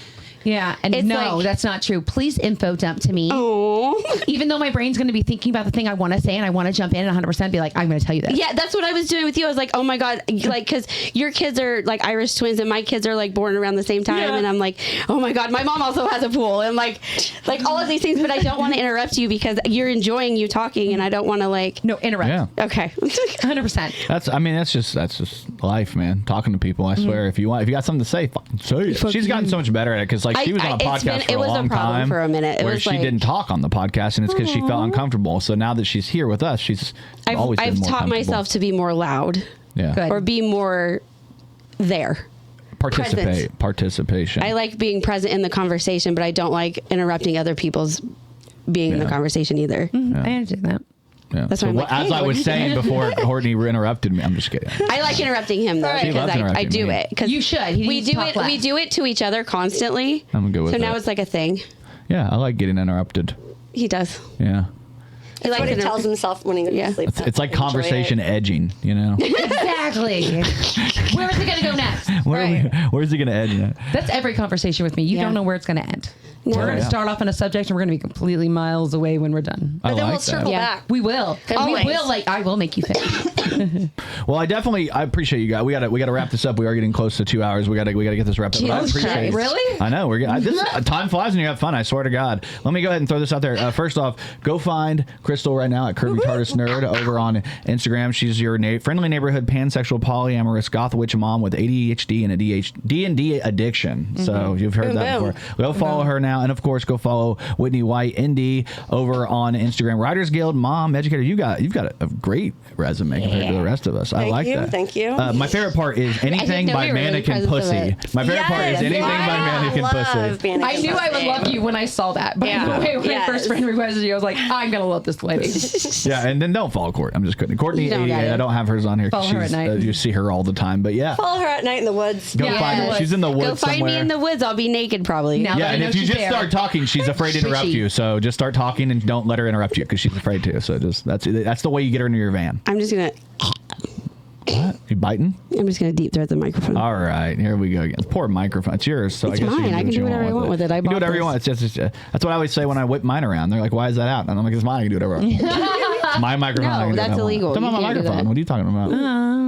Yeah, and It's no, like- that's not true. Please info dump to me. Oh. Even though my brain's going to be thinking about the thing I want to say and I want to jump in and 100% be like, I'm going to tell you this. Yeah, that's what I was doing with you. I was like, oh my God, like, because your kids are like Irish twins and my kids are like born around the same time. Yeah. And I'm like, oh my God, my mom also has a pool. And like all of these things, but I don't want to interrupt you because you're enjoying you talking and I don't want to like. No, interrupt. Yeah. Okay. 100%. That's just life, man. Talking to people. I swear, if you got something to say, fucking say it. She's gotten so much better at it because like she was on a podcast for a long time. For a minute. Where she didn't talk on the podcast, and it's because she felt uncomfortable. So now that she's here with us, she's always been I've more taught comfortable. myself to be more loud. Yeah. Good. Or be more there. Participation. I like being present in the conversation, but I don't like interrupting other people's being in the conversation either. I understand that. Yeah. That's why I'm like, as hey, I what was are you saying doing? before Courtney interrupted me, I'm just kidding. I like interrupting him though She because loves I interrupting do me. it. Because You should. He We needs to do talk it. less. We do it to each other constantly. I'm good with So now it. it's like a thing. Yeah, I like getting interrupted. He does. Yeah. He likes What he to tells himself when he goes Yeah. to sleep. It's like Enjoy conversation it. edging, you know? Exactly. Where is it going to go next? Where's he going to edge it? That's every conversation with me. You Yeah. don't know where it's going to end. No. We're going to Yeah. start off on a subject and we're going to be completely miles away when we're done. I But then like we'll circle Yeah. back. We will. And we Always. will. I will make you finish. Well, I appreciate you guys. We gotta wrap this up. We are getting close to 2 hours. We gotta get this wrapped up. But I Jesus appreciate Christ. it. Really? I know. Time flies when you have fun. I swear to God. Let me go ahead and throw this out there. First off, go find Krystal right now at Curvy Tardis Nerd over on Instagram. She's your friendly neighborhood pansexual polyamorous goth witch mom with ADHD and a D&D addiction. So you've heard Boom, that boom. before. Go follow her now, and of course, go follow Whitney White Indy over on Instagram. Writers Guild mom educator. You've got a great resume compared to the rest of us. I like that. Thank you. My favorite part is anything know by we were really Mannequin present of Pussy. My favorite part is Yes, anything yeah. by Mannequin Love Pussy. Mannequin I knew I would Pussy. love you when I saw that. By Yeah. the way, when I Yes. first friend requested you, I was like, I'm going to love this lady. Yeah, and then don't follow Courtney. I'm just kidding. Courtney You don't 88. got it. I don't have hers on here. 'cause Follow her at night. you see her all the time. But yeah, Follow her at night in the woods. go Yeah. find her. She's in the woods Go find somewhere. me in the woods. I'll be naked probably. Now Yeah, that I and know if you she's just there. start talking, she's afraid to interrupt Swishy. you. So just start talking and don't let her interrupt you because she's afraid to. So that's the way you get her into your van. I'm just gonna You biting? deep throat the microphone. All right, here we go again. Poor microphone. It's yours, so It's I guess mine. you I can what do you whatever I want with it. I You can do bought whatever you this. want. It's just that's what I always say when I whip mine around. They're like, "Why is that out?" And I'm like, "It's mine. I can do whatever I want." It's my microphone. No, I can do that's what I want. illegal. Come on, You my can't do microphone. that. What are you talking about?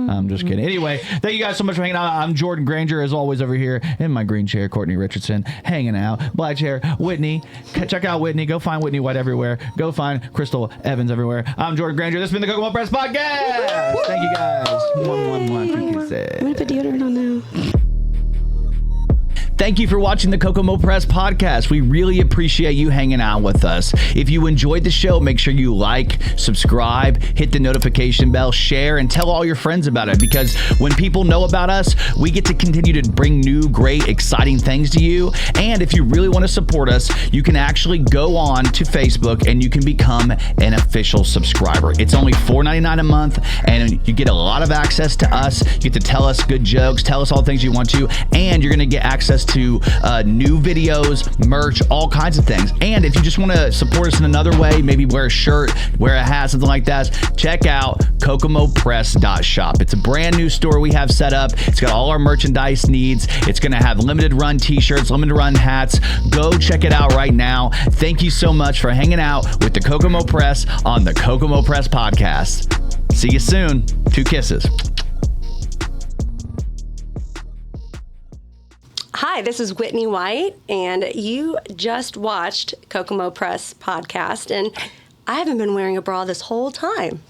I'm just kidding. Anyway, thank you guys so much for hanging out. I'm Jordan Grainger, as always, over here in my green chair. Cortni Richardson hanging out. Black chair, Whitney. Check out Whitney. Go find Whitney White everywhere. Go find Krystal Evans everywhere. I'm Jordan Grainger. This has been the Kokomo Press Podcast. Thank you guys. I'm gonna put deodorant on now. Thank you for watching the Kokomo Press Podcast. We really appreciate you hanging out with us. If you enjoyed the show, make sure you like, subscribe, hit the notification bell, share, and tell all your friends about it, because when people know about us, we get to continue to bring new, great, exciting things to you. And if you really want to support us, you can actually go on to Facebook and you can become an official subscriber. It's only $4.99 a month, and you get a lot of access to us. You get to tell us good jokes, tell us all the things you want to, and you're going to get access to new videos, merch, all kinds of things. And if you just want to support us in another way, maybe wear a shirt, wear a hat, something like that, check out kokomopress.shop. It's a brand new store we have set up. It's got all our merchandise needs. It's going to have limited run t-shirts, limited run hats. Go check it out right now. Thank you so much for hanging out with the Kokomo Press on the Kokomo Press Podcast. See you soon. 2 kisses. Hi, this is Whitney White, and you just watched Kokomo Press Podcast, and I haven't been wearing a bra this whole time.